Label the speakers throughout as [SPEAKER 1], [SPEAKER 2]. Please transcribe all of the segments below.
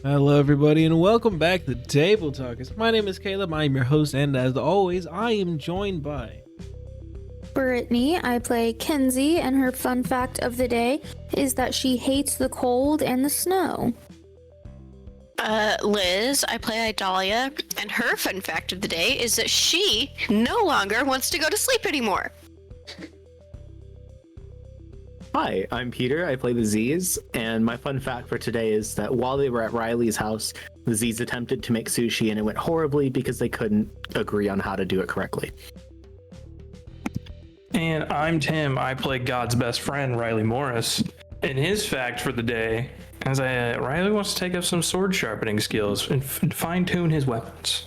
[SPEAKER 1] Hello, everybody, and welcome back to Tabletalkers. My name is Kaleb. I am your host, and as always, I am joined by
[SPEAKER 2] Brittany. I play Kenzi, and her fun fact of the day is that she hates the cold and the snow.
[SPEAKER 3] Liz. I play Idalia, and her fun fact of the day is that she no longer wants to go to sleep anymore.
[SPEAKER 4] Hi, I'm Peter. I play the Z's, and my fun fact for today is that while they were at Rylee's house, the Z's attempted to make sushi and it went horribly because they couldn't agree on how to do it correctly.
[SPEAKER 5] And I'm Tim. I play God's best friend, Rylee Morris. And his fact for the day is that Rylee wants to take up some sword sharpening skills and fine-tune his weapons.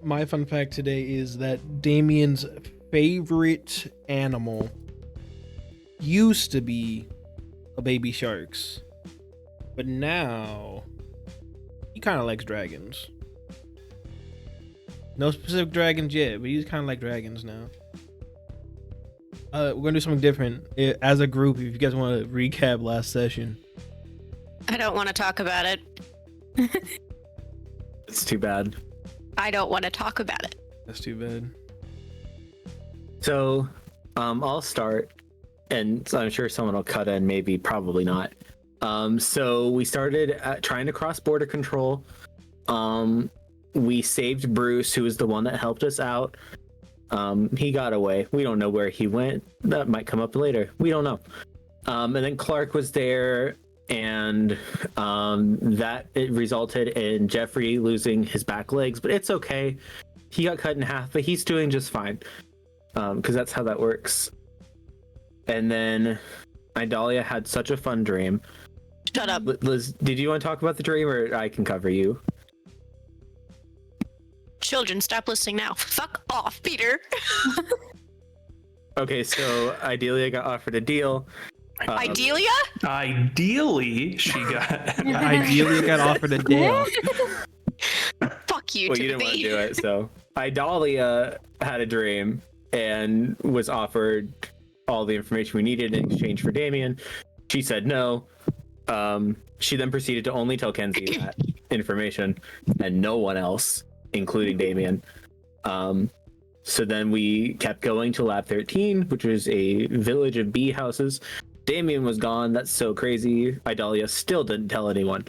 [SPEAKER 1] my fun fact today is that Damien's favorite animal used to be a baby sharks, but now he kind of likes dragons. No specific dragons yet, but he's kind of like dragons now. We're gonna do something different as a group. If you guys want to recap last session,
[SPEAKER 3] I don't want to talk about it.
[SPEAKER 4] It's too bad.
[SPEAKER 3] I don't want to talk about it.
[SPEAKER 1] that's too bad.
[SPEAKER 4] So, I'll start, and I'm sure someone will cut in, maybe, probably not. So we started trying to cross border control. We saved Bruce, who was the one that helped us out. He got away. We don't know where he went. That might come up later. We don't know. And then Clark was there, and that it resulted in Jeffrey losing his back legs, but it's okay. He got cut in half, but he's doing just fine, because that's how that works. And then Idalia had such a fun dream.
[SPEAKER 3] Shut up.
[SPEAKER 4] Liz, did you want to talk about the dream, or I can cover you?
[SPEAKER 3] Children, stop listening now. Fuck off, Peter.
[SPEAKER 4] Okay, so Idalia got offered a deal.
[SPEAKER 3] Idalia?
[SPEAKER 5] Ideally, she got...
[SPEAKER 1] Ideally, got offered a day off.
[SPEAKER 3] Fuck you,
[SPEAKER 4] Well,
[SPEAKER 3] Timothy.
[SPEAKER 4] you didn't want to do it, so Idalia had a dream and was offered all the information we needed in exchange for Damien. She said no. She then proceeded to only tell Kenzi that information and no one else, including Damien. So then we kept going to Lab 13, which was a village of bee houses. Damien was gone. That's so crazy. Idalia still didn't tell anyone.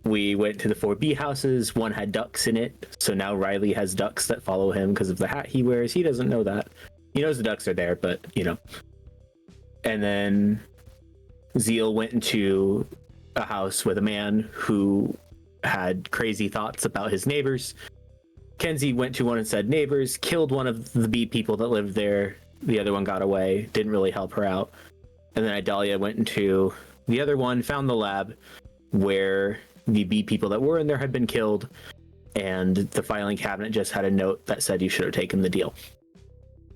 [SPEAKER 4] We went to the 4 bee houses. One had ducks in it. So now Rylee has ducks that follow him because of the hat he wears. He doesn't know that. He knows the ducks are there, but, you know. And then Zeal went into a house with a man who had crazy thoughts about his neighbors. Kenzi went to one and said neighbors, killed one of the bee people that lived there. The other one got away, didn't really help her out. And then Idalia went into the other one, found the lab where the bee people that were in there had been killed, and the filing cabinet just had a note that said you should have taken the deal.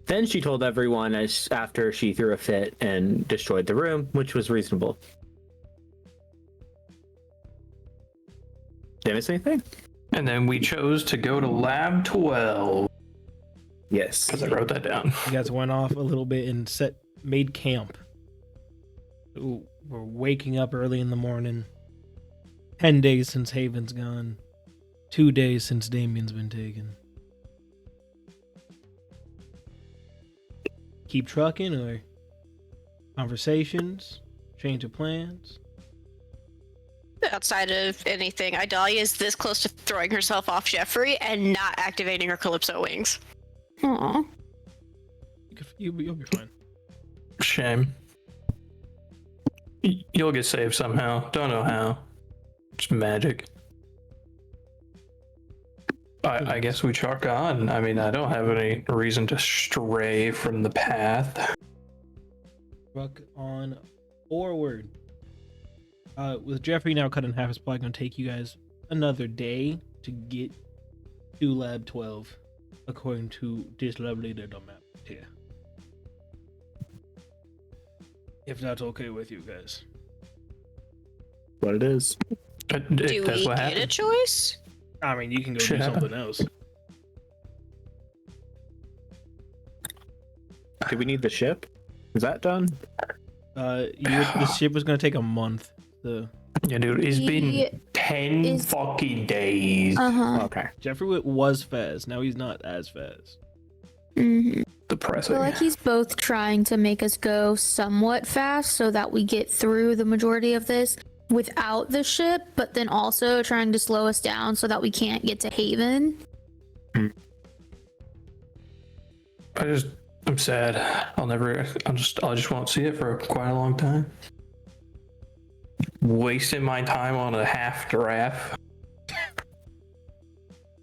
[SPEAKER 4] Then she told everyone after she threw a fit and destroyed the room, which was reasonable. Did I miss anything?
[SPEAKER 5] And then we chose to go to Lab 12.
[SPEAKER 4] Yes.
[SPEAKER 5] Because I wrote that down.
[SPEAKER 1] You guys went off a little bit and made camp. Ooh, we're waking up early in the morning. 10 days since Haven's gone. 2 days since Damien's been taken. Keep trucking or conversations? Change of plans?
[SPEAKER 3] Outside of anything, Idalia is this close to throwing herself off Jeffrey and not activating her Calypso wings.
[SPEAKER 2] Aw.
[SPEAKER 1] You'll be fine.
[SPEAKER 5] Shame. You'll get saved somehow. Don't know how. It's magic. I guess we chalk on. I mean, I don't have any reason to stray from the path.
[SPEAKER 1] Truck on forward. With Jeffrey now cut in half, it's probably going to take you guys another day to get to Lab 12, according to this lovely little map here. If that's okay with you guys.
[SPEAKER 4] What it is.
[SPEAKER 3] Do we get a choice?
[SPEAKER 1] I mean, you can go do something else.
[SPEAKER 4] Do we need the ship? Is that done?
[SPEAKER 1] The ship was going to take a month to
[SPEAKER 5] Yeah, dude, it's been
[SPEAKER 2] He
[SPEAKER 5] 10 fucking days.
[SPEAKER 4] Okay.
[SPEAKER 1] Jeffrey was fast. Now he's not as fast.
[SPEAKER 2] Mm-hmm. I
[SPEAKER 5] Depressing.
[SPEAKER 2] feel like he's both trying to make us go somewhat fast so that we get through the majority of this without the ship, but then also trying to slow us down so that we can't get to Haven.
[SPEAKER 5] I'm sad. I just won't see it for quite a long time. Wasting my time on a half giraffe.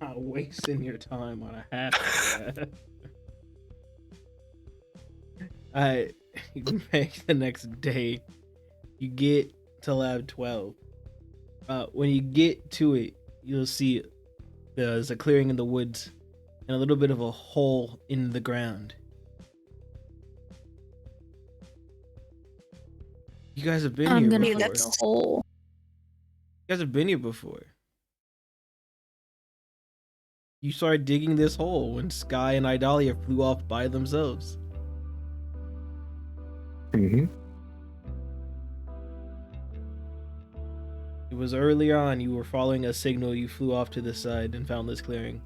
[SPEAKER 1] Not wasting your time on a half. You make the next day. You get to lab 12. When you get to it, you'll see there's a clearing in the woods and a little bit of a hole in the ground. You guys have been
[SPEAKER 2] I'm
[SPEAKER 1] here
[SPEAKER 2] gonna
[SPEAKER 1] before.
[SPEAKER 2] look the hole.
[SPEAKER 1] You guys have been here before. You started digging this hole when Sky and Idalia flew off by themselves.
[SPEAKER 4] Mm-hmm.
[SPEAKER 1] It was earlier on, you were following a signal, you flew off to the side and found this clearing.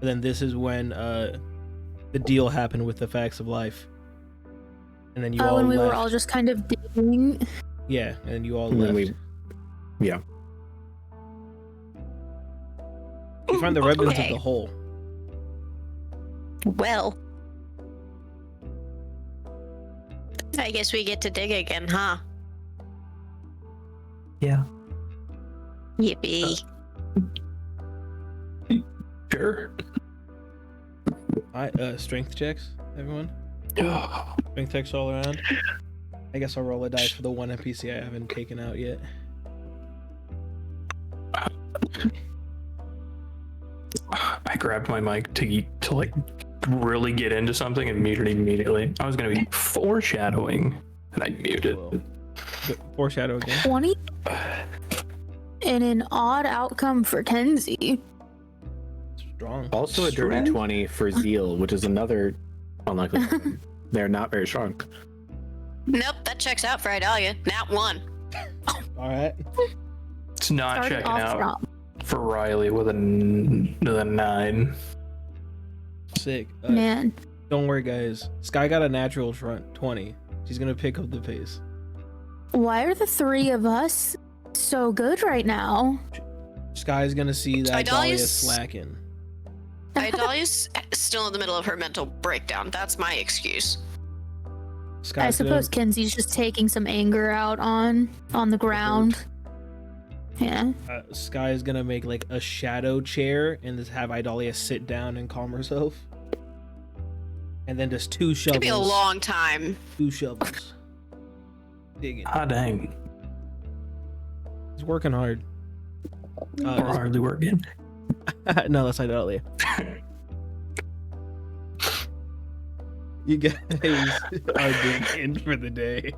[SPEAKER 1] And then this is when the deal happened with the facts of life. And then you all
[SPEAKER 2] And we
[SPEAKER 1] left.
[SPEAKER 2] were all just kind of digging.
[SPEAKER 1] Yeah, and then you all
[SPEAKER 4] And
[SPEAKER 1] left.
[SPEAKER 4] then yeah.
[SPEAKER 1] You find the remnants of
[SPEAKER 3] Okay.
[SPEAKER 1] the hole.
[SPEAKER 3] Well, I guess we get to dig again, huh?
[SPEAKER 4] Yeah.
[SPEAKER 3] Yippee.
[SPEAKER 5] Sure.
[SPEAKER 1] Alright, strength checks, everyone. Strength checks all around. I guess I'll roll a dice for the one NPC I haven't taken out yet.
[SPEAKER 5] I grabbed my mic to like really get into something and muted immediately. I was gonna be foreshadowing, and I muted.
[SPEAKER 1] Well, foreshadow again.
[SPEAKER 2] 20? And an odd outcome for Kenzi.
[SPEAKER 1] Strong.
[SPEAKER 4] Also a dirty
[SPEAKER 5] Strength?
[SPEAKER 4] 20 for Zeal, which is another unlikely one. They're not very strong.
[SPEAKER 3] Nope, that checks out for Idalia. Nat 1.
[SPEAKER 1] Alright.
[SPEAKER 5] It's not
[SPEAKER 2] Starting
[SPEAKER 5] checking
[SPEAKER 2] off
[SPEAKER 5] out
[SPEAKER 2] strong.
[SPEAKER 5] for Rylee with a 9.
[SPEAKER 1] Sick.
[SPEAKER 2] Man.
[SPEAKER 1] Don't worry, guys. Sky got a natural 20. She's gonna pick up the pace.
[SPEAKER 2] Why are the three of us so good right now?
[SPEAKER 1] Sky's gonna see that Idalia
[SPEAKER 3] Idalia's-
[SPEAKER 1] slacking.
[SPEAKER 3] Idalia's still in the middle of her mental breakdown. That's my excuse.
[SPEAKER 1] Sky's
[SPEAKER 2] I suppose Kenzi's just taking some anger out on the ground. Yeah.
[SPEAKER 1] Sky's gonna make like a shadow chair and just have Idalia sit down and calm herself. And then just two
[SPEAKER 3] It's gonna be a
[SPEAKER 1] shovels.
[SPEAKER 3] long time.
[SPEAKER 1] Two shovels. Digging.
[SPEAKER 5] Ah, dang.
[SPEAKER 1] He's working hard.
[SPEAKER 5] Or hardly working.
[SPEAKER 1] No, that's Idalia. You guys are doing in for the day.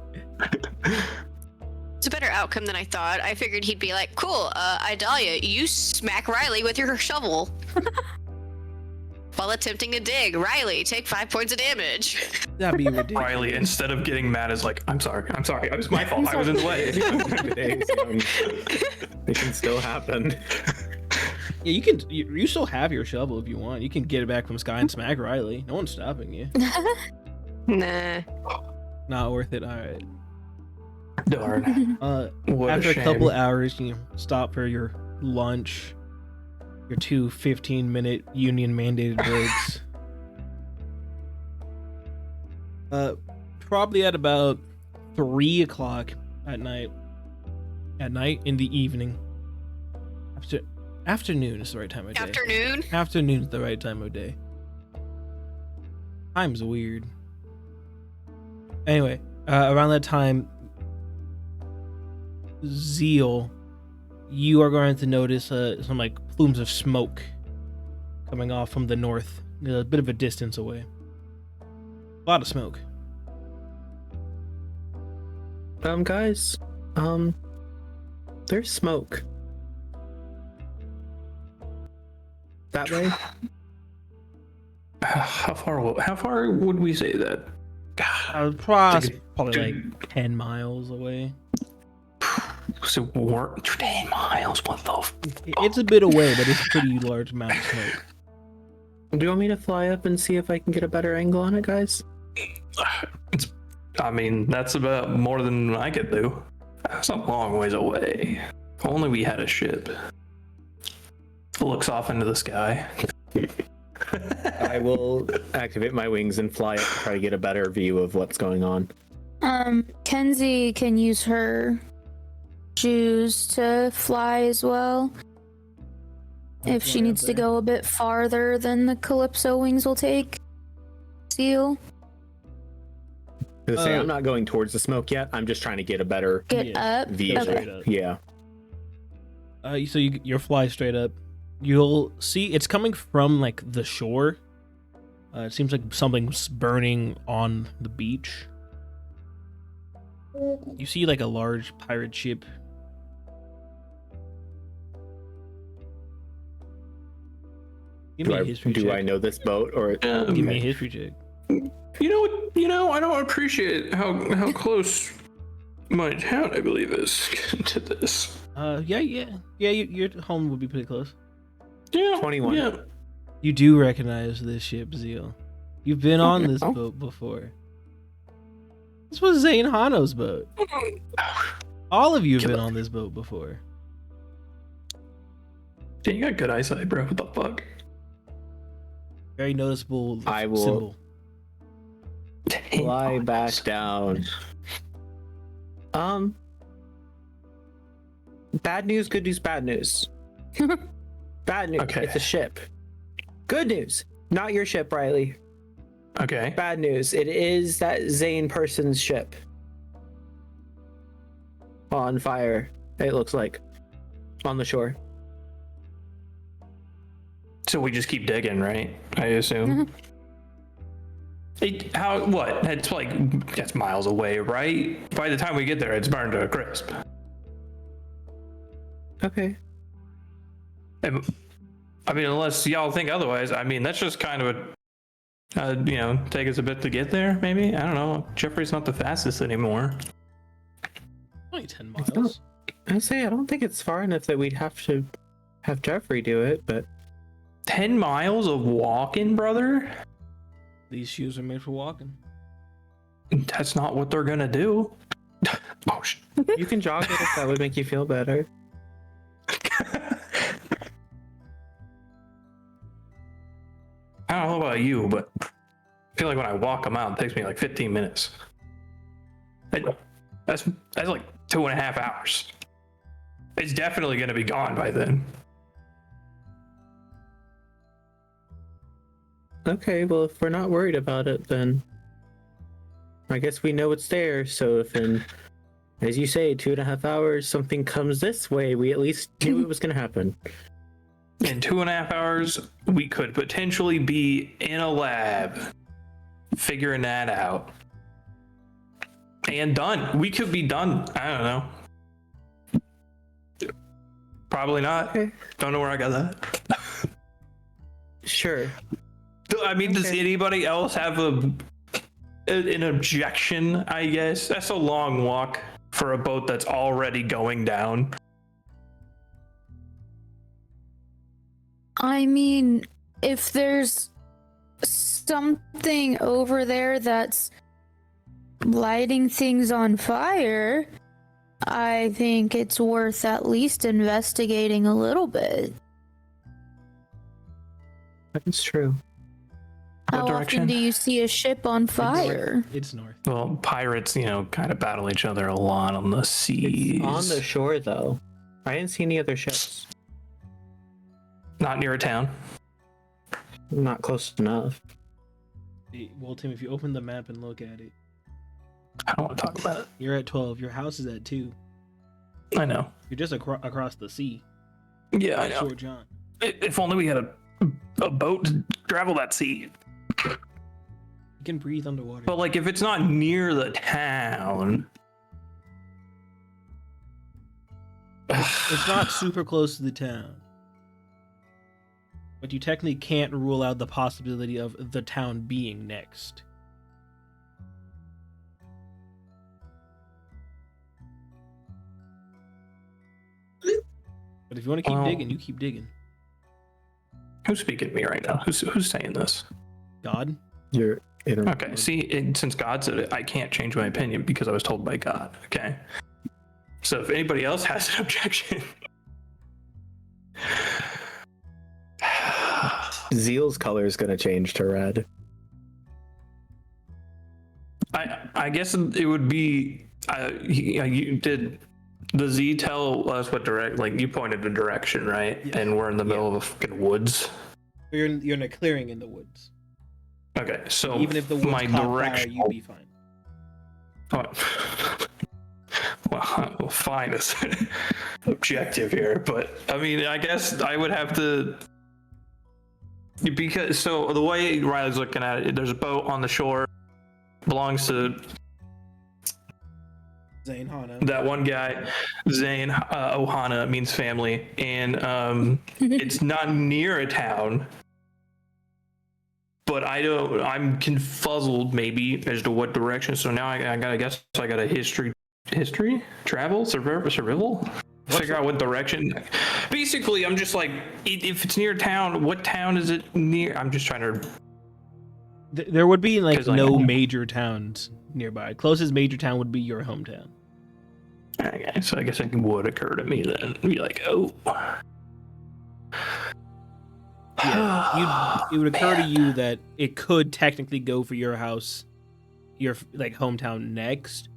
[SPEAKER 3] It's a better outcome than I thought. I figured he'd be like, cool, Idalia, you smack Rylee with your shovel. While attempting to dig. Rylee, take 5 points of damage.
[SPEAKER 1] That'd be ridiculous.
[SPEAKER 5] Rylee, instead of getting mad, is like, I'm sorry. It was my fault. I was in the way.
[SPEAKER 4] It can still happen.
[SPEAKER 1] Yeah, you can. You still have your shovel if you want. You can get it back from Sky and smack Rylee. No one's stopping you.
[SPEAKER 3] Nah.
[SPEAKER 1] Not worth it. All right.
[SPEAKER 5] Darn. What
[SPEAKER 1] After a
[SPEAKER 5] shame.
[SPEAKER 1] couple hours, you stop for your lunch, your 2 15-minute union mandated breaks. Probably at about 3 o'clock at night. At night in the evening. Afternoon is the right time of day.
[SPEAKER 3] Afternoon?
[SPEAKER 1] Afternoon's the right time of day. Time's weird. Anyway, around that time, Zeal, you are going to notice some like plumes of smoke coming off from the north, a bit of a distance away. A lot of smoke.
[SPEAKER 4] Guys, there's smoke. That way?
[SPEAKER 5] How far would we say that?
[SPEAKER 1] Probably like 10 miles away.
[SPEAKER 5] So we're 10 miles. What the?
[SPEAKER 1] It's a bit away, but it's a pretty large amount of smoke.
[SPEAKER 4] Do you want me to fly up and see if I can get a better angle on it, guys?
[SPEAKER 5] I mean, that's about more than I could do. That's a long ways away. If only we had a ship. Looks off into the sky.
[SPEAKER 4] I will activate my wings and fly up to try to get a better view of what's going on.
[SPEAKER 2] Kenzi can use her shoes to fly as well. If she needs to go a bit farther than the Calypso wings will take. Seal.
[SPEAKER 4] Say, I'm not going towards the smoke yet. I'm just trying to get a better
[SPEAKER 2] Get up.
[SPEAKER 4] view.
[SPEAKER 2] Okay.
[SPEAKER 4] Yeah.
[SPEAKER 1] So you're fly straight up. You'll see it's coming from like the shore. It seems like something's burning on the beach. You see like a large pirate ship. Give me a history check.
[SPEAKER 4] Do I know this boat or?
[SPEAKER 1] Give me a history check.
[SPEAKER 5] You know what? I don't appreciate how close my town, I believe, is to this.
[SPEAKER 1] Yeah. Your home would be pretty close.
[SPEAKER 5] Yeah.
[SPEAKER 4] 21.
[SPEAKER 5] Yeah.
[SPEAKER 1] You do recognize this ship, Zeal. You've been on this boat before. This was Zane Hano's boat. All of you have been on this boat before.
[SPEAKER 5] Damn, you got good eyesight, bro. What the fuck?
[SPEAKER 1] Very noticeable
[SPEAKER 4] I will-
[SPEAKER 1] symbol.
[SPEAKER 4] Fly back down. Bad news, good news, bad news. Bad news,
[SPEAKER 5] Okay.
[SPEAKER 4] it's a ship. Good news, not your ship, Rylee.
[SPEAKER 5] Okay.
[SPEAKER 4] Bad news, it is that Zane person's ship. On fire, it looks like. On the shore.
[SPEAKER 5] So we just keep digging, right? I assume. What? It's like, that's miles away, right? By the time we get there, it's burned to a crisp.
[SPEAKER 4] Okay.
[SPEAKER 5] And, I mean, unless y'all think otherwise, I mean, that's just kind of take us a bit to get there, maybe? I don't know. Jeffrey's not the fastest anymore.
[SPEAKER 1] Only 10 miles.
[SPEAKER 4] I don't think it's far enough that we'd have to have Jeffrey do it, but
[SPEAKER 5] 10 miles of walking, brother?
[SPEAKER 1] These shoes are made for walking.
[SPEAKER 5] That's not what they're gonna do. Oh, shit.
[SPEAKER 4] you can jog it if that would make you feel better.
[SPEAKER 5] I don't know about you, but I feel like when I walk them out, it takes me like 15 minutes. That's like 2.5 hours. It's definitely going to be gone by then.
[SPEAKER 4] Okay, well, if we're not worried about it, then I guess we know it's there. So if in, as you say, 2.5 hours, something comes this way, we at least knew it was going to happen.
[SPEAKER 5] In 2.5 hours, we could potentially be in a lab figuring that out. And done. We could be done. I don't know. Probably not.
[SPEAKER 4] Okay.
[SPEAKER 5] Don't know where I got that.
[SPEAKER 4] Sure.
[SPEAKER 5] I mean, does anybody else have an objection, I guess? That's a long walk for a boat that's already going down.
[SPEAKER 2] I mean, if there's something over there that's lighting things on fire, I think it's worth at least investigating a little bit.
[SPEAKER 4] That's true.
[SPEAKER 2] How
[SPEAKER 5] direction?
[SPEAKER 2] often do you see a ship on fire?
[SPEAKER 1] It's north.
[SPEAKER 5] Well, pirates, kind of battle each other a lot on the seas.
[SPEAKER 4] It's on the shore, though. I didn't see any other ships.
[SPEAKER 5] Not near a town.
[SPEAKER 4] Not close enough.
[SPEAKER 1] Well, Tim, if you open the map and look at it,
[SPEAKER 5] I don't want to talk about it.
[SPEAKER 1] you're at 12. Your house is at 2.
[SPEAKER 5] I know.
[SPEAKER 1] You're just across the sea.
[SPEAKER 5] Yeah, I know.
[SPEAKER 1] Short John.
[SPEAKER 5] If only we had a boat to travel that sea.
[SPEAKER 1] You can breathe underwater.
[SPEAKER 5] But like, if it's not near the town,
[SPEAKER 1] It's not super close to the town. But you technically can't rule out the possibility of the town being next. But if you want to keep digging, you keep digging.
[SPEAKER 5] Who's speaking to me right now? Who's saying this?
[SPEAKER 1] God.
[SPEAKER 4] Your inner.
[SPEAKER 5] Okay, see, since God said it, I can't change my opinion because I was told by God, okay? So if anybody else has an objection...
[SPEAKER 4] Zeal's color is going to change to red.
[SPEAKER 5] I guess it would be... did the Z tell us what like, you pointed a direction, right?
[SPEAKER 1] Yeah.
[SPEAKER 5] And we're in the middle of a fucking woods.
[SPEAKER 1] You're in a clearing in the woods.
[SPEAKER 5] Okay, so
[SPEAKER 1] Even if the woods
[SPEAKER 5] my
[SPEAKER 1] caught
[SPEAKER 5] direction...
[SPEAKER 1] fire, you'd be fine.
[SPEAKER 5] Well, fine is objective here, but I mean, I guess I would have to, because so the way Riley's looking at it, there's a boat on the shore, belongs to
[SPEAKER 1] Zane Hana.
[SPEAKER 5] that one guy, Zane Ohana means family, and it's not near a town. But I'm confuzzled maybe as to what direction. So now I guess I got a history, travel, survival, figure out what direction. Basically, I'm just like, if it's near town, what town is it near? I'm just trying to.
[SPEAKER 1] There would be like
[SPEAKER 5] 'Cause,
[SPEAKER 1] no major towns nearby. Closest major town would be your hometown.
[SPEAKER 5] Okay, so I guess it would occur to me then. Be like, oh.
[SPEAKER 1] Yeah, it would occur to you that it could technically go for your house, your like hometown next,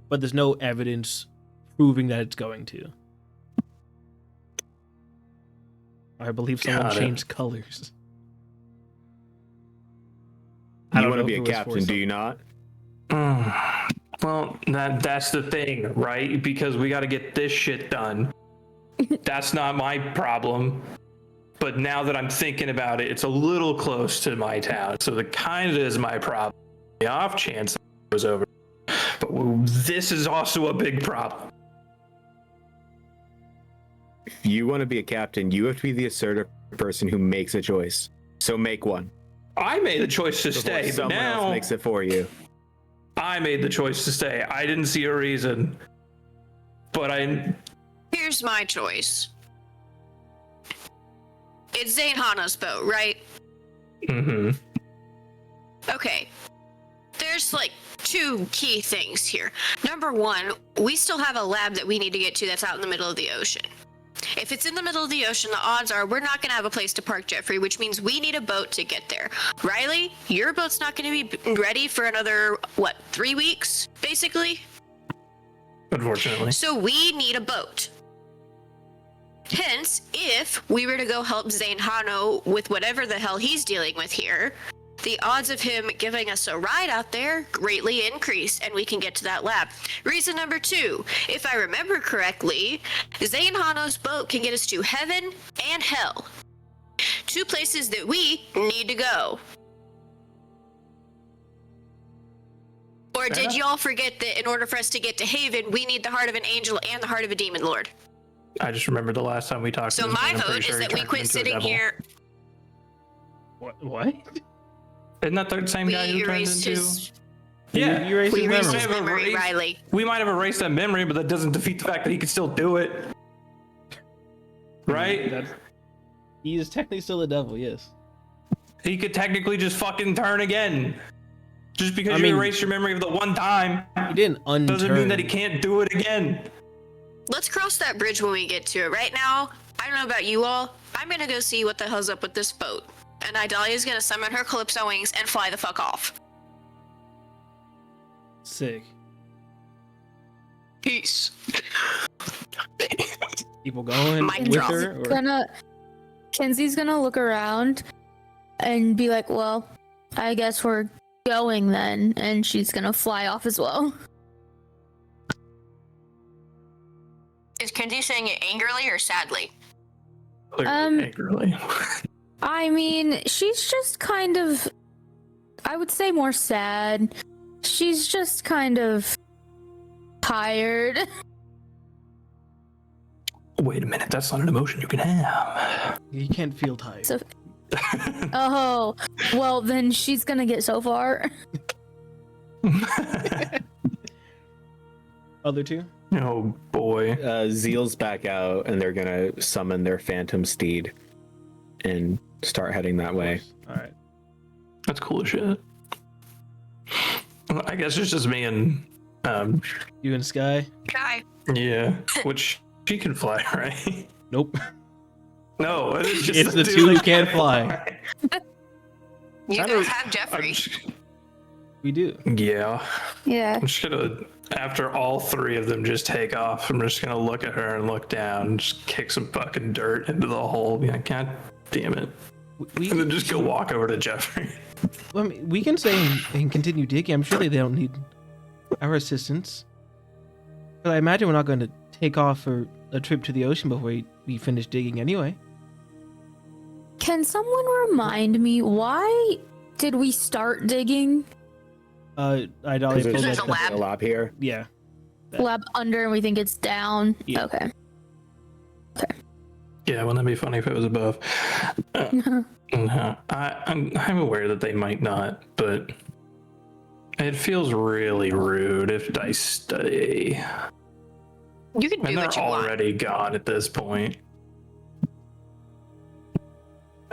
[SPEAKER 1] but there's no evidence proving that it's going to. I believe someone changed colors.
[SPEAKER 4] You want to be a captain, do you not?
[SPEAKER 5] Well, that's the thing, right? Because we got to get this shit done. That's not my problem. But now that I'm thinking about it, it's a little close to my town, so that kind of is my problem. The off chance it goes over. But this is also a big problem.
[SPEAKER 4] If you want to be a captain, you have to be the assertive person who makes a choice. So make one.
[SPEAKER 5] I made the choice to stay, but
[SPEAKER 4] Someone
[SPEAKER 5] now
[SPEAKER 4] else makes it for you.
[SPEAKER 5] I made the choice to stay. I didn't see a reason. But
[SPEAKER 3] Here's my choice. It's Zane Hana's boat, right?
[SPEAKER 5] Mm-hmm.
[SPEAKER 3] Okay. There's like two key things here. Number one, we still have a lab that we need to get to that's out in the middle of the ocean. If it's in the middle of the ocean, the odds are we're not going to have a place to park Jeffrey, which means we need a boat to get there. Rylee, your boat's not going to be ready for another, 3 weeks, basically?
[SPEAKER 5] Unfortunately.
[SPEAKER 3] So we need a boat. Hence, if we were to go help Zane Hano with whatever the hell he's dealing with here, the odds of him giving us a ride out there greatly increase, and we can get to that lab. Reason number two, if I remember correctly, Zane Hano's boat can get us to heaven and hell. Two places that we need to go. Or did y'all forget that in order for us to get to Haven, we need the heart of an angel and the heart of a demon lord?
[SPEAKER 5] I just remembered the last time we talked.
[SPEAKER 3] So my vote is that we quit sitting here.
[SPEAKER 1] What?
[SPEAKER 5] Isn't that the same guy who turned into? Yeah,
[SPEAKER 1] you erased
[SPEAKER 3] We
[SPEAKER 1] his
[SPEAKER 3] erased
[SPEAKER 1] memory.
[SPEAKER 3] his memory, Rylee.
[SPEAKER 5] We might have erased that memory, but that doesn't defeat the fact that he could still do it. Right?
[SPEAKER 1] He is technically still the devil, yes.
[SPEAKER 5] He could technically just fucking turn again. Just because you erased your memory of the one time
[SPEAKER 1] He didn't unturn.
[SPEAKER 5] doesn't mean that he can't do it again.
[SPEAKER 3] Let's cross that bridge when we get to it. Right now, I don't know about you all. I'm gonna go see what the hell's up with this boat. And Idalia's gonna summon her Calypso wings and fly the fuck off.
[SPEAKER 1] Sick.
[SPEAKER 3] Peace.
[SPEAKER 1] People going
[SPEAKER 3] Mic
[SPEAKER 1] with
[SPEAKER 3] drop.
[SPEAKER 1] her? Or...
[SPEAKER 2] Kenzi's gonna look around and be like, well, I guess we're going then, and she's gonna fly off as well.
[SPEAKER 3] Is Kenzi saying it angrily or sadly?
[SPEAKER 5] Angrily.
[SPEAKER 2] I mean, she's just kind of, I would say more sad. She's just kind of tired.
[SPEAKER 5] Wait a minute, that's not an emotion you can have.
[SPEAKER 1] You can't feel tired.
[SPEAKER 2] So- Oh, well, then she's gonna get so far.
[SPEAKER 1] Other two?
[SPEAKER 5] Oh boy.
[SPEAKER 4] Zeal's back out, and they're gonna summon their phantom steed and start heading that way.
[SPEAKER 1] All right.
[SPEAKER 5] That's cool as shit. I guess it's just me and
[SPEAKER 1] You and Sky?
[SPEAKER 3] Guy.
[SPEAKER 5] yeah, which she can fly, right?
[SPEAKER 1] Nope.
[SPEAKER 5] No, it's just
[SPEAKER 1] It's the two who can't fly.
[SPEAKER 3] You
[SPEAKER 5] I
[SPEAKER 3] guys
[SPEAKER 5] don't-
[SPEAKER 3] have Jeffrey.
[SPEAKER 1] We do.
[SPEAKER 5] Yeah.
[SPEAKER 2] Yeah.
[SPEAKER 5] I'm just gonna, after all three of them just take off, I'm just gonna look at her and look down and just kick some fucking dirt into the hole. Be like, God damn it.
[SPEAKER 1] We,
[SPEAKER 5] And then just go walk over to Jeffrey.
[SPEAKER 1] I mean, we can stay and continue digging. I'm sure they don't need our assistance. But I imagine we're not going to take off for a trip to the ocean before we finish digging anyway.
[SPEAKER 2] Can someone remind me, why did we start digging?
[SPEAKER 1] Idalia
[SPEAKER 4] There's
[SPEAKER 1] pulled
[SPEAKER 3] There's
[SPEAKER 1] that
[SPEAKER 3] a
[SPEAKER 1] stuff.
[SPEAKER 3] lab.
[SPEAKER 4] lab here.
[SPEAKER 1] Yeah.
[SPEAKER 2] Lab under and we think it's down?
[SPEAKER 1] Yeah.
[SPEAKER 2] Okay.
[SPEAKER 5] Yeah, wouldn't that be funny if it was above? No, I'm aware that they might not, but it feels really rude if I stay.
[SPEAKER 3] You can do
[SPEAKER 5] And they're
[SPEAKER 3] what you want.
[SPEAKER 5] already gone at this point.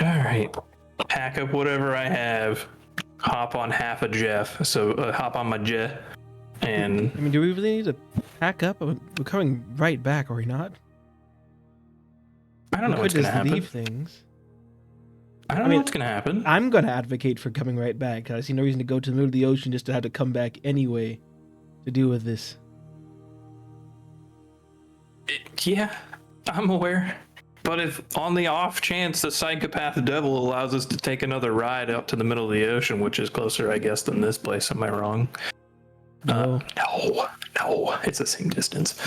[SPEAKER 5] All right, pack up whatever I have, hop on half a Jeff, so hop on my jet, and
[SPEAKER 1] I mean, do we really need to pack up? We're coming right back, are we not?
[SPEAKER 5] I don't know
[SPEAKER 1] We
[SPEAKER 5] what's
[SPEAKER 1] could
[SPEAKER 5] gonna
[SPEAKER 1] just
[SPEAKER 5] happen.
[SPEAKER 1] leave things.
[SPEAKER 5] I don't
[SPEAKER 1] I mean,
[SPEAKER 5] know what's gonna happen.
[SPEAKER 1] I'm going to advocate for coming right back. I see no reason to go to the middle of the ocean just to have to come back anyway to deal with this.
[SPEAKER 5] Yeah, I'm aware. But if on the off chance the psychopath devil allows us to take another ride out to the middle of the ocean, which is closer, I guess, than this place, am I wrong?
[SPEAKER 1] No.
[SPEAKER 5] No, it's the same distance.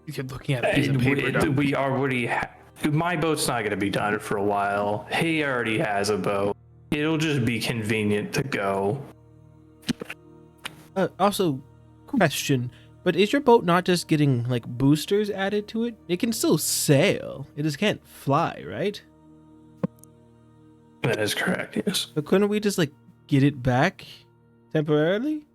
[SPEAKER 1] You keep looking at a piece of paper. dog.
[SPEAKER 5] We already my boat's not going to be done for a while. He already has a boat. It'll just be convenient to go.
[SPEAKER 1] Also, question. But is your boat not just getting like boosters added to it? It can still sail. It just can't fly, right?
[SPEAKER 5] That is correct, yes.
[SPEAKER 1] But couldn't we just like get it back temporarily?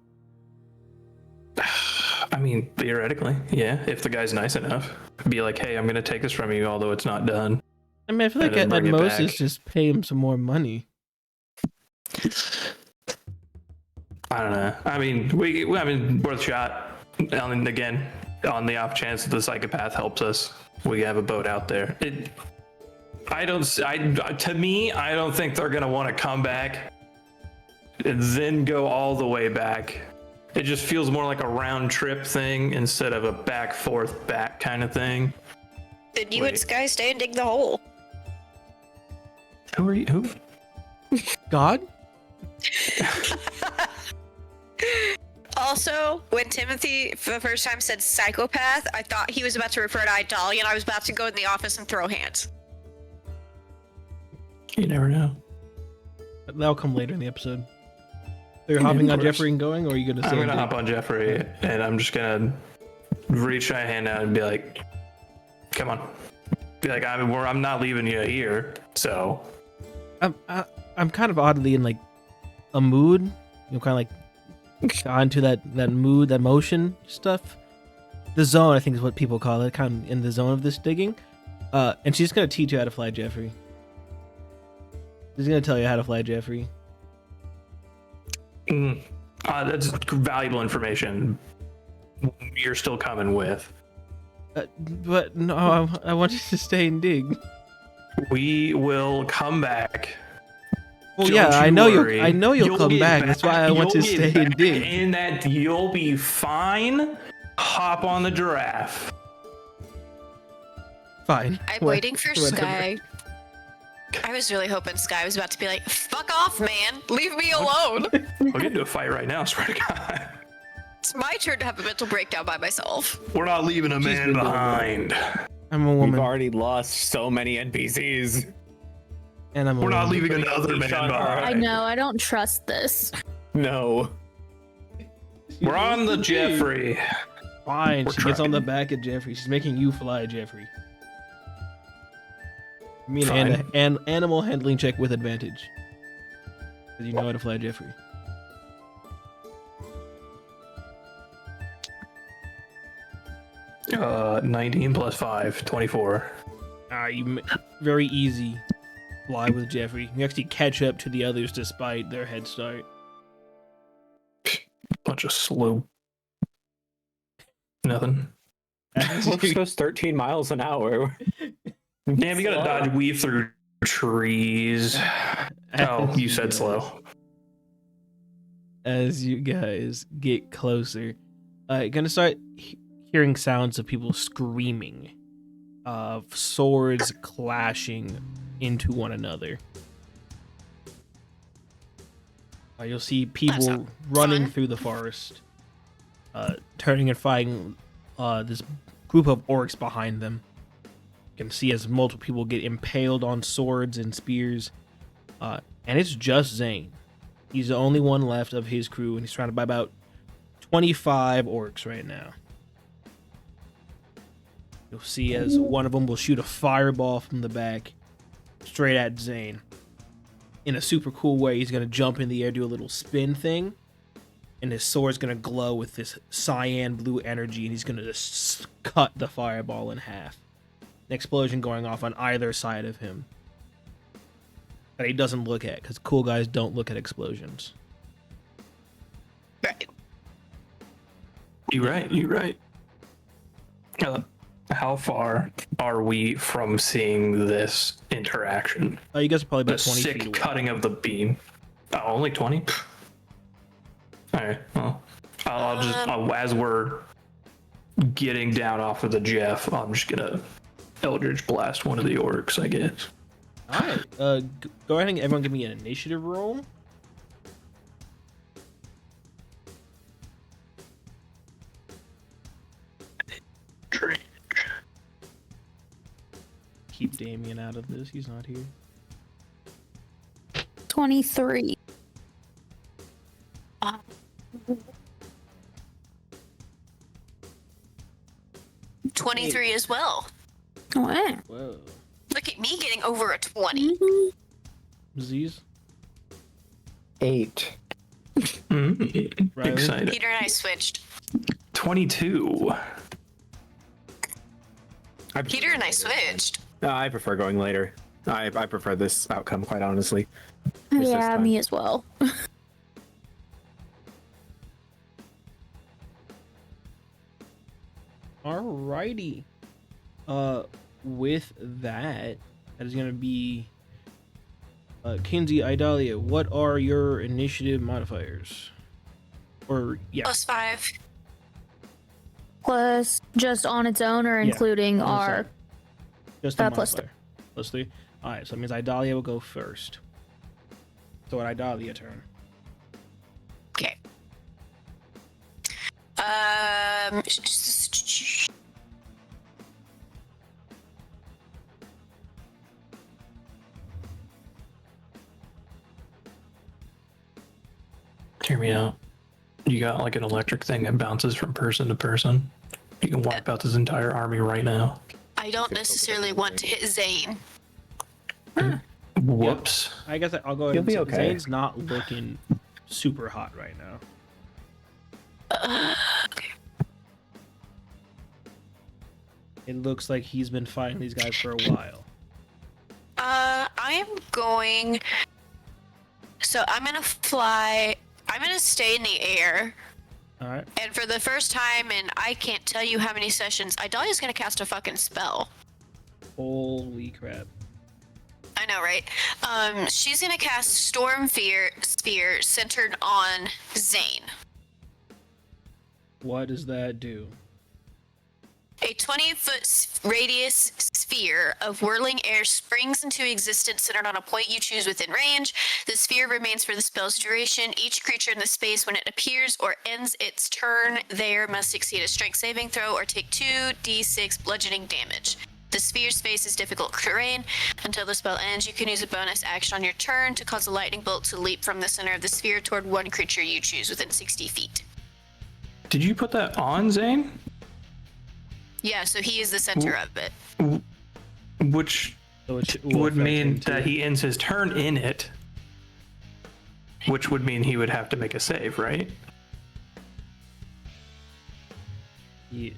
[SPEAKER 5] I mean, theoretically, yeah, if the guy's nice enough. Be like, hey, I'm going to take this from you, although it's not done.
[SPEAKER 1] I mean, I feel
[SPEAKER 5] And
[SPEAKER 1] like
[SPEAKER 5] then
[SPEAKER 1] at
[SPEAKER 5] bring it
[SPEAKER 1] most
[SPEAKER 5] back.
[SPEAKER 1] it's just pay him some more money.
[SPEAKER 5] I don't know. I mean, worth a shot. And again, on the off chance that the psychopath helps us, we have a boat out there. To me, I don't think they're gonna want to come back and then go all the way back. It just feels more like a round trip thing instead of a back forth back kind of thing.
[SPEAKER 3] Then you
[SPEAKER 5] Wait.
[SPEAKER 3] and Sky stay and dig the hole.
[SPEAKER 5] Who are you? Who?
[SPEAKER 1] God?
[SPEAKER 3] Also, when Timothy for the first time said psychopath, I thought he was about to refer to Idalia, and I was about to go in the office and throw hands.
[SPEAKER 5] You never know.
[SPEAKER 1] That'll come later in the episode. So you're hopping
[SPEAKER 5] of
[SPEAKER 1] on
[SPEAKER 5] course.
[SPEAKER 1] Jeffrey and going, or are you gonna
[SPEAKER 5] I'm
[SPEAKER 1] stay?
[SPEAKER 5] gonna
[SPEAKER 1] and
[SPEAKER 5] hop
[SPEAKER 1] dig?
[SPEAKER 5] on Jeffrey and I'm just gonna reach my hand out and be like, "Come on." Be like, I'm not leaving you here. So
[SPEAKER 1] I'm kind of oddly in like a mood. Kind of like got into that mood, that motion stuff. The zone, I think, is what people call it. Kind of in the zone of this digging. And she's gonna teach you how to fly Jeffrey. She's gonna tell you how to fly Jeffrey.
[SPEAKER 5] that's valuable information. You're still coming with.
[SPEAKER 1] But no, I want you to stay and dig.
[SPEAKER 5] We will come back.
[SPEAKER 1] Well,
[SPEAKER 5] Don't
[SPEAKER 1] yeah, I
[SPEAKER 5] you
[SPEAKER 1] know
[SPEAKER 5] worry.
[SPEAKER 1] you'll. I know you'll come
[SPEAKER 5] get
[SPEAKER 1] back. That's why I want to
[SPEAKER 5] You'll get
[SPEAKER 1] stay and
[SPEAKER 5] back,
[SPEAKER 1] dig.
[SPEAKER 5] and that you'll be fine. Hop on the giraffe.
[SPEAKER 1] Fine.
[SPEAKER 3] I'm
[SPEAKER 1] What-
[SPEAKER 3] waiting for
[SPEAKER 1] whatever.
[SPEAKER 3] Sky. I was really hoping Sky was about to be like, fuck off, man. Leave me alone.
[SPEAKER 5] We'll get into a fight right now, swear to God.
[SPEAKER 3] It's my turn to have a mental breakdown by myself.
[SPEAKER 5] We're not leaving a man behind.
[SPEAKER 1] I'm a
[SPEAKER 4] We've
[SPEAKER 1] woman,
[SPEAKER 4] already lost so many NPCs.
[SPEAKER 1] and I'm a
[SPEAKER 5] We're not
[SPEAKER 1] woman.
[SPEAKER 5] leaving another man
[SPEAKER 4] Sean,
[SPEAKER 5] behind.
[SPEAKER 2] I know, I don't trust this.
[SPEAKER 4] No.
[SPEAKER 5] We're on the Jeffrey.
[SPEAKER 1] Fine.
[SPEAKER 5] We're
[SPEAKER 1] She gets on the
[SPEAKER 5] trying.
[SPEAKER 1] back of Jeffrey. She's making you fly Jeffrey. I mean,
[SPEAKER 5] Fine.
[SPEAKER 1] an animal handling check with advantage. Because you know how to fly Jeffrey.
[SPEAKER 5] 19 plus 5, 24.
[SPEAKER 1] Very easy fly with Jeffrey. You actually catch up to the others despite their head start.
[SPEAKER 5] Bunch of slow. Nothing.
[SPEAKER 4] It goes 13 miles an hour.
[SPEAKER 5] Damn, you gotta dodge weave through trees. Oh, you said slow.
[SPEAKER 1] As you guys get closer, you're gonna start hearing sounds of people screaming, of swords clashing into one another. You'll see people running through the forest, turning and fighting this group of orcs behind them. You can see as multiple people get impaled on swords and spears, and it's just Zane. He's the only one left of his crew, and he's surrounded by about 25 orcs right now. You'll see as one of them will shoot a fireball from the back straight at Zane. In a super cool way, he's going to jump in the air, do a little spin thing, and his sword's going to glow with this cyan blue energy, and he's going to just cut the fireball in half. An explosion going off on either side of him that he doesn't look at, because cool guys don't look at explosions.
[SPEAKER 3] Right.
[SPEAKER 5] You're right. How far are we from seeing this interaction?
[SPEAKER 1] You guys are probably
[SPEAKER 5] The
[SPEAKER 1] about 20 feet
[SPEAKER 5] sick
[SPEAKER 1] away.
[SPEAKER 5] cutting of the beam. Oh, only 20? Alright, well. As we're getting down off of the Jeff, I'm just gonna Eldritch Blast one of the orcs, I guess.
[SPEAKER 1] Alright, go ahead and everyone give me an initiative roll. Keep Damien out of this, he's not here.
[SPEAKER 2] 23.
[SPEAKER 3] 23 as well.
[SPEAKER 2] Wow.
[SPEAKER 1] Whoa.
[SPEAKER 3] Look at me getting over a 20.
[SPEAKER 1] Disease?
[SPEAKER 4] 8.
[SPEAKER 1] Ryland?
[SPEAKER 5] Excited.
[SPEAKER 3] Peter and I switched.
[SPEAKER 5] 22.
[SPEAKER 3] Peter and I switched.
[SPEAKER 4] I prefer going later. I prefer this outcome, quite honestly. This
[SPEAKER 2] Yeah,
[SPEAKER 4] time.
[SPEAKER 2] me as well.
[SPEAKER 1] Alrighty. With that is gonna be Kenzi, Idalia, what are your initiative modifiers? Or yeah,
[SPEAKER 3] +5.
[SPEAKER 2] Plus, just on its own or
[SPEAKER 1] Yeah,
[SPEAKER 2] including
[SPEAKER 1] on its
[SPEAKER 2] our.
[SPEAKER 1] own. Just a
[SPEAKER 2] plus
[SPEAKER 1] modifier. +3. Alright, so that means Idalia will go first. So at Idalia turn.
[SPEAKER 3] Okay.
[SPEAKER 5] Hear me out. You got like an electric thing that bounces from person to person. You can wipe out this entire army right now.
[SPEAKER 3] I don't necessarily want to hit Zane.
[SPEAKER 5] Whoops.
[SPEAKER 1] I guess I'll go ahead
[SPEAKER 4] You'll
[SPEAKER 1] and
[SPEAKER 4] be
[SPEAKER 1] say
[SPEAKER 4] okay.
[SPEAKER 1] Zane's not looking super hot right now.
[SPEAKER 3] Okay.
[SPEAKER 1] It looks like he's been fighting these guys for a while.
[SPEAKER 3] I'm going. So I'm gonna fly. I'm gonna stay in the air.
[SPEAKER 1] Alright.
[SPEAKER 3] And for the first time in I can't tell you how many sessions, Idalia's gonna cast a fucking spell.
[SPEAKER 1] Holy crap.
[SPEAKER 3] I know, right? She's gonna cast Storm Sphere centered on Zane.
[SPEAKER 1] What does that do?
[SPEAKER 3] A 20-foot radius sphere of whirling air springs into existence centered on a point you choose within range. The sphere remains for the spell's duration. Each creature in the space when it appears or ends its turn there must succeed a strength saving throw or take 2d6 bludgeoning damage. The sphere's space is difficult terrain. Until the spell ends, you can use a bonus action on your turn to cause a lightning bolt to leap from the center of the sphere toward one creature you choose within 60 feet.
[SPEAKER 5] Did you put that on, Zane?
[SPEAKER 3] Yeah, so he is the center of it.
[SPEAKER 5] Which
[SPEAKER 1] So it will
[SPEAKER 5] would
[SPEAKER 1] affect
[SPEAKER 5] mean
[SPEAKER 1] him too.
[SPEAKER 5] that he ends his turn in it. Which would mean he would have to make a save, right?
[SPEAKER 1] Yes.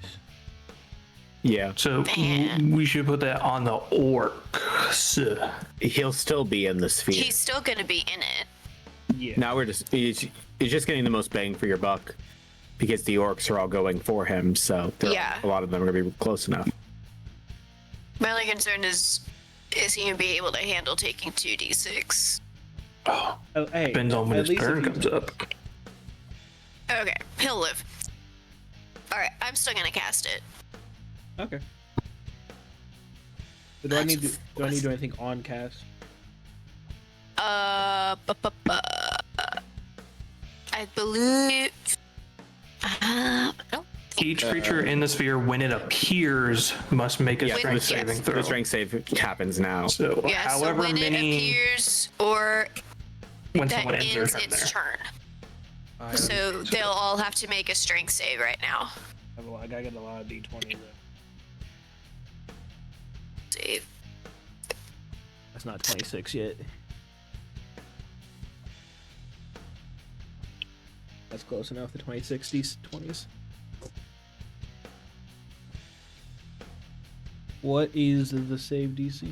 [SPEAKER 4] Yeah.
[SPEAKER 5] So
[SPEAKER 3] Man.
[SPEAKER 5] we should put that on the orcs.
[SPEAKER 4] He'll still be in the sphere.
[SPEAKER 3] He's still gonna be in it.
[SPEAKER 1] Yeah.
[SPEAKER 4] Now he's just getting the most bang for your buck because the orcs are all going for him. So
[SPEAKER 3] Yeah.
[SPEAKER 4] a lot of them are gonna be close enough.
[SPEAKER 3] My only concern is he gonna be able to handle taking 2d6?
[SPEAKER 5] Oh,
[SPEAKER 1] Hey,
[SPEAKER 5] depends on when
[SPEAKER 1] at
[SPEAKER 5] his
[SPEAKER 1] least if
[SPEAKER 5] turn
[SPEAKER 1] you-
[SPEAKER 5] comes up.
[SPEAKER 3] Okay, he'll live. Alright, I'm still gonna cast it.
[SPEAKER 1] Okay. So do I need to do anything on cast?
[SPEAKER 3] I believe. Nope.
[SPEAKER 5] Each creature in the sphere, when it appears, must make a
[SPEAKER 4] Yeah,
[SPEAKER 5] strength
[SPEAKER 3] yes.
[SPEAKER 5] saving throw.
[SPEAKER 4] The strength save happens now.
[SPEAKER 5] So,
[SPEAKER 3] Yeah,
[SPEAKER 5] however
[SPEAKER 3] so when
[SPEAKER 5] many,
[SPEAKER 3] it appears or
[SPEAKER 5] when
[SPEAKER 3] that
[SPEAKER 5] someone ends their
[SPEAKER 3] ends
[SPEAKER 5] turn
[SPEAKER 3] its
[SPEAKER 5] there.
[SPEAKER 3] turn.
[SPEAKER 1] I
[SPEAKER 3] So they'll all have to make a strength save right now.
[SPEAKER 1] gotta get a lot of d20s.
[SPEAKER 3] Save.
[SPEAKER 1] That's not 26 yet. That's close enough. The 2060s, 20s. What is the save DC?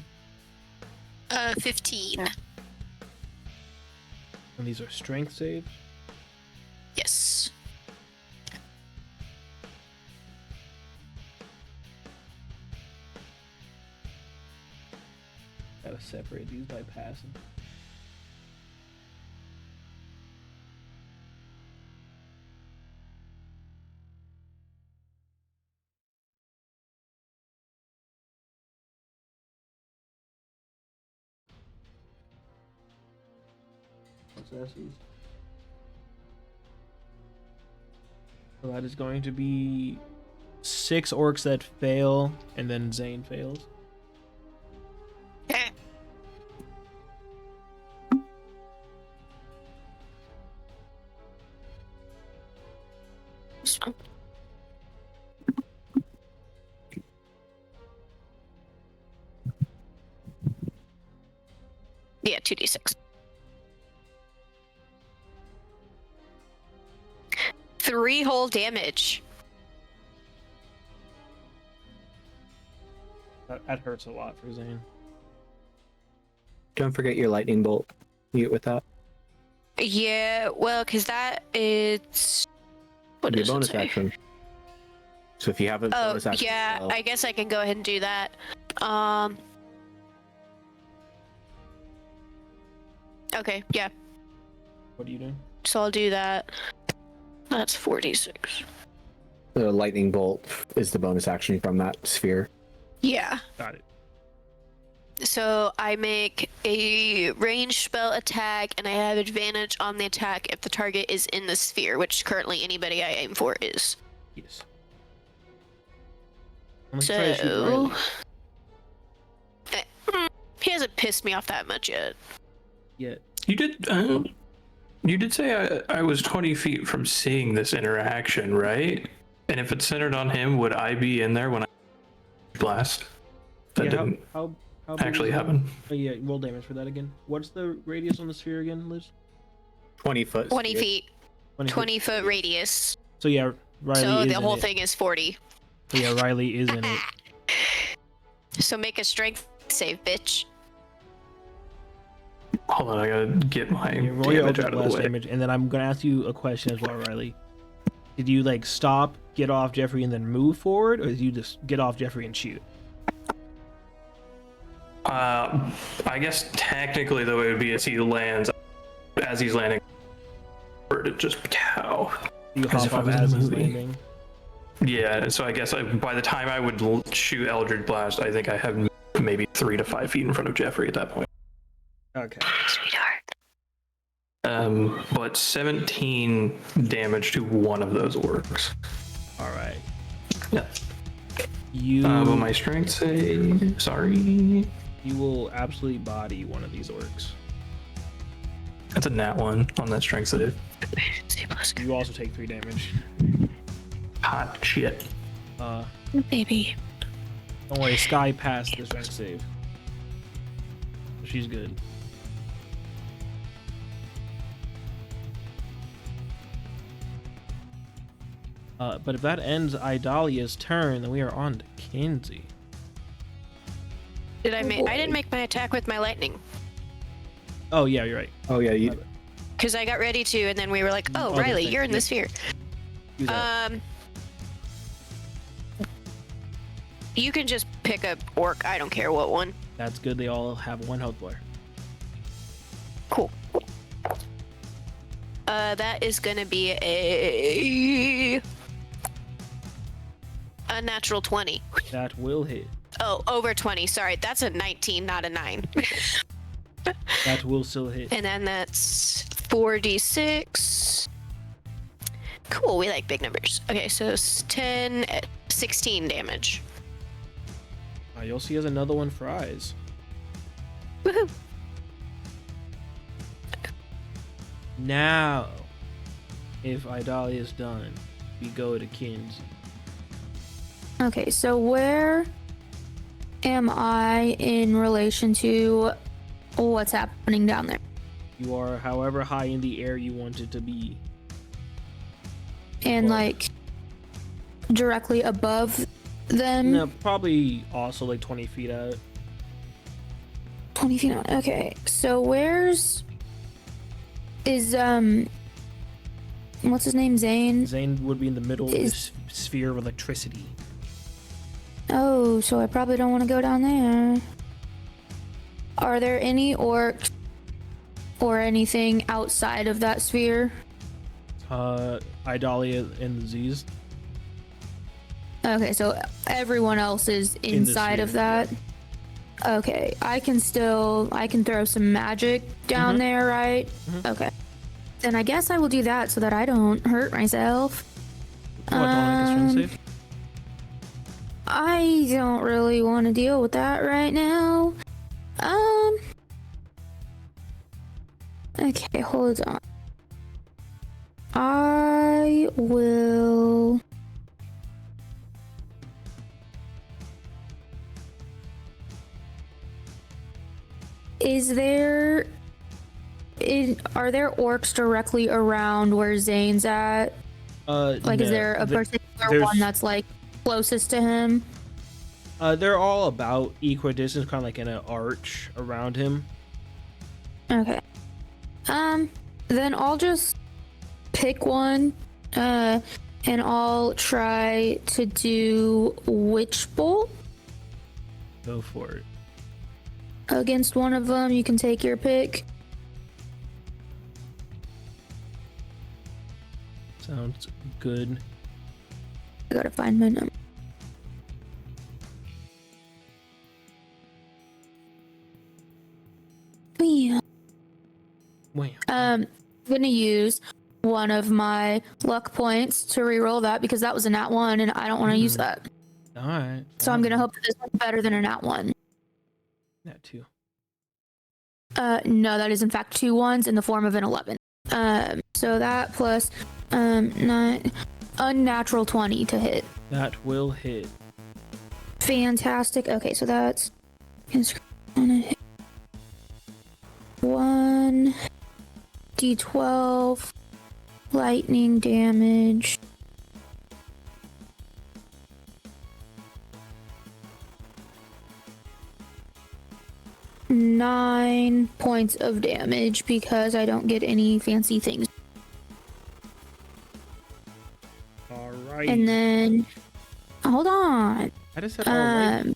[SPEAKER 3] 15.
[SPEAKER 1] And these are strength saves.
[SPEAKER 3] Yes.
[SPEAKER 1] Gotta separate these by passing. Successes. So that is going to be 6 orcs that fail, and then Zane fails.
[SPEAKER 3] Okay. This one. Yeah, 2d6. 3 whole damage.
[SPEAKER 1] That hurts a lot for Zane.
[SPEAKER 4] Don't forget your lightning bolt. You get with that.
[SPEAKER 3] Yeah, well, because that is. What
[SPEAKER 4] Your
[SPEAKER 3] does it
[SPEAKER 4] bonus
[SPEAKER 3] say?
[SPEAKER 4] action. So if you have a
[SPEAKER 3] Oh,
[SPEAKER 4] bonus action
[SPEAKER 3] yeah,
[SPEAKER 4] spell,
[SPEAKER 3] I guess I can go ahead and do that. Okay, yeah,
[SPEAKER 1] What are you doing?
[SPEAKER 3] so I'll do that. That's 46.
[SPEAKER 4] the lightning bolt is the bonus action from that sphere.
[SPEAKER 3] Yeah.
[SPEAKER 1] Got it.
[SPEAKER 3] So I make a ranged spell attack, and I have advantage on the attack if the target is in the sphere, which currently anybody I aim for is.
[SPEAKER 1] Yes. I'm gonna try to shoot
[SPEAKER 3] So.
[SPEAKER 1] Rylee.
[SPEAKER 3] He hasn't pissed me off that much yet.
[SPEAKER 1] Yet.
[SPEAKER 5] You did say I was 20 feet from seeing this interaction, right? And if it's centered on him, would I be in there when I blast? That
[SPEAKER 1] Yeah,
[SPEAKER 5] didn't
[SPEAKER 1] how big
[SPEAKER 5] actually
[SPEAKER 1] is it?
[SPEAKER 5] happen.
[SPEAKER 1] Oh, yeah, roll damage for that again. What's the radius on the sphere again, Liz?
[SPEAKER 4] 20 foot.
[SPEAKER 3] 20
[SPEAKER 4] sphere.
[SPEAKER 3] feet,
[SPEAKER 1] 20
[SPEAKER 3] 20-foot radius.
[SPEAKER 1] So yeah, Rylee
[SPEAKER 3] So
[SPEAKER 1] is
[SPEAKER 3] the
[SPEAKER 1] in
[SPEAKER 3] whole
[SPEAKER 1] it.
[SPEAKER 3] thing is 40.
[SPEAKER 1] So yeah, Rylee is in it.
[SPEAKER 3] So make a strength save, bitch.
[SPEAKER 5] Hold on, I gotta get my
[SPEAKER 1] Yeah, roll your
[SPEAKER 5] damage
[SPEAKER 1] Eldritch
[SPEAKER 5] out of the
[SPEAKER 1] Blast
[SPEAKER 5] way.
[SPEAKER 1] damage, and then I'm gonna ask you a question as well, Rylee. Did you like stop, get off Jeffrey, and then move forward, or did you just get off Jeffrey and shoot?
[SPEAKER 5] I guess technically the way it would be is he lands as he's landing. Or to just cow.
[SPEAKER 1] You
[SPEAKER 5] As
[SPEAKER 1] hop
[SPEAKER 5] if I
[SPEAKER 1] off
[SPEAKER 5] was in a
[SPEAKER 1] as he's
[SPEAKER 5] movie.
[SPEAKER 1] landing.
[SPEAKER 5] Yeah, so I guess by the time I would shoot Eldritch Blast, I think I have maybe 3 to 5 feet in front of Jeffrey at that point.
[SPEAKER 1] Okay.
[SPEAKER 3] Sweetheart.
[SPEAKER 5] But 17 damage to one of those orcs.
[SPEAKER 1] All right.
[SPEAKER 5] Yeah.
[SPEAKER 1] You
[SPEAKER 5] But my strength save. Sorry.
[SPEAKER 1] you will absolutely body one of these orcs.
[SPEAKER 5] That's a nat 1 on that strength save.
[SPEAKER 1] You also take 3 damage.
[SPEAKER 5] Hot shit.
[SPEAKER 3] Baby.
[SPEAKER 1] Don't worry, Sky passed the strength save. She's good. But if that ends Idalia's turn, then we are on to Kenzi.
[SPEAKER 3] I didn't make my attack with my lightning.
[SPEAKER 1] Oh yeah, you're right.
[SPEAKER 4] Oh yeah, you.
[SPEAKER 3] Because I got ready to, and then we were like, oh, Rylee, you're in the sphere.
[SPEAKER 1] Do that.
[SPEAKER 3] You can just pick a orc. I don't care what one.
[SPEAKER 1] That's good. They all have 1 health bar.
[SPEAKER 3] Cool. That is gonna be a natural 20.
[SPEAKER 1] That will hit.
[SPEAKER 3] Oh, over 20. Sorry, that's a 19, not a 9.
[SPEAKER 1] That will still hit.
[SPEAKER 3] And then that's 4d6. Cool, we like big numbers. Okay, so it's 10, 16 damage.
[SPEAKER 1] You'll see as another one for eyes.
[SPEAKER 3] Woohoo!
[SPEAKER 1] Now, if Idalia is done, we go to Kenzi.
[SPEAKER 2] Okay, so where am I in relation to what's happening down there?
[SPEAKER 1] You are however high in the air you want it to be.
[SPEAKER 2] And
[SPEAKER 1] Well-
[SPEAKER 2] like directly above them?
[SPEAKER 1] No, probably also like 20 feet out.
[SPEAKER 2] 20 feet out. Okay, so is what's his name? Zane?
[SPEAKER 1] Zane would be in the middle of
[SPEAKER 2] Is-
[SPEAKER 1] this sphere of electricity.
[SPEAKER 2] Oh, so I probably don't want to go down there. Are there any orcs or anything outside of that sphere?
[SPEAKER 1] Idalia and the Z's.
[SPEAKER 2] Okay, so everyone else is
[SPEAKER 1] In the
[SPEAKER 2] inside of
[SPEAKER 1] sphere,
[SPEAKER 2] that. Okay, I can throw some magic down
[SPEAKER 1] Mhm.
[SPEAKER 2] there, right?
[SPEAKER 1] Mhm.
[SPEAKER 2] Okay. Then I guess I will do that so that I don't hurt myself.
[SPEAKER 1] You want to make a strength save?
[SPEAKER 2] I don't really want to deal with that right now. Okay, hold on. I will. Are there orcs directly around where Zane's at? Like, is
[SPEAKER 1] No.
[SPEAKER 2] there a particular
[SPEAKER 1] there's-
[SPEAKER 2] one that's like closest to him?
[SPEAKER 1] They're all about equidistant, kind of like in an arch around him.
[SPEAKER 2] Okay. Then I'll just pick one, and I'll try to do Witch Bolt
[SPEAKER 1] Go for it.
[SPEAKER 2] against one of them. You can take your pick.
[SPEAKER 1] Sounds good.
[SPEAKER 2] I gotta find my number. Yeah.
[SPEAKER 1] Wait.
[SPEAKER 2] I'm gonna use one of my luck points to reroll that because that was a nat 1 and I don't want to use that.
[SPEAKER 1] All right.
[SPEAKER 2] So I'm gonna hope that this one's better than a nat 1.
[SPEAKER 1] That too.
[SPEAKER 2] No, that is in fact 2 1s in the form of an 11. So that plus 9, unnatural 20 to hit.
[SPEAKER 1] That will hit.
[SPEAKER 2] Fantastic. Okay, so that's gonna hit 1 d12 lightning damage. Nine points of damage because I don't get any fancy things.
[SPEAKER 1] All right.
[SPEAKER 2] And then hold on.
[SPEAKER 1] I just said all right.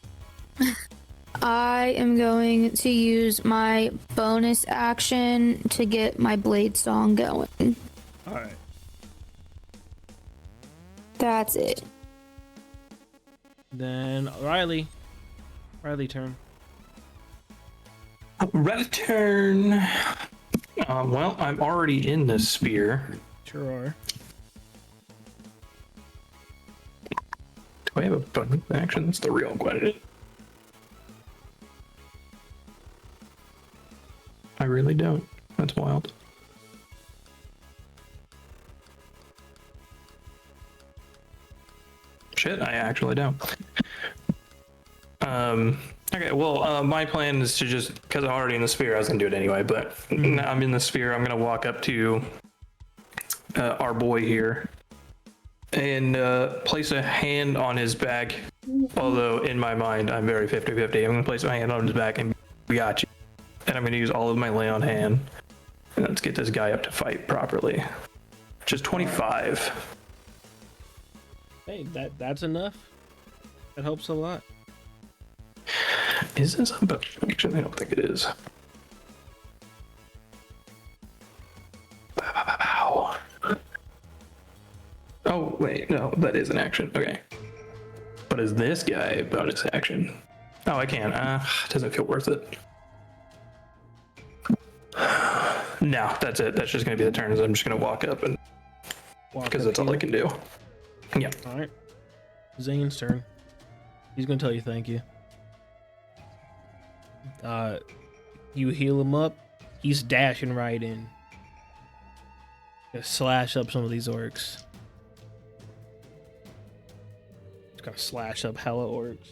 [SPEAKER 2] I am going to use my bonus action to get my blade song going.
[SPEAKER 1] All right.
[SPEAKER 2] That's it.
[SPEAKER 1] Then Rylee. Rylee turn.
[SPEAKER 5] Return. Well, I'm already in this sphere.
[SPEAKER 1] Sure are.
[SPEAKER 5] Do I have a bonus action? That's the real question. I really don't. That's wild. Shit, I actually don't. Okay, well, my plan is to just, because I'm already in the sphere, I was going to do it anyway, but now I'm in the sphere, I'm going to walk up to our boy here and place a hand on his back. Although in my mind, I'm very 50-50. I'm going to place my hand on his back and we got you. And I'm going to use all of my lay on hand. And let's get this guy up to fight properly. Just 25.
[SPEAKER 1] Hey, that's enough. That helps a lot.
[SPEAKER 5] Is this a bonus action? I don't think it is. Ow. Oh, wait, no, that is an action. Okay. But is this guy a bonus action? Oh, I can. It doesn't feel worth it. No, that's it. That's just going to be the turn. I'm just going to walk up and because that's all I can do. Yeah.
[SPEAKER 1] All right. Zane's turn. He's going to tell you thank you. You heal him up. He's dashing right in. Gonna slash up some of these orcs. Just gonna slash up hella orcs.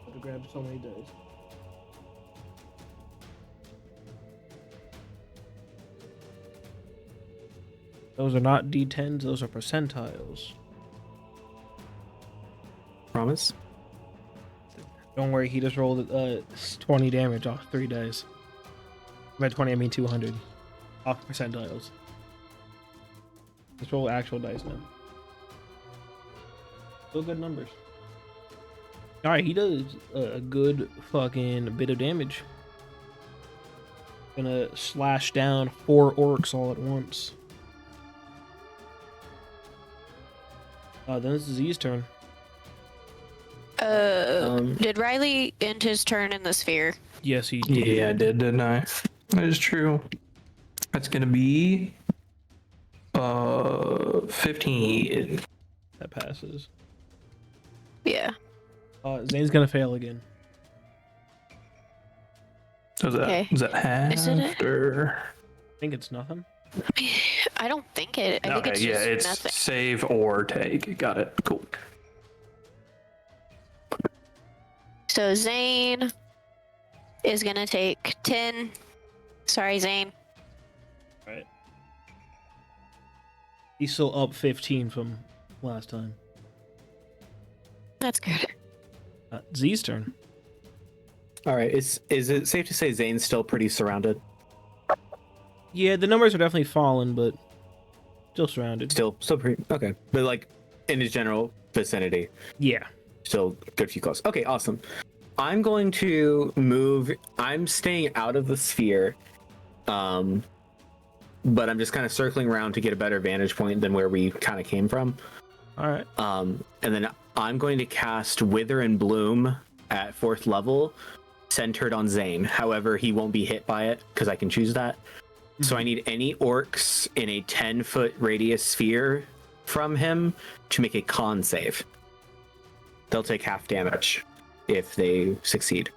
[SPEAKER 1] Have to grab so many dice. Those are not D10s, those are percentiles.
[SPEAKER 4] Promise?
[SPEAKER 1] Don't worry, he just rolled 20 damage off 3 dice. By 20, I mean 200. Off percentiles. Let's roll actual dice now. Still good numbers. Alright, he does a good fucking bit of damage. Gonna slash down 4 orcs all at once. Then it's Z's turn.
[SPEAKER 3] Did Rylee end his turn in the sphere?
[SPEAKER 1] Yes, he did.
[SPEAKER 5] Yeah, I did, didn't I? That is true. That's gonna be 15.
[SPEAKER 1] That passes.
[SPEAKER 3] Yeah.
[SPEAKER 1] Zane's gonna fail again.
[SPEAKER 5] So is that,
[SPEAKER 3] Okay.
[SPEAKER 5] is that half
[SPEAKER 3] Is it
[SPEAKER 5] or?
[SPEAKER 1] I think it's nothing.
[SPEAKER 3] I don't think it. I think
[SPEAKER 5] Okay,
[SPEAKER 3] it's
[SPEAKER 5] yeah,
[SPEAKER 3] just
[SPEAKER 5] it's
[SPEAKER 3] nothing.
[SPEAKER 5] save or take. Got it. Cool.
[SPEAKER 3] So Zane is gonna take 10. Sorry, Zane.
[SPEAKER 1] Right. He's still up 15 from last time.
[SPEAKER 3] That's good.
[SPEAKER 1] Z's turn.
[SPEAKER 4] All right. Is it safe to say Zane's still pretty surrounded?
[SPEAKER 1] Yeah, the numbers are definitely fallen, but still surrounded.
[SPEAKER 4] Still pretty okay. But like in his general vicinity,
[SPEAKER 1] Yeah.
[SPEAKER 4] still good few close. Okay, awesome. I'm going to move. I'm staying out of the sphere, but I'm just kind of circling around to get a better vantage point than where we kind of came from.
[SPEAKER 1] All right.
[SPEAKER 4] And then I'm going to cast Wither and Bloom at 4th level, centered on Zane. However, he won't be hit by it because I can choose that. So I need any orcs in a 10-foot radius sphere from him to make a con save. They'll take half damage if they succeed.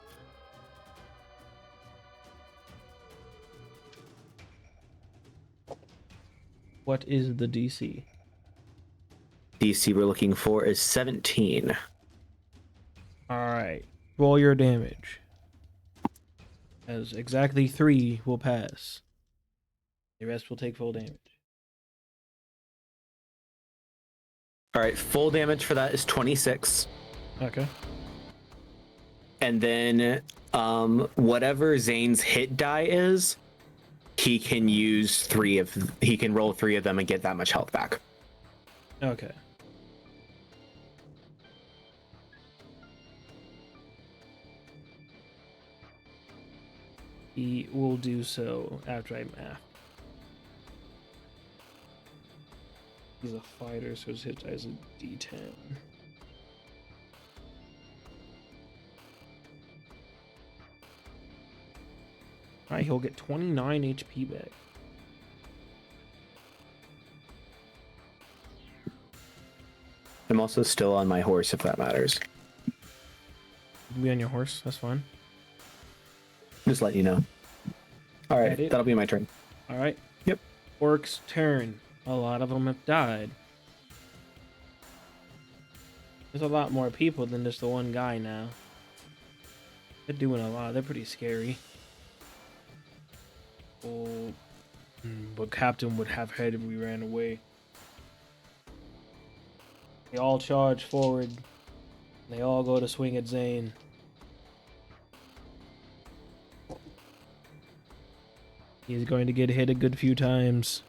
[SPEAKER 1] What is the DC?
[SPEAKER 4] DC we're looking for is 17.
[SPEAKER 1] All right. Roll your damage. As exactly 3 will pass. The rest will take full damage.
[SPEAKER 4] All right, full damage for that is 26.
[SPEAKER 1] Okay.
[SPEAKER 4] And then whatever Zane's hit die is, he can roll 3 of them and get that much health back.
[SPEAKER 1] Okay. He will do so after I math. He's a fighter, so his hit die is a D10. Alright, he'll get 29 HP back.
[SPEAKER 4] I'm also still on my horse, if that matters.
[SPEAKER 1] You can be on your horse, that's fine.
[SPEAKER 4] Just let you know. All right,
[SPEAKER 1] Got it.
[SPEAKER 4] that'll be my turn.
[SPEAKER 1] Alright.
[SPEAKER 4] Yep.
[SPEAKER 1] Orc's turn. A lot of them have died. There's a lot more people than just the one guy now. They're doing a lot. They're pretty scary. Oh, but Captain would have head if we ran away. They all charge forward. They all go to swing at Zane. He's going to get hit a good few times.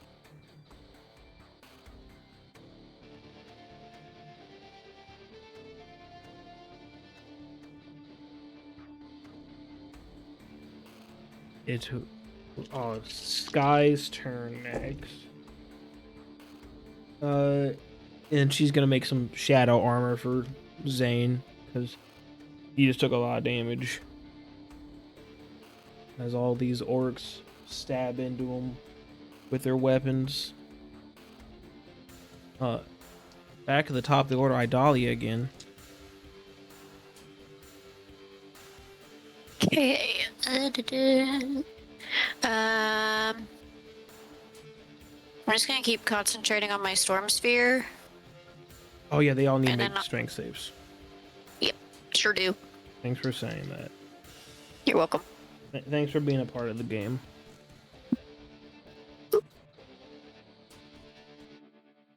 [SPEAKER 1] It's Sky's turn next. And she's gonna make some shadow armor for Zane because he just took a lot of damage. As all these orcs stab into him with their weapons. Back at the top of the order, Idalia again.
[SPEAKER 3] Okay. I'm just gonna keep concentrating on my storm sphere.
[SPEAKER 1] Oh yeah, they all need to
[SPEAKER 3] And
[SPEAKER 1] make
[SPEAKER 3] then
[SPEAKER 1] strength saves.
[SPEAKER 3] Yep, sure do.
[SPEAKER 1] Thanks for saying that.
[SPEAKER 3] You're welcome.
[SPEAKER 1] Thanks for being a part of the game.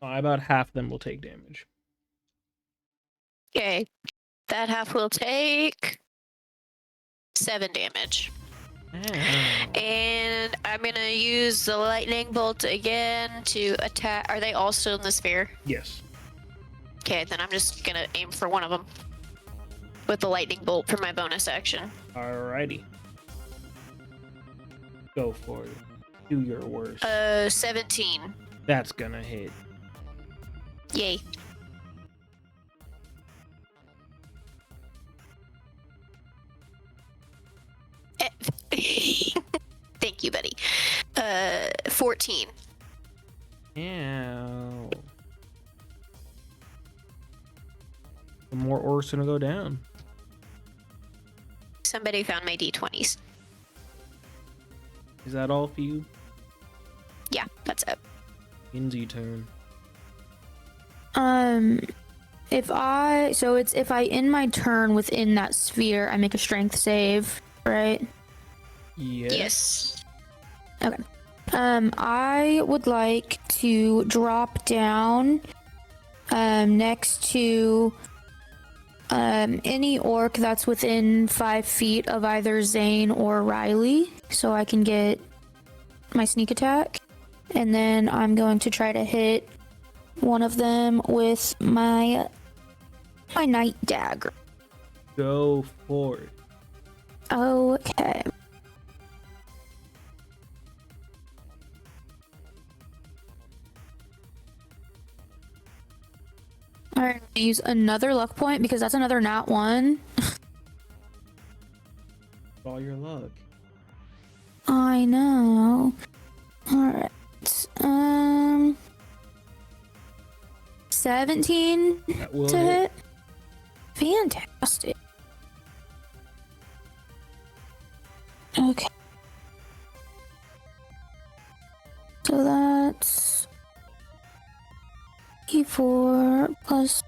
[SPEAKER 1] About half of them will take damage.
[SPEAKER 3] Okay. That half will take 7 damage. And I'm gonna use the lightning bolt again to attack. Are they all still in the sphere?
[SPEAKER 1] Yes.
[SPEAKER 3] Okay, then I'm just gonna aim for one of them with the lightning bolt for my bonus action.
[SPEAKER 1] Alrighty. Go for it. Do your worst.
[SPEAKER 3] 17.
[SPEAKER 1] That's gonna hit.
[SPEAKER 3] Yay. Thank you, buddy. 14.
[SPEAKER 1] Ow. The more orcs gonna go down.
[SPEAKER 3] Somebody found my d20s.
[SPEAKER 1] Is that all for you?
[SPEAKER 3] Yeah, that's it.
[SPEAKER 1] Kenzi turn.
[SPEAKER 2] if I end my turn within that sphere, I make a strength save, right?
[SPEAKER 3] Yes.
[SPEAKER 2] Okay. I would like to drop down next to any orc that's within 5 feet of either Zane or Rylee, so I can get my sneak attack. And then I'm going to try to hit one of them with my night dagger.
[SPEAKER 1] Go for it.
[SPEAKER 2] Okay. Alright, I'm gonna use another luck point because that's another nat 1.
[SPEAKER 1] All your luck.
[SPEAKER 2] I know. Alright. 17
[SPEAKER 1] That will
[SPEAKER 2] to
[SPEAKER 1] hit.
[SPEAKER 2] hit. Fantastic. Okay. So that's E4 plus.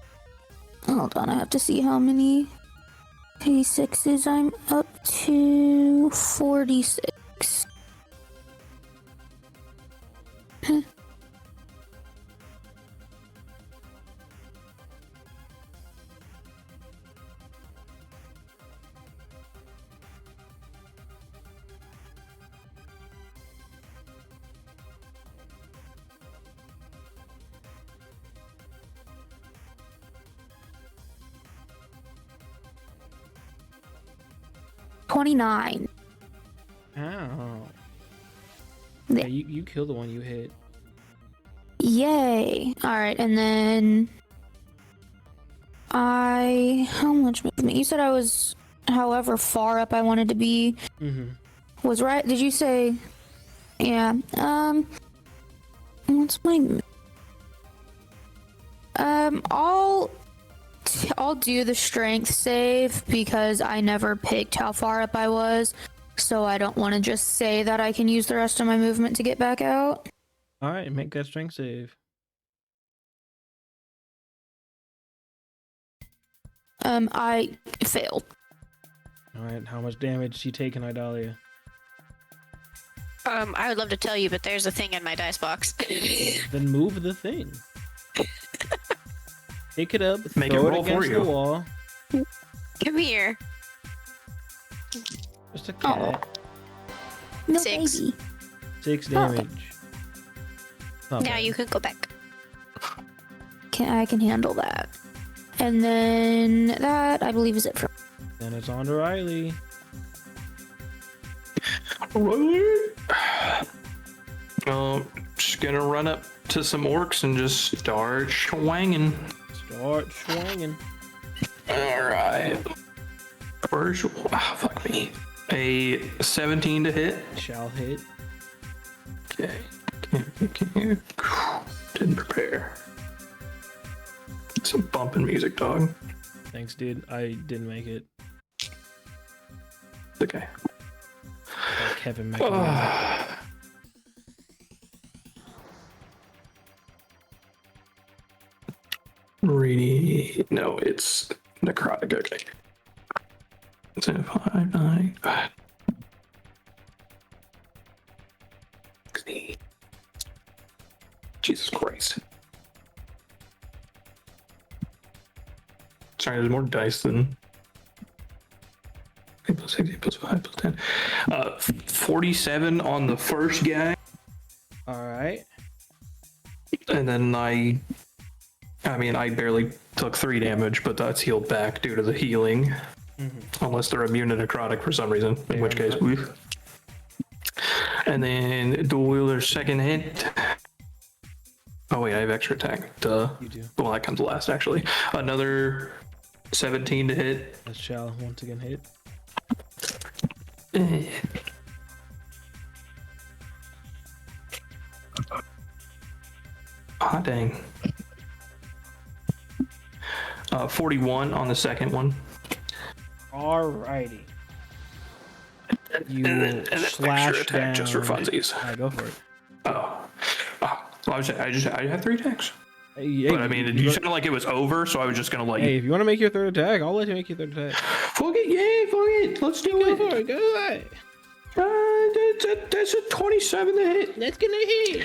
[SPEAKER 2] Hold on, I have to see how many P6s I'm up to. 46. $29.
[SPEAKER 1] Ow.
[SPEAKER 2] Yeah.
[SPEAKER 1] Yeah, you kill the one you hit.
[SPEAKER 2] Yay. Alright, and then how much movement? You said I was however far up I wanted to be.
[SPEAKER 1] Mm-hmm.
[SPEAKER 2] Was right? Did you say? Yeah. What's my? I'll do the strength save because I never picked how far up I was, so I don't want to just say that I can use the rest of my movement to get back out.
[SPEAKER 1] All right, make that strength save.
[SPEAKER 2] I failed.
[SPEAKER 1] All right, how much damage she taking, Idalia?
[SPEAKER 3] I would love to tell you, but there's a thing in my dice box.
[SPEAKER 1] Then move the thing. Pick it up,
[SPEAKER 5] Make
[SPEAKER 1] throw
[SPEAKER 5] it
[SPEAKER 1] it
[SPEAKER 5] roll for
[SPEAKER 1] against the
[SPEAKER 5] you.
[SPEAKER 1] wall.
[SPEAKER 3] Come here.
[SPEAKER 1] Just a cat.
[SPEAKER 2] No
[SPEAKER 3] 6.
[SPEAKER 2] baby.
[SPEAKER 1] 6
[SPEAKER 2] Oh.
[SPEAKER 1] damage. Not
[SPEAKER 3] Now
[SPEAKER 1] bad.
[SPEAKER 3] you can go back.
[SPEAKER 2] I can handle that. And then that, I believe, is it for.
[SPEAKER 1] Then it's on to Rylee.
[SPEAKER 5] Just gonna run up to some orcs and just start swinging.
[SPEAKER 1] Start swinging.
[SPEAKER 5] All right. First, fuck me. A 17 to hit.
[SPEAKER 1] Shall hit.
[SPEAKER 5] Okay. Didn't prepare. Some bumping music, dog.
[SPEAKER 1] Thanks, dude. I didn't make it.
[SPEAKER 5] Okay.
[SPEAKER 1] Like Kevin McAvoy.
[SPEAKER 5] Really? No, it's necrotic. Okay. 10, 5, 9, 5. 16. Jesus Christ. Sorry, there's more dice than 8 plus 6, 8 plus 5 plus 10. 47 on the first guy,
[SPEAKER 1] All right.
[SPEAKER 5] and then I barely took 3 damage, but that's healed back due to the healing. Unless they're immune to necrotic for some reason, in which case, oof. And then dual wielder second hit. Oh wait, I have extra attack. Duh.
[SPEAKER 1] You do.
[SPEAKER 5] Well, that comes last actually. Another 17 to hit.
[SPEAKER 1] That shall once again hit.
[SPEAKER 5] Ah, dang. 41 on the second one.
[SPEAKER 1] Alrighty. You
[SPEAKER 5] And then
[SPEAKER 1] slash
[SPEAKER 5] extra attack
[SPEAKER 1] down.
[SPEAKER 5] just for funsies.
[SPEAKER 1] Alright, go for it.
[SPEAKER 5] Oh. Well, I have 3 attacks.
[SPEAKER 1] Hey,
[SPEAKER 5] But I mean, you sounded like it was over, so I was just gonna let
[SPEAKER 1] hey,
[SPEAKER 5] you.
[SPEAKER 1] if you want to make your third attack, I'll let you make your third attack.
[SPEAKER 5] Fuck it, yeah, fuck it. Let's do
[SPEAKER 1] Go
[SPEAKER 5] it.
[SPEAKER 1] for it, go for it.
[SPEAKER 5] That's a 27 to hit.
[SPEAKER 1] That's gonna hit.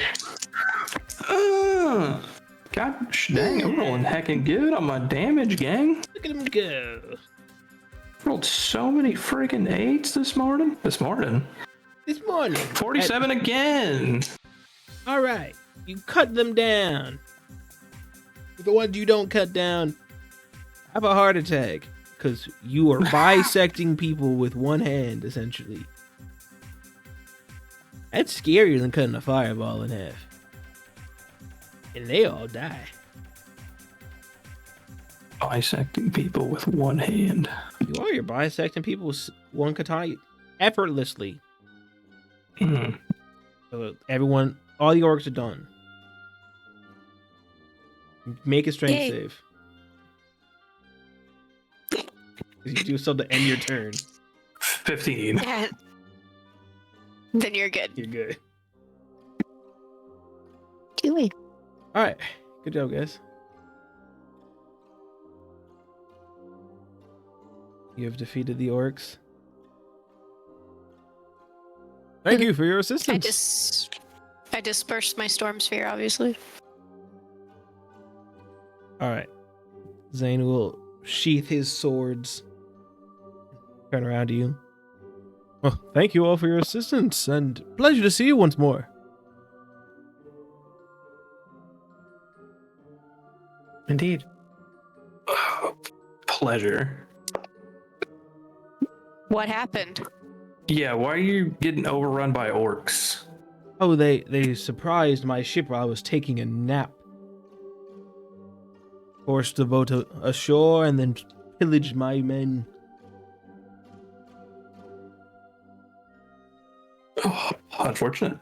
[SPEAKER 5] God dang, I'm rolling heckin' good on my damage, gang.
[SPEAKER 1] Look at him go.
[SPEAKER 5] Rolled so many freaking 8s this morning.
[SPEAKER 1] This morning.
[SPEAKER 5] 47 again.
[SPEAKER 1] Alright. You cut them down. The ones you don't cut down have a heart attack. Because you are bisecting people with one hand, essentially. That's scarier than cutting a fireball in half. And they all die.
[SPEAKER 5] Bisecting people with one hand.
[SPEAKER 1] You're bisecting people with one katana effortlessly. So everyone, all the orcs are done. Make a strength
[SPEAKER 3] Yay.
[SPEAKER 1] save. 'Cause you do so to end your turn.
[SPEAKER 5] 15.
[SPEAKER 3] Yeah. Then you're good.
[SPEAKER 1] You're good.
[SPEAKER 3] Doing.
[SPEAKER 1] All right, good job, guys. You have defeated the orcs. Thank you for your assistance.
[SPEAKER 3] I dispersed my storm sphere, obviously.
[SPEAKER 1] All right. Zane will sheath his swords. Turn around to you. Well, thank you all for your assistance, and pleasure to see you once more.
[SPEAKER 4] Indeed.
[SPEAKER 5] Pleasure.
[SPEAKER 3] What happened?
[SPEAKER 5] Yeah, why are you getting overrun by orcs?
[SPEAKER 1] Oh, they surprised my ship while I was taking a nap. Forced the boat ashore and then pillaged my men.
[SPEAKER 5] Oh, unfortunate.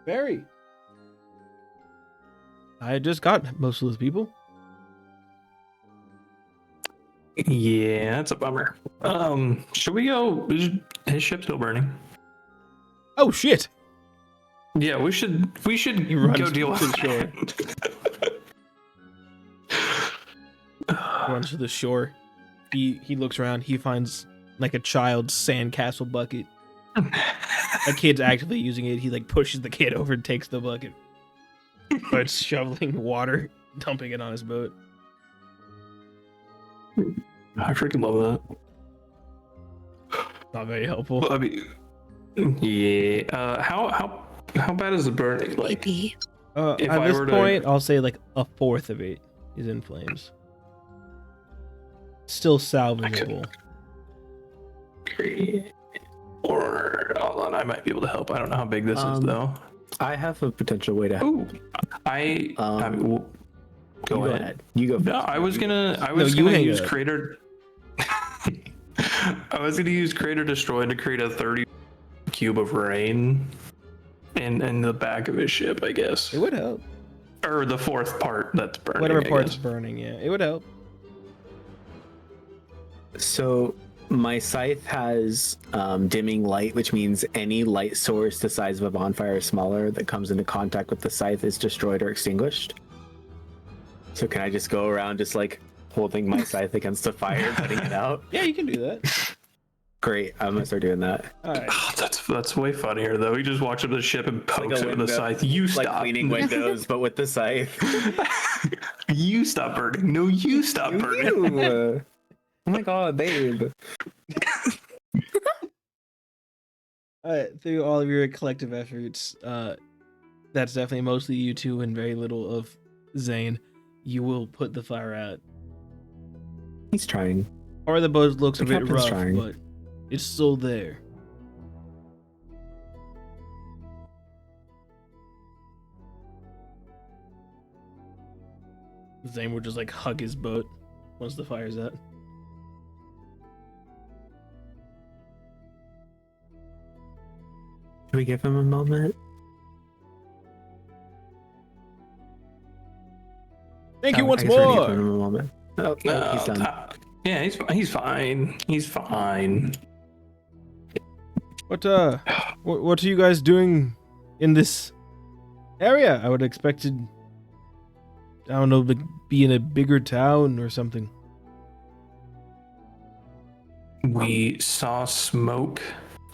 [SPEAKER 1] Very. I just got most of those people.
[SPEAKER 5] Yeah, that's a bummer. Should we go? His ship's still burning.
[SPEAKER 1] Oh shit!
[SPEAKER 5] Yeah, we should
[SPEAKER 1] He runs
[SPEAKER 5] go deal with
[SPEAKER 1] to the shore. Runs to the shore. He looks around. He finds like a child's sandcastle bucket. That kid's actively using it. He like pushes the kid over and takes the bucket. Starts shoveling water, dumping it on his boat.
[SPEAKER 5] I freaking love that.
[SPEAKER 1] Not very helpful.
[SPEAKER 5] Well, I mean, yeah. How bad is the burning? Like,
[SPEAKER 3] Maybe.
[SPEAKER 5] if
[SPEAKER 1] At
[SPEAKER 5] I
[SPEAKER 1] this
[SPEAKER 5] were to-
[SPEAKER 1] point, I'll say like a fourth of it is in flames. Still salvageable.
[SPEAKER 5] or hold on, I might be able to help. I don't know how big this is though.
[SPEAKER 4] I have a potential way to help.
[SPEAKER 5] Ooh, I mean,
[SPEAKER 4] You
[SPEAKER 5] go ahead.
[SPEAKER 4] You go.
[SPEAKER 5] No,
[SPEAKER 4] first.
[SPEAKER 5] I was gonna
[SPEAKER 1] you hang
[SPEAKER 5] use
[SPEAKER 1] up.
[SPEAKER 5] Crater. I was gonna use Crater Destroy to create a 30 cube of rain in the back of his ship, I guess.
[SPEAKER 1] It would help.
[SPEAKER 5] Or the fourth part that's burning.
[SPEAKER 1] Whatever
[SPEAKER 5] I
[SPEAKER 1] part's
[SPEAKER 5] guess.
[SPEAKER 1] burning, yeah. It would help.
[SPEAKER 4] So my scythe has dimming light, which means any light source the size of a bonfire or smaller that comes into contact with the scythe is destroyed or extinguished. So can I just go around just like holding my scythe against the fire, putting it out?
[SPEAKER 1] Yeah, you can do that.
[SPEAKER 4] Great, I'm gonna start doing that.
[SPEAKER 1] Alright.
[SPEAKER 5] Oh, that's way funnier though. He just walks up to the ship and
[SPEAKER 4] Like
[SPEAKER 5] pokes
[SPEAKER 4] a
[SPEAKER 5] it with the
[SPEAKER 4] window.
[SPEAKER 5] scythe. You
[SPEAKER 4] Like
[SPEAKER 5] stop.
[SPEAKER 4] cleaning windows, but with the scythe.
[SPEAKER 5] You stop burning. No, you stop burning.
[SPEAKER 4] Ew. Oh my god, babe.
[SPEAKER 1] Through all of your collective efforts, that's definitely mostly you two and very little of Zane. You will put the fire out.
[SPEAKER 4] He's trying.
[SPEAKER 1] Or the boat looks a
[SPEAKER 4] The
[SPEAKER 1] bit
[SPEAKER 4] captain's
[SPEAKER 1] rough,
[SPEAKER 4] trying.
[SPEAKER 1] but it's still there. Zane will just like hug his boat once the fire's out.
[SPEAKER 4] Can we give him a moment?
[SPEAKER 1] Thank you
[SPEAKER 4] Oh,
[SPEAKER 1] once
[SPEAKER 4] I guess we're gonna give
[SPEAKER 1] more.
[SPEAKER 4] him a moment. Oh, no, he's done.
[SPEAKER 5] Yeah, he's fine. He's fine.
[SPEAKER 1] What are you guys doing in this area? I would expected, I don't know, be in a bigger town or something.
[SPEAKER 5] We saw smoke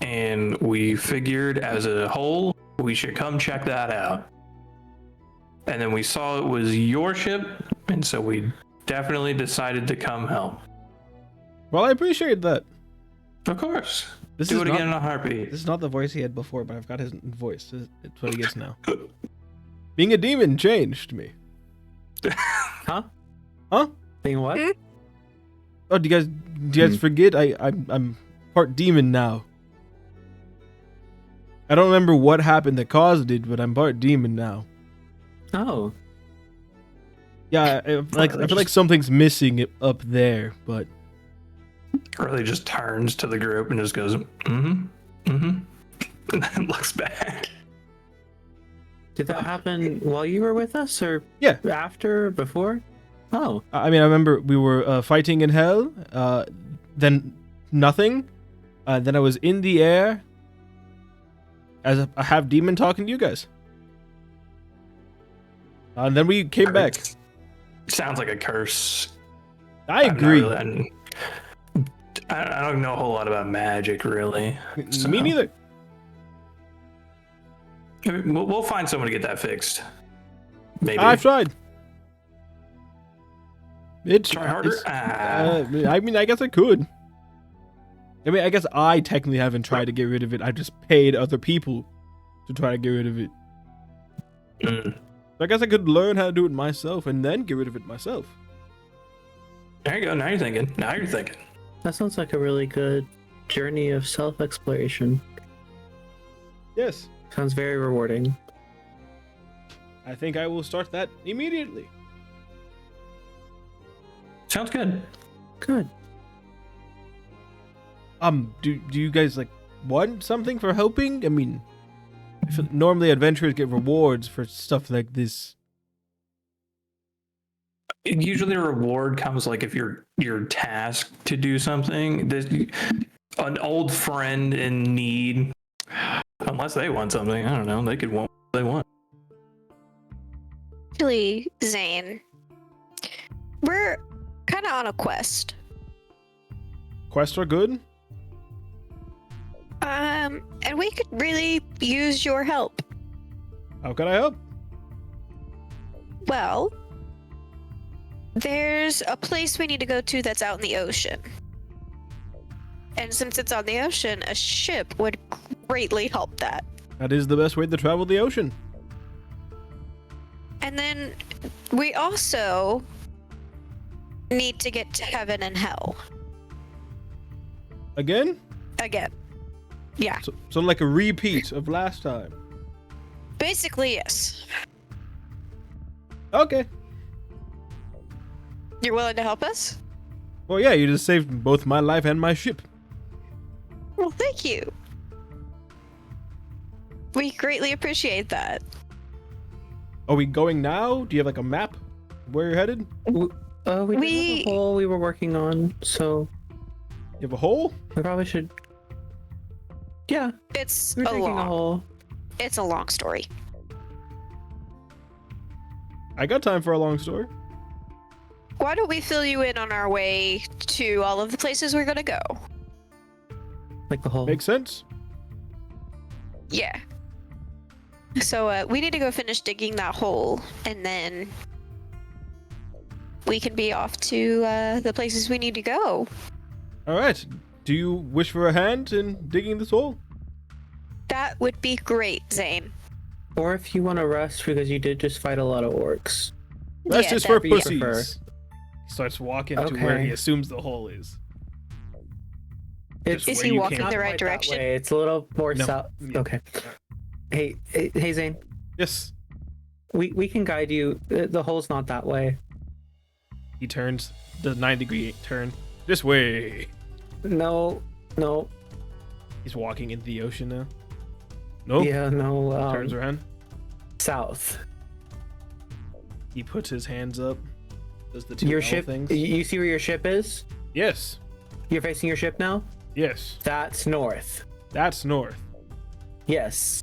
[SPEAKER 5] and we figured as a whole we should come check that out. And then we saw it was your ship, and so we definitely decided to come help.
[SPEAKER 1] Well, I appreciate that.
[SPEAKER 5] Of course.
[SPEAKER 1] This
[SPEAKER 5] Do
[SPEAKER 1] is
[SPEAKER 5] it
[SPEAKER 1] not,
[SPEAKER 5] again in a heartbeat.
[SPEAKER 1] This is not the voice he had before, but I've got his voice. It's what he gets now. Being a demon changed me.
[SPEAKER 4] Huh?
[SPEAKER 1] Huh?
[SPEAKER 4] Being what?
[SPEAKER 1] Oh, do you guys forget? I'm part demon now. I don't remember what happened that caused it, but I'm part demon now.
[SPEAKER 4] Oh.
[SPEAKER 1] Yeah, I feel like something's missing up there, but
[SPEAKER 5] Really just turns to the group and just goes, and then looks back.
[SPEAKER 4] Did that happen while you were with us, or
[SPEAKER 1] Yeah.
[SPEAKER 4] after, or before? Oh.
[SPEAKER 1] I mean, I remember we were fighting in hell, then nothing, then I was in the air as a half demon talking to you guys. And then we came back.
[SPEAKER 5] Sounds like a curse.
[SPEAKER 1] I agree.
[SPEAKER 5] I don't know a whole lot about magic, really. So-
[SPEAKER 1] Me neither.
[SPEAKER 5] I mean, we'll find someone to get that fixed. Maybe.
[SPEAKER 1] I've tried.
[SPEAKER 5] Try harder?
[SPEAKER 1] I mean, I guess I could. I mean, I guess I technically haven't tried to get rid of it. I just paid other people to try to get rid of it.
[SPEAKER 5] Mm.
[SPEAKER 1] So I guess I could learn how to do it myself and then get rid of it myself.
[SPEAKER 5] There you go. Now you're thinking.
[SPEAKER 4] That sounds like a really good journey of self-exploration.
[SPEAKER 1] Yes.
[SPEAKER 4] Sounds very rewarding.
[SPEAKER 1] I think I will start that immediately.
[SPEAKER 5] Sounds good.
[SPEAKER 4] Good.
[SPEAKER 1] Do you guys like want something for helping? I mean, normally adventurers get rewards for stuff like this.
[SPEAKER 5] Usually a reward comes like if you're tasked to do something. An old friend in need, unless they want something, I don't know, they could want what they want.
[SPEAKER 3] Actually, Zane, we're kind of on a quest.
[SPEAKER 1] Quests are good.
[SPEAKER 3] And we could really use your help.
[SPEAKER 1] How can I help?
[SPEAKER 3] Well, there's a place we need to go to that's out in the ocean. And since it's on the ocean, a ship would greatly help that.
[SPEAKER 1] That is the best way to travel the ocean.
[SPEAKER 3] And then we also need to get to heaven and hell.
[SPEAKER 1] Again?
[SPEAKER 3] Again. Yeah.
[SPEAKER 1] So like a repeat of last time.
[SPEAKER 3] Basically, yes.
[SPEAKER 1] Okay.
[SPEAKER 3] You're willing to help us?
[SPEAKER 1] Well, yeah, you just saved both my life and my ship.
[SPEAKER 3] Well, thank you. We greatly appreciate that.
[SPEAKER 1] Are we going now? Do you have like a map where you're headed?
[SPEAKER 4] We did have a hole we were working on, so
[SPEAKER 1] You have a hole?
[SPEAKER 4] we probably should. Yeah,
[SPEAKER 3] It's
[SPEAKER 4] we're
[SPEAKER 3] a
[SPEAKER 4] digging a
[SPEAKER 3] long.
[SPEAKER 4] hole.
[SPEAKER 3] It's a long story.
[SPEAKER 1] I got time for a long story.
[SPEAKER 3] Why don't we fill you in on our way to all of the places we're gonna go?
[SPEAKER 4] Like the hole.
[SPEAKER 1] Makes sense?
[SPEAKER 3] Yeah. So we need to go finish digging that hole, and then we can be off to the places we need to go.
[SPEAKER 1] All right. Do you wish for a hand in digging this hole?
[SPEAKER 3] That would be great, Zane.
[SPEAKER 4] Or if you want to rest because you did just fight a lot of orcs.
[SPEAKER 1] That's
[SPEAKER 3] Yeah,
[SPEAKER 1] just for
[SPEAKER 3] that'd be-
[SPEAKER 1] pussies. He starts walking to where
[SPEAKER 4] Okay.
[SPEAKER 1] he assumes the hole is.
[SPEAKER 4] It's
[SPEAKER 1] Just
[SPEAKER 3] Is
[SPEAKER 1] where
[SPEAKER 3] he
[SPEAKER 1] you
[SPEAKER 3] walking
[SPEAKER 1] came.
[SPEAKER 3] the
[SPEAKER 4] not
[SPEAKER 3] right
[SPEAKER 4] quite that
[SPEAKER 3] direction?
[SPEAKER 4] way. It's a little more
[SPEAKER 1] No.
[SPEAKER 4] south.
[SPEAKER 1] Yeah.
[SPEAKER 4] Okay. Hey, Zane.
[SPEAKER 1] Yes.
[SPEAKER 4] We can guide you. The hole's not that way.
[SPEAKER 1] He turns, does 90-degree turn. This way.
[SPEAKER 4] No.
[SPEAKER 1] He's walking into the ocean now. Nope.
[SPEAKER 4] Yeah, no.
[SPEAKER 1] Turns around.
[SPEAKER 4] South.
[SPEAKER 1] He puts his hands up. Does the two
[SPEAKER 4] Your
[SPEAKER 1] L
[SPEAKER 4] ship.
[SPEAKER 1] things.
[SPEAKER 4] You see where your ship is?
[SPEAKER 1] Yes.
[SPEAKER 4] You're facing your ship now?
[SPEAKER 1] Yes.
[SPEAKER 4] That's north.
[SPEAKER 1] That's north.
[SPEAKER 4] Yes.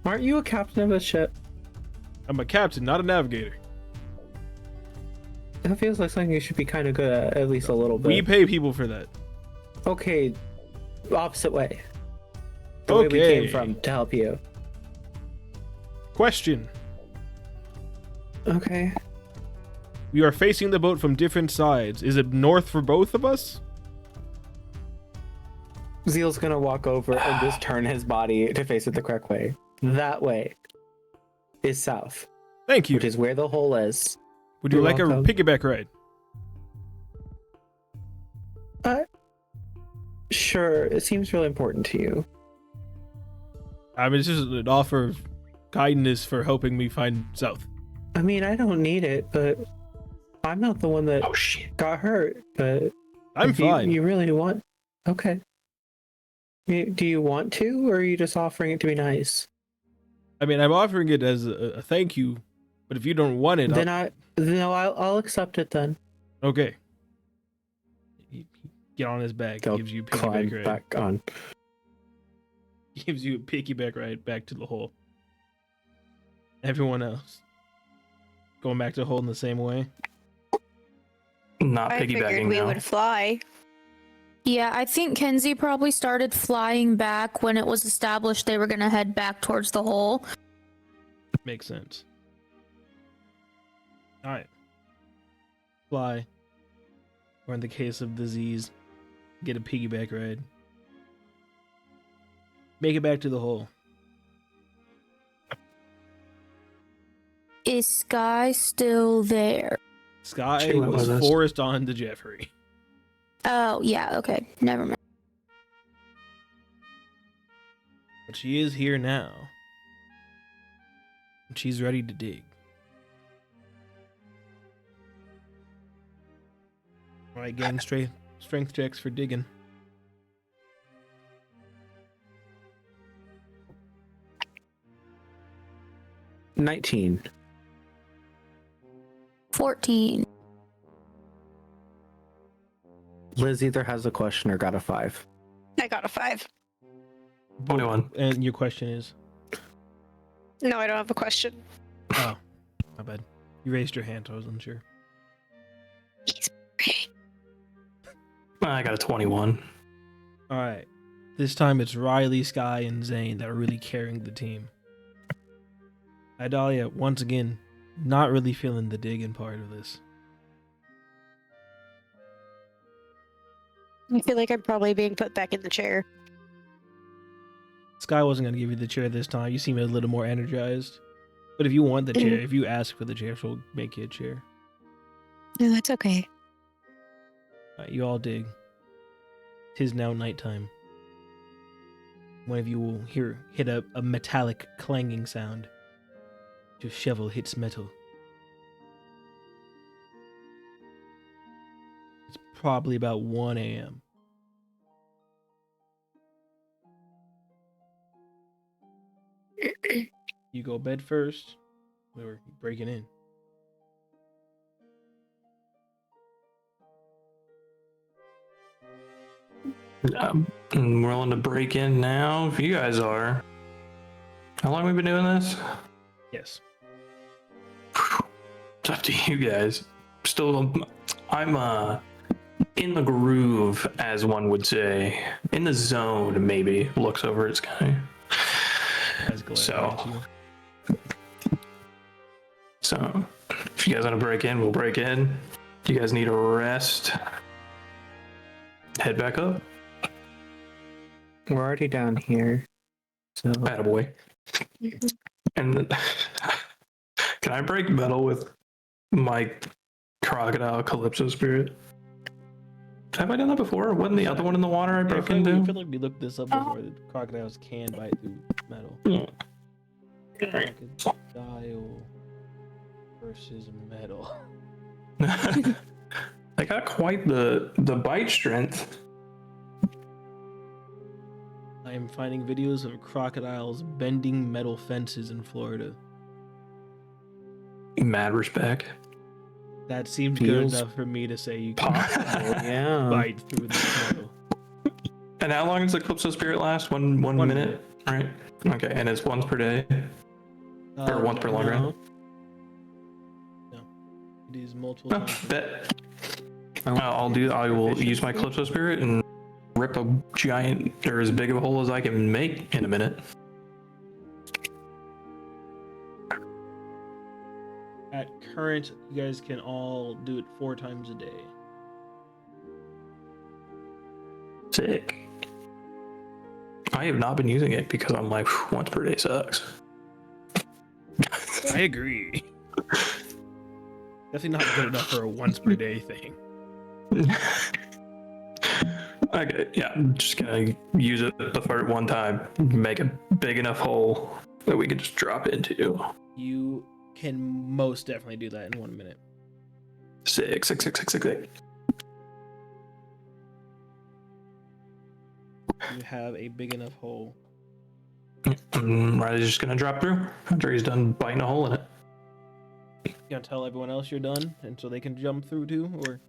[SPEAKER 4] Aren't you a captain of a ship?
[SPEAKER 1] I'm a captain, not a navigator.
[SPEAKER 4] That feels like something you should be kind of good at least a little bit.
[SPEAKER 1] We pay people for that.
[SPEAKER 4] Okay, opposite way. The way we
[SPEAKER 1] Okay.
[SPEAKER 4] came from to help you.
[SPEAKER 1] Question.
[SPEAKER 4] Okay.
[SPEAKER 1] We are facing the boat from different sides. Is it north for both of us?
[SPEAKER 4] Zeal's gonna walk over and just turn his body to face it the correct way. That way is south,
[SPEAKER 1] Thank you.
[SPEAKER 4] which is where the hole is.
[SPEAKER 1] Would you
[SPEAKER 4] You're
[SPEAKER 1] like
[SPEAKER 4] welcome.
[SPEAKER 1] a piggyback ride?
[SPEAKER 4] Sure, it seems really important to you.
[SPEAKER 1] I mean, it's just an offer of kindness for helping me find south.
[SPEAKER 4] I mean, I don't need it, but I'm not the one that
[SPEAKER 5] Oh shit.
[SPEAKER 4] got hurt. But
[SPEAKER 1] I'm
[SPEAKER 4] if
[SPEAKER 1] fine.
[SPEAKER 4] You really want? Okay. Do you want to, or are you just offering it to be nice?
[SPEAKER 1] I mean, I'm offering it as a thank you, but if you don't want it,
[SPEAKER 4] Then I'll accept it then.
[SPEAKER 1] okay. He get on his back.
[SPEAKER 4] Go
[SPEAKER 1] Gives you a
[SPEAKER 4] Climb
[SPEAKER 1] piggyback ride.
[SPEAKER 4] back on.
[SPEAKER 1] Gives you a piggyback ride back to the hole. Everyone else going back to the hole in the same way.
[SPEAKER 5] Not
[SPEAKER 3] I figured
[SPEAKER 5] piggybacking
[SPEAKER 3] we
[SPEAKER 5] now.
[SPEAKER 3] would fly.
[SPEAKER 2] Yeah, I think Kenzi probably started flying back when it was established they were going to head back towards the hole.
[SPEAKER 1] Makes sense. All right. Fly. Or in the case of disease, get a piggyback ride. Make it back to the hole.
[SPEAKER 2] Is Sky still there?
[SPEAKER 1] Sky
[SPEAKER 5] She went
[SPEAKER 1] was
[SPEAKER 5] with us.
[SPEAKER 1] forced on to Jeffrey.
[SPEAKER 2] Oh, yeah, okay. Never mind.
[SPEAKER 1] But she is here now. And she's ready to dig. Alright, getting strength checks for digging.
[SPEAKER 4] $19.
[SPEAKER 2] 14.
[SPEAKER 4] Liz either has a question or got a 5.
[SPEAKER 3] I got a 5.
[SPEAKER 5] 21.
[SPEAKER 1] And your question is?
[SPEAKER 3] No, I don't have a question.
[SPEAKER 1] Oh, my bad. You raised your hand, so I was unsure.
[SPEAKER 3] He's pretty.
[SPEAKER 5] I got a 21.
[SPEAKER 1] Alright. This time it's Rylee, Sky, and Zane that are really carrying the team. Idalia, once again, not really feeling the digging part of this.
[SPEAKER 6] I feel like I'm probably being put back in the chair.
[SPEAKER 1] Sky wasn't going to give you the chair this time. You seem a little more energized. But if you want the chair, if you ask for the chair, she'll make you a chair.
[SPEAKER 6] No, that's okay.
[SPEAKER 1] You all dig. 'Tis now nighttime. One of you will hit a metallic clanging sound. Your shovel hits metal. It's probably about 1 a.m. You go bed first, or breaking in?
[SPEAKER 5] I'm willing to break in now if you guys are. How long have we been doing this?
[SPEAKER 1] Yes.
[SPEAKER 5] It's up to you guys. Still, I'm in the groove, as one would say. In the zone, maybe. Looks over at Sky. So, if you guys want to break in, we'll break in. You guys need a rest. Head back up.
[SPEAKER 4] We're already down here. So
[SPEAKER 5] Attaboy. And can I break metal with my crocodile Calypso spirit? Have I done that before? Wasn't the other one in the water I broke into?
[SPEAKER 1] I feel like we looked this up before. The crocodiles can bite through metal. Crocodile versus metal.
[SPEAKER 5] I got quite the bite strength.
[SPEAKER 1] I am finding videos of crocodiles bending metal fences in Florida.
[SPEAKER 5] Mad respect.
[SPEAKER 1] That seems good enough for me to say you can bite through the metal.
[SPEAKER 5] And how long does the Calypso spirit last? One minute? Right. Okay, and it's once per day? Or once per long rest?
[SPEAKER 1] No. It is multiple times.
[SPEAKER 5] Bet. I will use my Calypso spirit and rip a giant, or as big of a hole as I can make in a minute.
[SPEAKER 1] At current, you guys can all do it 4 times a day.
[SPEAKER 5] Sick. I have not been using it because I'm like, once per day sucks.
[SPEAKER 1] I agree. Definitely not good enough for a once per day thing.
[SPEAKER 5] Okay, yeah, I'm just gonna use it the first one time, make a big enough hole that we can just drop into.
[SPEAKER 1] You can most definitely do that in 1 minute.
[SPEAKER 5] Six.
[SPEAKER 1] You have a big enough hole.
[SPEAKER 5] Riley's just gonna drop through after he's done biting a hole in it.
[SPEAKER 1] You gonna tell everyone else you're done, and so they can jump through too, or?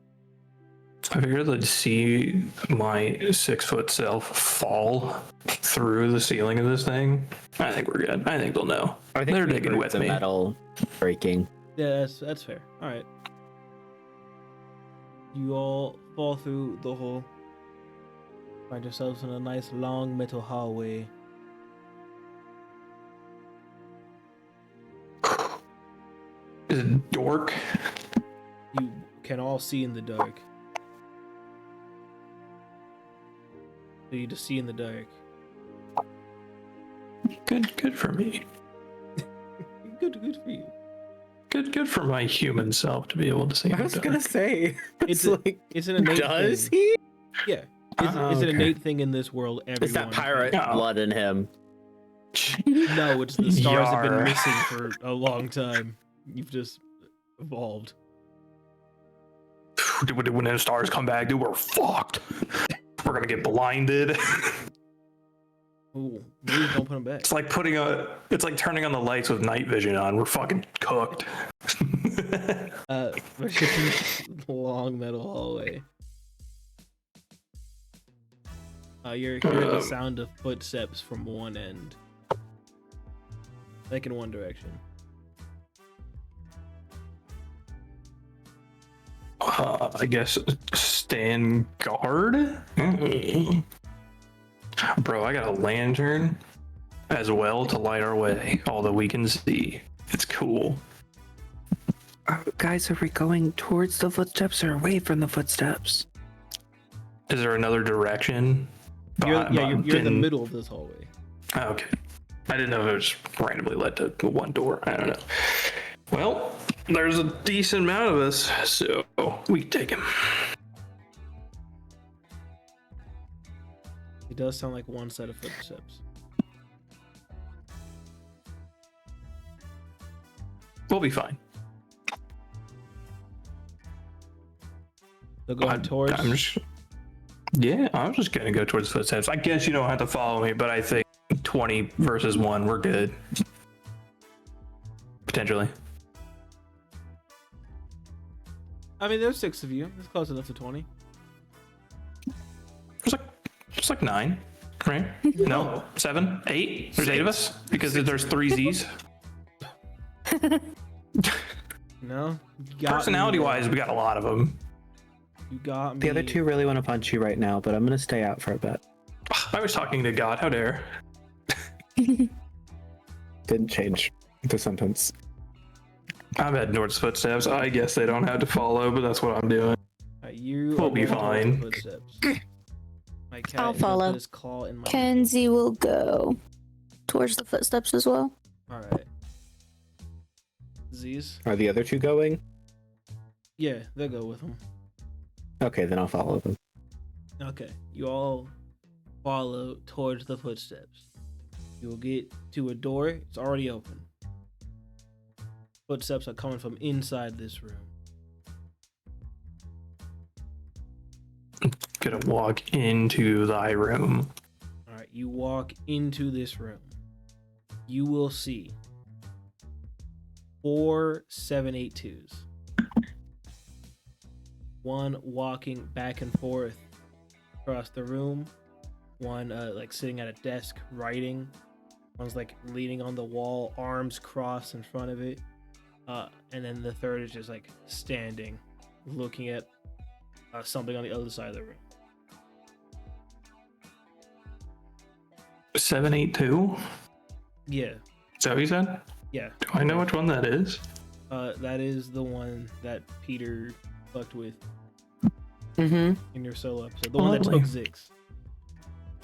[SPEAKER 5] I figured they'd see my 6-foot self fall through the ceiling of this thing. I think we're good. I think they'll know.
[SPEAKER 4] I think
[SPEAKER 5] they're digging with
[SPEAKER 4] the
[SPEAKER 5] me.
[SPEAKER 4] metal breaking.
[SPEAKER 1] Yeah, that's fair. All right. You all fall through the hole. Find yourselves in a nice long metal hallway.
[SPEAKER 5] Is it dork?
[SPEAKER 1] You can all see in the dark. So you just see in the dark.
[SPEAKER 5] Good for me.
[SPEAKER 1] Good for you.
[SPEAKER 5] Good for my human self to be able to see.
[SPEAKER 4] I was gonna say,
[SPEAKER 1] It's an innate
[SPEAKER 4] does
[SPEAKER 1] thing.
[SPEAKER 4] he?
[SPEAKER 1] Yeah. It's an innate thing in this world. Everyone
[SPEAKER 4] It's that pirate blood in him.
[SPEAKER 1] No, it's the stars have been
[SPEAKER 5] Yar.
[SPEAKER 1] missing for a long time. You've just evolved.
[SPEAKER 5] When those stars come back, dude, we're fucked. We're gonna get blinded.
[SPEAKER 1] Ooh, maybe don't put them back.
[SPEAKER 5] It's like turning on the lights with night vision on. We're fucking cooked.
[SPEAKER 1] Long metal hallway. You're hearing the sound of footsteps from one end. Like in one direction.
[SPEAKER 5] I guess stand guard. Bro, I got a lantern as well to light our way, although we can see. It's cool.
[SPEAKER 4] Guys, are we going towards the footsteps or away from the footsteps?
[SPEAKER 5] Is there another direction?
[SPEAKER 1] You're in the middle of this hallway.
[SPEAKER 5] Oh, okay. I didn't know if it was randomly led to one door. I don't know. Well, there's a decent amount of us, so we can take him.
[SPEAKER 1] It does sound like one set of footsteps.
[SPEAKER 5] We'll be fine.
[SPEAKER 1] So going towards.
[SPEAKER 5] I'm just gonna go towards the footsteps. I guess you don't have to follow me, but I think 20 versus 1, we're good. Potentially.
[SPEAKER 1] I mean, there's 6 of you. It's close enough to 20.
[SPEAKER 5] It's like 9, right? No, 7, 8. There's 8 of us because there's 3 Z's.
[SPEAKER 1] No.
[SPEAKER 5] Personality-wise, we got a lot of them.
[SPEAKER 1] You got me.
[SPEAKER 4] The other 2 really want to punch you right now, but I'm gonna stay out for a bit.
[SPEAKER 5] I was talking to God. How dare?
[SPEAKER 4] Didn't change the sentence.
[SPEAKER 5] I'm heading towards footsteps. I guess they don't have to follow, but that's what I'm doing.
[SPEAKER 1] We'll
[SPEAKER 5] be fine.
[SPEAKER 1] My cat
[SPEAKER 6] I'll
[SPEAKER 1] is gonna
[SPEAKER 6] follow.
[SPEAKER 1] put his claw in my
[SPEAKER 2] Kenzi will go towards the footsteps as well.
[SPEAKER 1] All right. Z's.
[SPEAKER 4] Are the other 2 going?
[SPEAKER 1] Yeah, they'll go with him.
[SPEAKER 4] Okay, then I'll follow them.
[SPEAKER 1] Okay, you all follow towards the footsteps. You will get to a door. It's already open. Footsteps are coming from inside this room.
[SPEAKER 5] Gonna walk into thy room.
[SPEAKER 1] All right, you walk into this room. You will see 4 782s. One walking back and forth across the room. One like sitting at a desk writing. One's like leaning on the wall, arms crossed in front of it. And then the third is just like standing, looking at something on the other side of the room.
[SPEAKER 5] 782?
[SPEAKER 1] Yeah,
[SPEAKER 5] Is that what you said?
[SPEAKER 1] yeah.
[SPEAKER 5] Do I know which one that is?
[SPEAKER 1] That is the one that Peter fucked with
[SPEAKER 4] Mm-hmm.
[SPEAKER 1] in your solo episode. The one that
[SPEAKER 5] Lovely.
[SPEAKER 1] took Zix.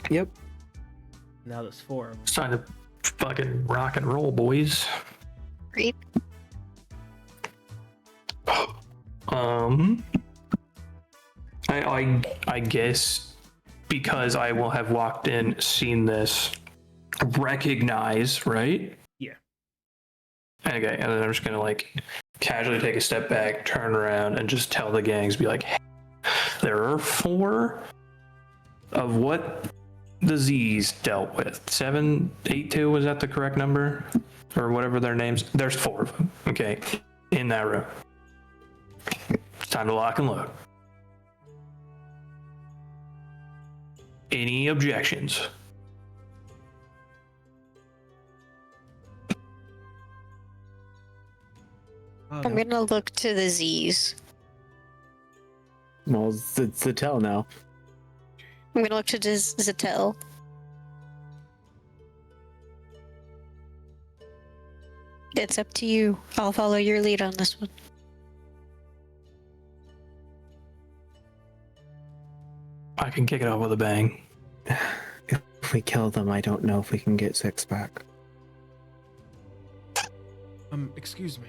[SPEAKER 4] Yep.
[SPEAKER 1] Now there's 4 of them.
[SPEAKER 5] It's time to fucking rock and roll, boys.
[SPEAKER 6] Great.
[SPEAKER 5] I guess because I will have walked in, seen this, recognize, right?
[SPEAKER 1] Yeah.
[SPEAKER 5] Okay, and then I'm just gonna like casually take a step back, turn around, and just tell the gangs, be like, hey, there are 4 of what the Z's dealt with. 782, was that the correct number? Or whatever their names. There's 4 of them, okay, in that room. It's time to lock and load. Any objections?
[SPEAKER 6] I'm gonna look to the Z's.
[SPEAKER 4] Well, it's a tell now.
[SPEAKER 6] I'm gonna look to Zixeltel. It's up to you. I'll follow your lead on this one.
[SPEAKER 5] I can kick it off with a bang.
[SPEAKER 4] If we kill them, I don't know if we can get 6 back.
[SPEAKER 1] Excuse me.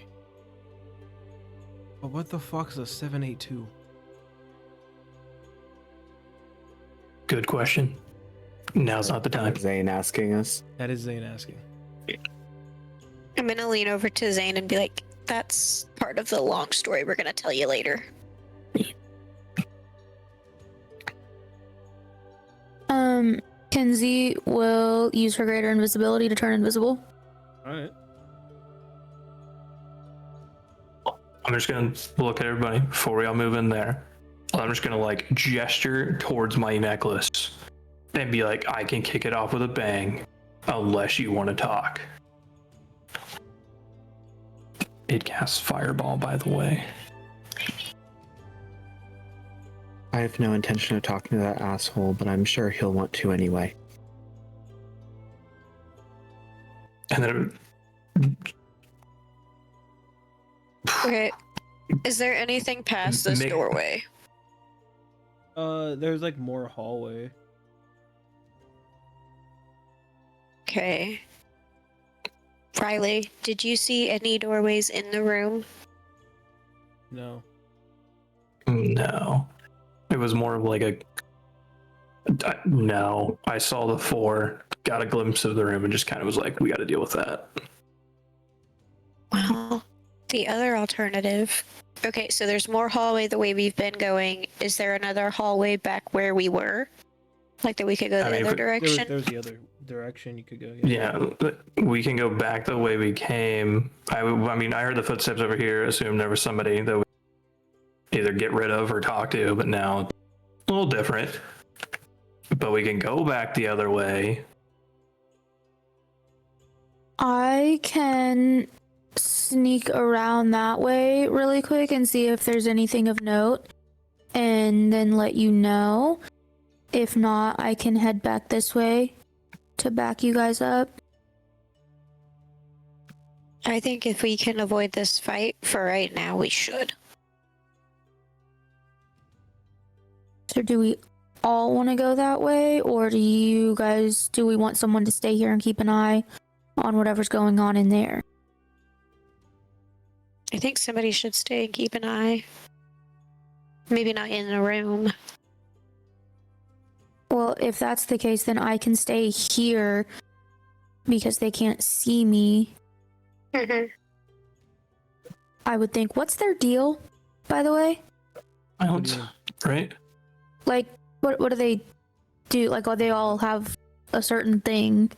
[SPEAKER 1] But what the fuck is a 782?
[SPEAKER 5] Good question. Now's not the time.
[SPEAKER 4] Zane asking us.
[SPEAKER 1] That is Zane asking.
[SPEAKER 6] I'm gonna lean over to Zane and be like, that's part of the long story we're gonna tell you later.
[SPEAKER 2] Kenzi will use her greater invisibility to turn invisible.
[SPEAKER 1] Alright.
[SPEAKER 5] I'm just gonna look at everybody before we all move in there. I'm just gonna like gesture towards my necklace and be like, I can kick it off with a bang unless you want to talk. It casts fireball, by the way.
[SPEAKER 4] I have no intention of talking to that asshole, but I'm sure he'll want to anyway.
[SPEAKER 5] And then
[SPEAKER 6] Okay. Is there anything past this doorway?
[SPEAKER 1] There's like more hallway.
[SPEAKER 6] Okay. Rylee, did you see any doorways in the room?
[SPEAKER 1] No.
[SPEAKER 5] no, it was more of like a. No, I saw the 4, got a glimpse of the room, and just kind of was like, we got to deal with that.
[SPEAKER 6] Well, the other alternative. Okay, so there's more hallway the way we've been going. Is there another hallway back where we were? Like that we could go the other direction?
[SPEAKER 1] There's the other direction you could go.
[SPEAKER 5] Yeah, we can go back the way we came. I mean, I heard the footsteps over here, assumed there was somebody that we either get rid of or talk to, but now a little different. But we can go back the other way.
[SPEAKER 2] I can sneak around that way really quick and see if there's anything of note, and then let you know. If not, I can head back this way to back you guys up.
[SPEAKER 6] I think if we can avoid this fight for right now, we should.
[SPEAKER 2] So do we all want to go that way, or do we want someone to stay here and keep an eye on whatever's going on in there?
[SPEAKER 6] I think somebody should stay and keep an eye. Maybe not in the room.
[SPEAKER 2] Well, if that's the case, then I can stay here because they can't see me.
[SPEAKER 6] Mm-hmm.
[SPEAKER 2] I would think. What's their deal, by the way?
[SPEAKER 5] Right?
[SPEAKER 2] Like, what do they do? Like, they all have a certain thing.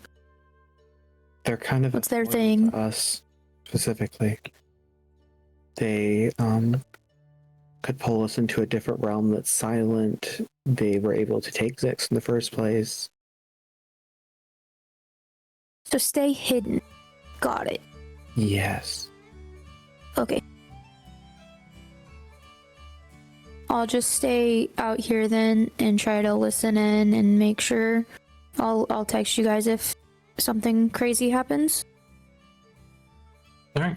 [SPEAKER 7] They're kind of
[SPEAKER 2] What's their
[SPEAKER 7] important
[SPEAKER 2] thing?
[SPEAKER 7] to us specifically. They could pull us into a different realm that's silent. They were able to take Zix in the first place.
[SPEAKER 2] So stay hidden. Got it.
[SPEAKER 7] Yes.
[SPEAKER 2] Okay. I'll just stay out here then and try to listen in and make sure. I'll text you guys if something crazy happens.
[SPEAKER 5] All right.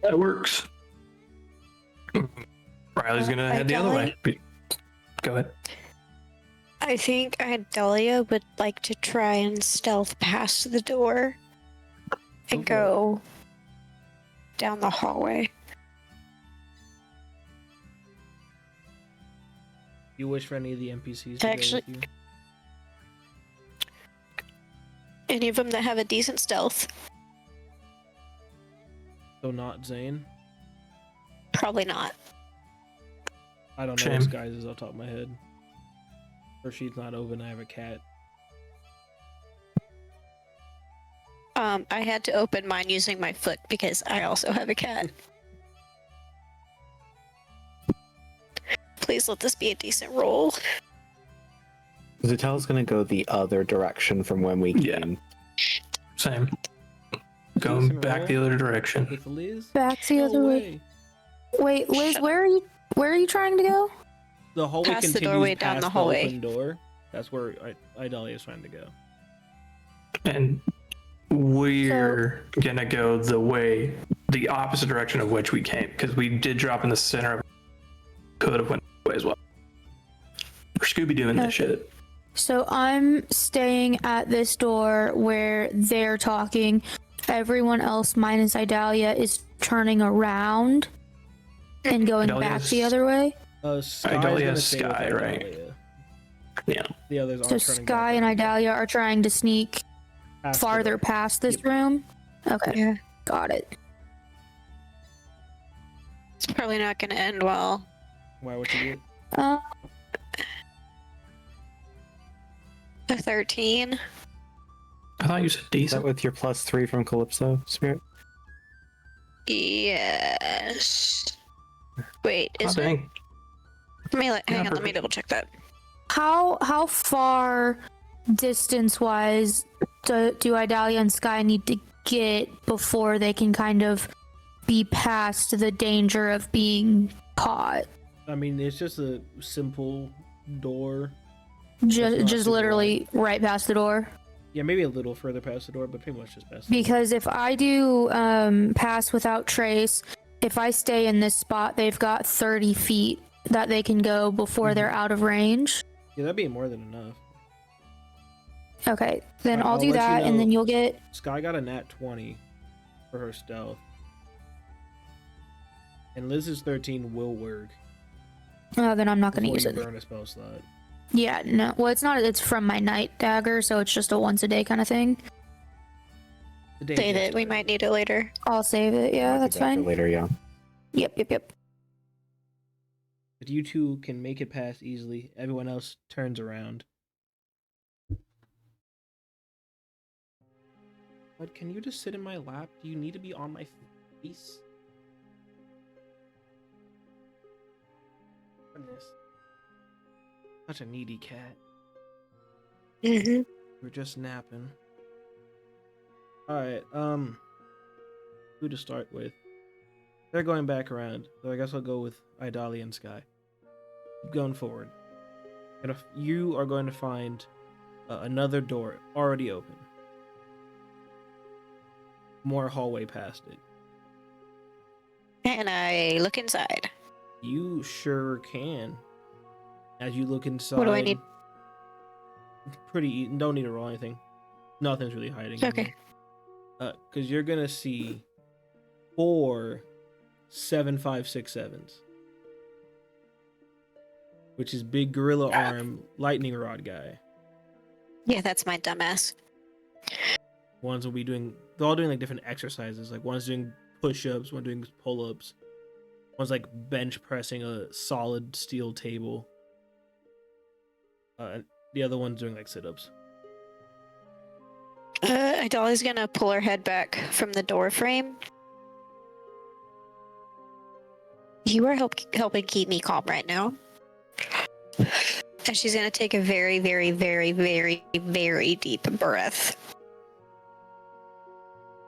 [SPEAKER 5] That works. Riley's gonna head the other way. Go ahead.
[SPEAKER 6] I think Idalia would like to try and stealth past the door and go down the hallway.
[SPEAKER 1] You wish for any of the NPCs to
[SPEAKER 6] Actually-
[SPEAKER 1] go with you?
[SPEAKER 6] Any of them that have a decent stealth?
[SPEAKER 1] So not Zane?
[SPEAKER 6] Probably not.
[SPEAKER 1] I don't know
[SPEAKER 5] Shame.
[SPEAKER 1] this guy's is off the top of my head. Her sheet's not open, I have a cat.
[SPEAKER 6] I had to open mine using my foot because I also have a cat. Please let this be a decent roll.
[SPEAKER 7] Zixeltel's gonna go the other direction from when we
[SPEAKER 5] Yeah.
[SPEAKER 7] came.
[SPEAKER 5] Same. Going
[SPEAKER 1] Decent
[SPEAKER 5] back
[SPEAKER 1] roll.
[SPEAKER 5] the other direction.
[SPEAKER 1] With Liz?
[SPEAKER 2] Back the
[SPEAKER 1] No
[SPEAKER 2] other way. Wait, Liz,
[SPEAKER 6] Shut
[SPEAKER 2] where are you trying to go?
[SPEAKER 1] The hallway
[SPEAKER 6] Past the
[SPEAKER 1] continues
[SPEAKER 6] doorway, down
[SPEAKER 1] past
[SPEAKER 6] the hallway.
[SPEAKER 1] open door. That's where Idalia is trying to go.
[SPEAKER 5] And we're gonna go the opposite direction of which we came, because we did drop in the center of. Could have went that way as well. We're Scooby doing this shit.
[SPEAKER 2] So I'm staying at this door where they're talking. Everyone else minus Idalia is turning around and going back
[SPEAKER 5] Idalia's-
[SPEAKER 2] the other way.
[SPEAKER 1] Sky's
[SPEAKER 5] Idalia
[SPEAKER 1] gonna
[SPEAKER 5] is
[SPEAKER 1] stay with
[SPEAKER 5] Sky, right?
[SPEAKER 1] Idalia.
[SPEAKER 5] Yeah.
[SPEAKER 1] The others
[SPEAKER 2] So
[SPEAKER 1] aren't turning
[SPEAKER 2] Sky
[SPEAKER 1] back
[SPEAKER 2] and
[SPEAKER 1] around.
[SPEAKER 2] Idalia are trying to sneak
[SPEAKER 1] Past the
[SPEAKER 2] farther
[SPEAKER 1] door.
[SPEAKER 2] past this
[SPEAKER 1] Yep.
[SPEAKER 2] room. Okay,
[SPEAKER 6] Yeah.
[SPEAKER 2] got it.
[SPEAKER 6] It's probably not going to end well.
[SPEAKER 1] Why would you do it?
[SPEAKER 2] Uh,
[SPEAKER 6] A 13.
[SPEAKER 5] I thought you said
[SPEAKER 7] Is that
[SPEAKER 5] decent.
[SPEAKER 7] with your +3 from Calypso, Spirit?
[SPEAKER 6] Yes. Wait,
[SPEAKER 5] Oh,
[SPEAKER 6] is it?
[SPEAKER 5] dang.
[SPEAKER 6] Let me hang on, let me
[SPEAKER 5] perfect.
[SPEAKER 6] double check that.
[SPEAKER 2] how far distance wise do Idalia and Sky need to get before they can kind of be past the danger of being caught?
[SPEAKER 1] I mean, it's just a simple door.
[SPEAKER 2] Just
[SPEAKER 1] not super
[SPEAKER 2] literally right past the door.
[SPEAKER 1] Yeah, maybe a little further past the door, but pretty much just past.
[SPEAKER 2] Because if I do pass without trace, if I stay in this spot, they've got 30 feet that they can go before they're out of range.
[SPEAKER 1] Yeah, that'd be more than enough.
[SPEAKER 2] Okay, then
[SPEAKER 1] I'll
[SPEAKER 2] I'll do
[SPEAKER 1] let you
[SPEAKER 2] that, and
[SPEAKER 1] know.
[SPEAKER 2] then you'll get...
[SPEAKER 1] Sky got a nat 20 for her stealth. And Liz's 13 will work.
[SPEAKER 2] then I'm not going to
[SPEAKER 1] before
[SPEAKER 2] use
[SPEAKER 1] you
[SPEAKER 2] it.
[SPEAKER 1] burn a spell slot.
[SPEAKER 2] Yeah, no. Well, it's not. It's from my night dagger, so it's just a once a day kind of thing.
[SPEAKER 1] The day
[SPEAKER 6] Save
[SPEAKER 1] gets
[SPEAKER 6] it. We
[SPEAKER 1] better.
[SPEAKER 6] might need it later.
[SPEAKER 2] I'll save it. Yeah,
[SPEAKER 7] I'll do
[SPEAKER 2] that's
[SPEAKER 7] that for
[SPEAKER 2] fine.
[SPEAKER 7] later, yeah.
[SPEAKER 2] Yep.
[SPEAKER 1] But you two can make it past easily. Everyone else turns around. But can you just sit in my lap? Do you need to be on my face? Goodness. Such a needy cat.
[SPEAKER 6] Mm-hmm.
[SPEAKER 1] We're just napping. Alright, who to start with? They're going back around, so I guess I'll go with Idalia and Sky. Keep going forward. And if you are going to find another door already open. More hallway past it.
[SPEAKER 6] And I look inside.
[SPEAKER 1] You sure can. As you look inside.
[SPEAKER 6] What do I need?
[SPEAKER 1] Don't need to roll anything. Nothing's really hiding. in
[SPEAKER 6] Okay.
[SPEAKER 1] there. Because you're gonna see 4 7.5 6 7s, which is big gorilla arm lightning rod guy.
[SPEAKER 6] Yeah, that's my dumbass.
[SPEAKER 1] Ones will be doing. They're all doing like different exercises. Like one's doing push-ups, one doing pull-ups. One's like bench pressing a solid steel table. The other one's doing like sit-ups.
[SPEAKER 6] Idalia's gonna pull her head back from the door frame. You are helping keep me calm right now. And she's gonna take a very, very, very, very, very deep breath.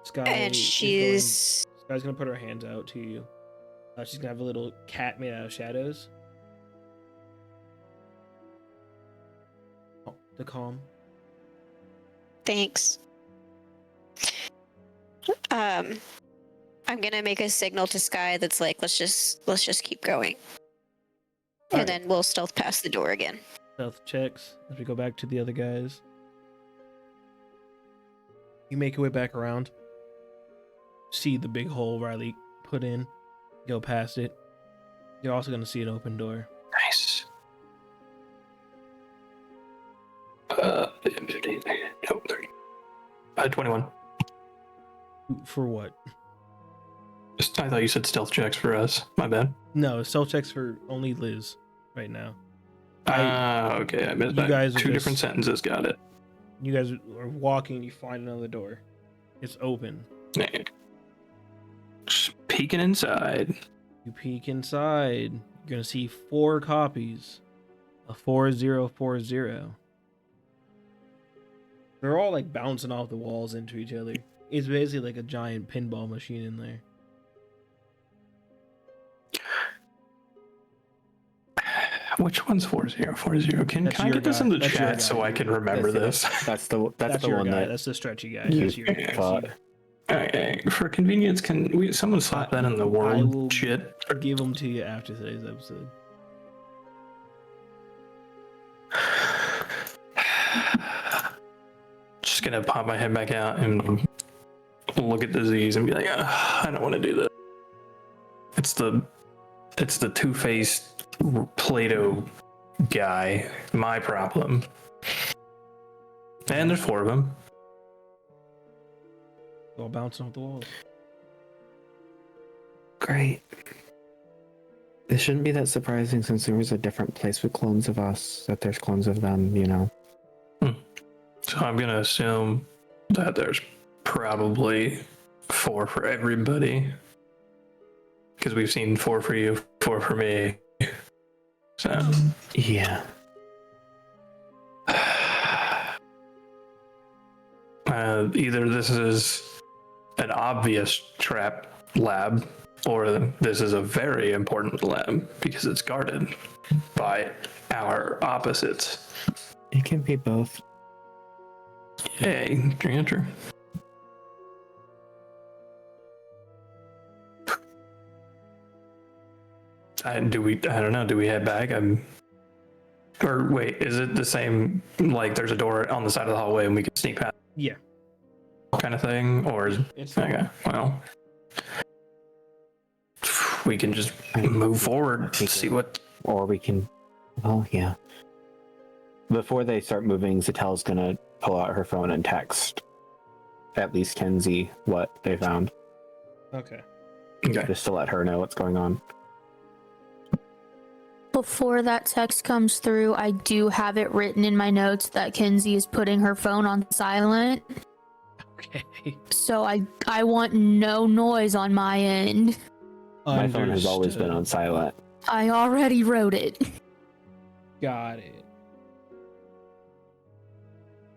[SPEAKER 1] Sky
[SPEAKER 6] And
[SPEAKER 1] Sky's gonna put her hands out to you. She's gonna have a little cat made out of shadows. Oh, the calm.
[SPEAKER 6] Thanks. I'm gonna make a signal to Sky that's like, let's just keep going. And
[SPEAKER 1] Alright.
[SPEAKER 6] then we'll stealth past the door again.
[SPEAKER 1] Stealth checks as we go back to the other guys. You make your way back around. See the big hole Rylee put in. Go past it. You're also going to see an open door.
[SPEAKER 5] Nice. No, 30. 21.
[SPEAKER 1] For what?
[SPEAKER 5] I thought you said stealth checks for us. My bad.
[SPEAKER 1] No, stealth checks for only Liz right now.
[SPEAKER 5] Okay. I missed
[SPEAKER 1] You
[SPEAKER 5] that.
[SPEAKER 1] guys are
[SPEAKER 5] Two
[SPEAKER 1] just-
[SPEAKER 5] different sentences. Got it.
[SPEAKER 1] You guys are walking and you find another door. It's open.
[SPEAKER 5] Yeah. Just peeking inside.
[SPEAKER 1] You peek inside. You're going to see 4 copies. A 4040. They're all like bouncing off the walls into each other. It's basically like a giant pinball machine in there.
[SPEAKER 5] Which one's 4040? Can
[SPEAKER 1] That's
[SPEAKER 5] I
[SPEAKER 1] your
[SPEAKER 5] get this
[SPEAKER 1] guy.
[SPEAKER 5] in the
[SPEAKER 1] That's your
[SPEAKER 5] chat
[SPEAKER 1] guy.
[SPEAKER 5] so I can remember this?
[SPEAKER 7] That's the
[SPEAKER 1] your
[SPEAKER 7] one
[SPEAKER 1] guy.
[SPEAKER 7] that
[SPEAKER 1] That's the stretchy guy.
[SPEAKER 7] you
[SPEAKER 1] That's your guy.
[SPEAKER 7] thought.
[SPEAKER 5] Okay, for convenience, can someone slap that in the
[SPEAKER 1] I
[SPEAKER 5] world
[SPEAKER 1] will
[SPEAKER 5] shit?
[SPEAKER 1] give them to you after today's episode.
[SPEAKER 5] Just gonna pop my head back out and look at the Z's and be like, I don't want to do this. It's the two-faced Play-Doh guy. My problem. And there's 4 of them.
[SPEAKER 1] All bouncing off the walls.
[SPEAKER 7] Great. It shouldn't be that surprising since there was a different place with clones of us, that there's clones of them, you know.
[SPEAKER 5] So I'm gonna assume that there's probably 4 for everybody. Because we've seen 4 for you, 4 for me. So
[SPEAKER 7] Yeah.
[SPEAKER 5] either this is an obvious trap lab, or this is a very important lab because it's guarded by our opposites.
[SPEAKER 7] It can be both.
[SPEAKER 5] Yeah, true. I don't know. Do we head back? Or wait, is it the same? Like, there's a door on the side of the hallway, and we can sneak past.
[SPEAKER 1] Yeah.
[SPEAKER 5] Kind of thing, or is
[SPEAKER 1] It's
[SPEAKER 5] okay? Well, we can just move forward and see what.
[SPEAKER 7] Or we can. Oh yeah. Before they start moving, Zixeltel's gonna pull out her phone and text at least Kenzi what they found,
[SPEAKER 1] Okay.
[SPEAKER 5] Okay.
[SPEAKER 7] just to let her know what's going on.
[SPEAKER 2] Before that text comes through, I do have it written in my notes that Kenzi is putting her phone on silent.
[SPEAKER 1] Okay.
[SPEAKER 2] So I want no noise on my end.
[SPEAKER 7] My phone has always been on silent.
[SPEAKER 2] I already wrote it.
[SPEAKER 1] Got it.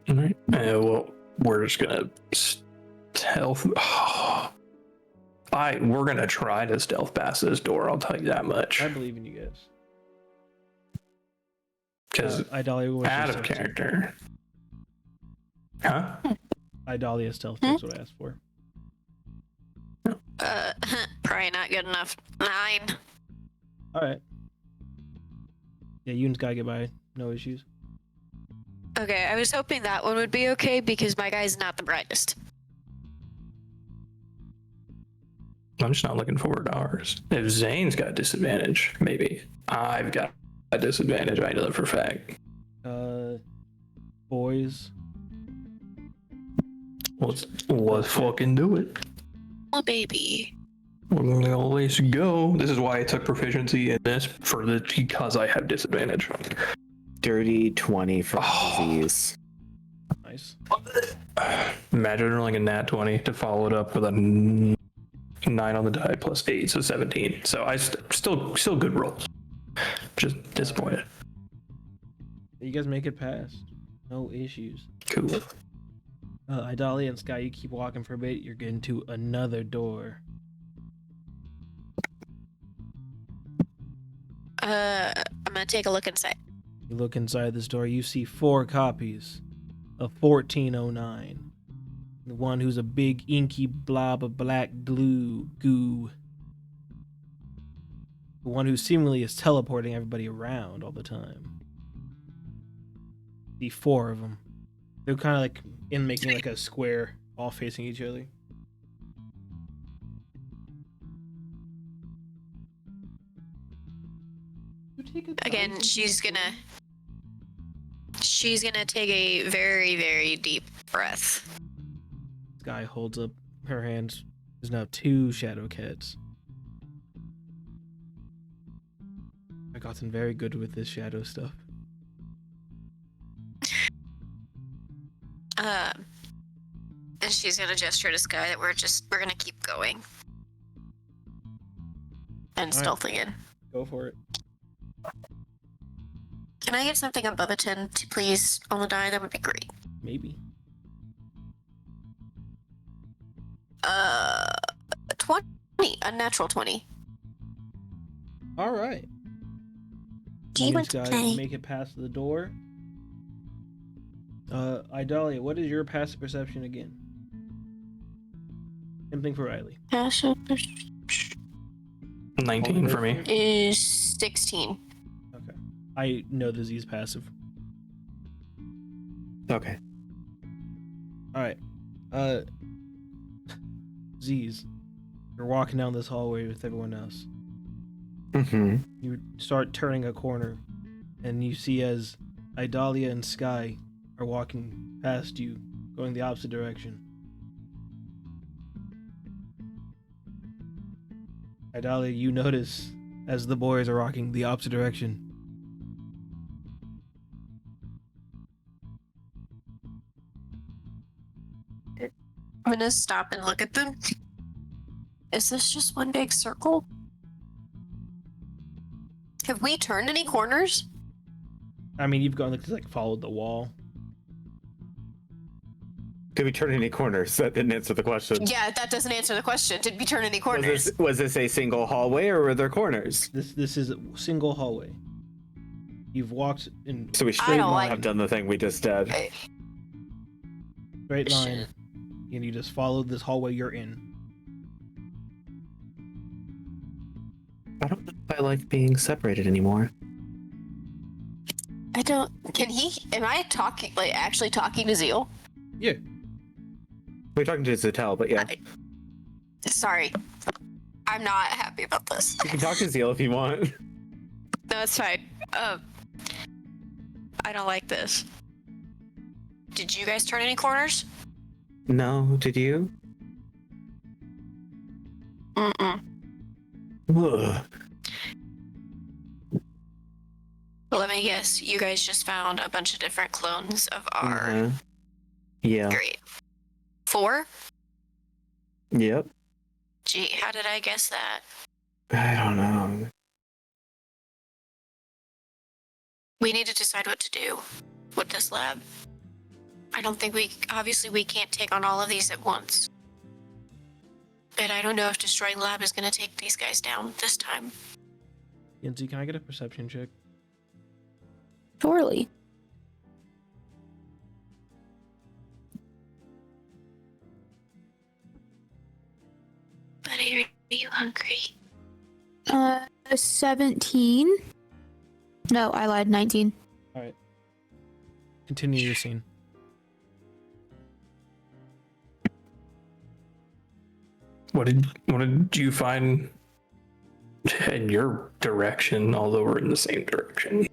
[SPEAKER 5] All right. Well, we're just gonna stealth. We're gonna try to stealth past this door. I'll tell you that much.
[SPEAKER 1] I believe in you guys.
[SPEAKER 5] Because
[SPEAKER 1] Idalia, what's your
[SPEAKER 5] out of
[SPEAKER 1] stealth check?
[SPEAKER 5] character. Huh?
[SPEAKER 1] Idalia stealth check's what I asked for.
[SPEAKER 3] Probably not good enough. 9.
[SPEAKER 1] All right. Yeah, you and Sky get by. No issues.
[SPEAKER 3] Okay, I was hoping that one would be okay because my guy's not the brightest.
[SPEAKER 5] I'm just not looking forward to ours. If Zane's got disadvantage, maybe. I've got a disadvantage. I know that for a fact.
[SPEAKER 1] Boys.
[SPEAKER 5] Let's fucking do it.
[SPEAKER 3] Oh, baby.
[SPEAKER 5] Let's go. This is why I took proficiency in this because I have disadvantage.
[SPEAKER 7] Dirty 20 for disease.
[SPEAKER 1] Nice.
[SPEAKER 5] Imagine rolling a nat 20 to follow it up with a 9 on the die plus 8, so 17. So I still good rolls. Just disappointed.
[SPEAKER 1] You guys make it past. No issues.
[SPEAKER 5] Cool.
[SPEAKER 1] Idalia and Sky, you keep walking for a bit. You're getting to another door.
[SPEAKER 3] I'm gonna take a look inside.
[SPEAKER 1] You look inside this door. You see 4 copies of 1409. The one who's a big inky blob of black goo. The one who seemingly is teleporting everybody around all the time. The 4 of them. They're kind of like making like a square, all facing each other.
[SPEAKER 3] Again, she's gonna take a very, very deep breath.
[SPEAKER 1] Sky holds up her hands. There's now 2 shadow cats. I've gotten very good with this shadow stuff.
[SPEAKER 3] And she's gonna gesture to Sky that we're gonna keep going. And
[SPEAKER 1] All right.
[SPEAKER 3] stealthing in.
[SPEAKER 1] Go for it.
[SPEAKER 3] Can I get something above a 10 to please on the die? That would be great.
[SPEAKER 1] Maybe.
[SPEAKER 3] 20. A natural 20.
[SPEAKER 1] All right.
[SPEAKER 3] Do you
[SPEAKER 1] You
[SPEAKER 3] want to
[SPEAKER 1] guys
[SPEAKER 3] play?
[SPEAKER 1] make it past the door. Idalia, what is your passive perception again? Same thing for Rylee.
[SPEAKER 3] Passive
[SPEAKER 5] 19 for me.
[SPEAKER 3] is 16.
[SPEAKER 1] Okay. I know the Z's passive.
[SPEAKER 7] Okay.
[SPEAKER 1] All right. Z's. You're walking down this hallway with everyone else.
[SPEAKER 7] Mm-hmm.
[SPEAKER 1] You start turning a corner, and you see as Idalia and Sky are walking past you, going the opposite direction. Idalia, you notice as the boys are walking the opposite direction.
[SPEAKER 3] I'm gonna stop and look at them. Is this just one big circle? Have we turned any corners?
[SPEAKER 1] I mean, you've gone like followed the wall.
[SPEAKER 7] Did we turn any corners? That didn't answer the question.
[SPEAKER 3] Yeah, that doesn't answer the question. Did we turn any corners?
[SPEAKER 7] Was this a single hallway or were there corners?
[SPEAKER 1] This is a single hallway. You've walked in.
[SPEAKER 7] So we
[SPEAKER 3] I
[SPEAKER 7] should
[SPEAKER 3] don't
[SPEAKER 7] not
[SPEAKER 3] like-
[SPEAKER 7] have done the thing we just did.
[SPEAKER 1] Straight line, and you just follow this hallway you're in.
[SPEAKER 7] I don't know if I like being separated anymore.
[SPEAKER 3] I don't. Am I talking? Like actually talking to Zeal?
[SPEAKER 1] Yeah.
[SPEAKER 7] We're talking to Zixeltel, but yeah.
[SPEAKER 3] Sorry, I'm not happy about this.
[SPEAKER 7] You can talk to Zeal if you want.
[SPEAKER 3] No, it's fine. I don't like this. Did you guys turn any corners?
[SPEAKER 7] No, did you?
[SPEAKER 3] Mm-mm.
[SPEAKER 7] Ugh.
[SPEAKER 3] Well, let me guess. You guys just found a bunch of different clones of our.
[SPEAKER 7] Mhm. Yeah.
[SPEAKER 3] Great. 4?
[SPEAKER 7] Yep.
[SPEAKER 3] Gee, how did I guess that?
[SPEAKER 7] I don't know.
[SPEAKER 3] We need to decide what to do with this lab. I don't think obviously we can't take on all of these at once. But I don't know if destroying the lab is going to take these guys down this time.
[SPEAKER 1] Kenzi, can I get a perception check?
[SPEAKER 2] Surely.
[SPEAKER 3] Buddy, are you hungry?
[SPEAKER 2] 17? No, I lied, 19.
[SPEAKER 1] Alright. Continue your scene.
[SPEAKER 5] What did you find in your direction, although we're in the same direction?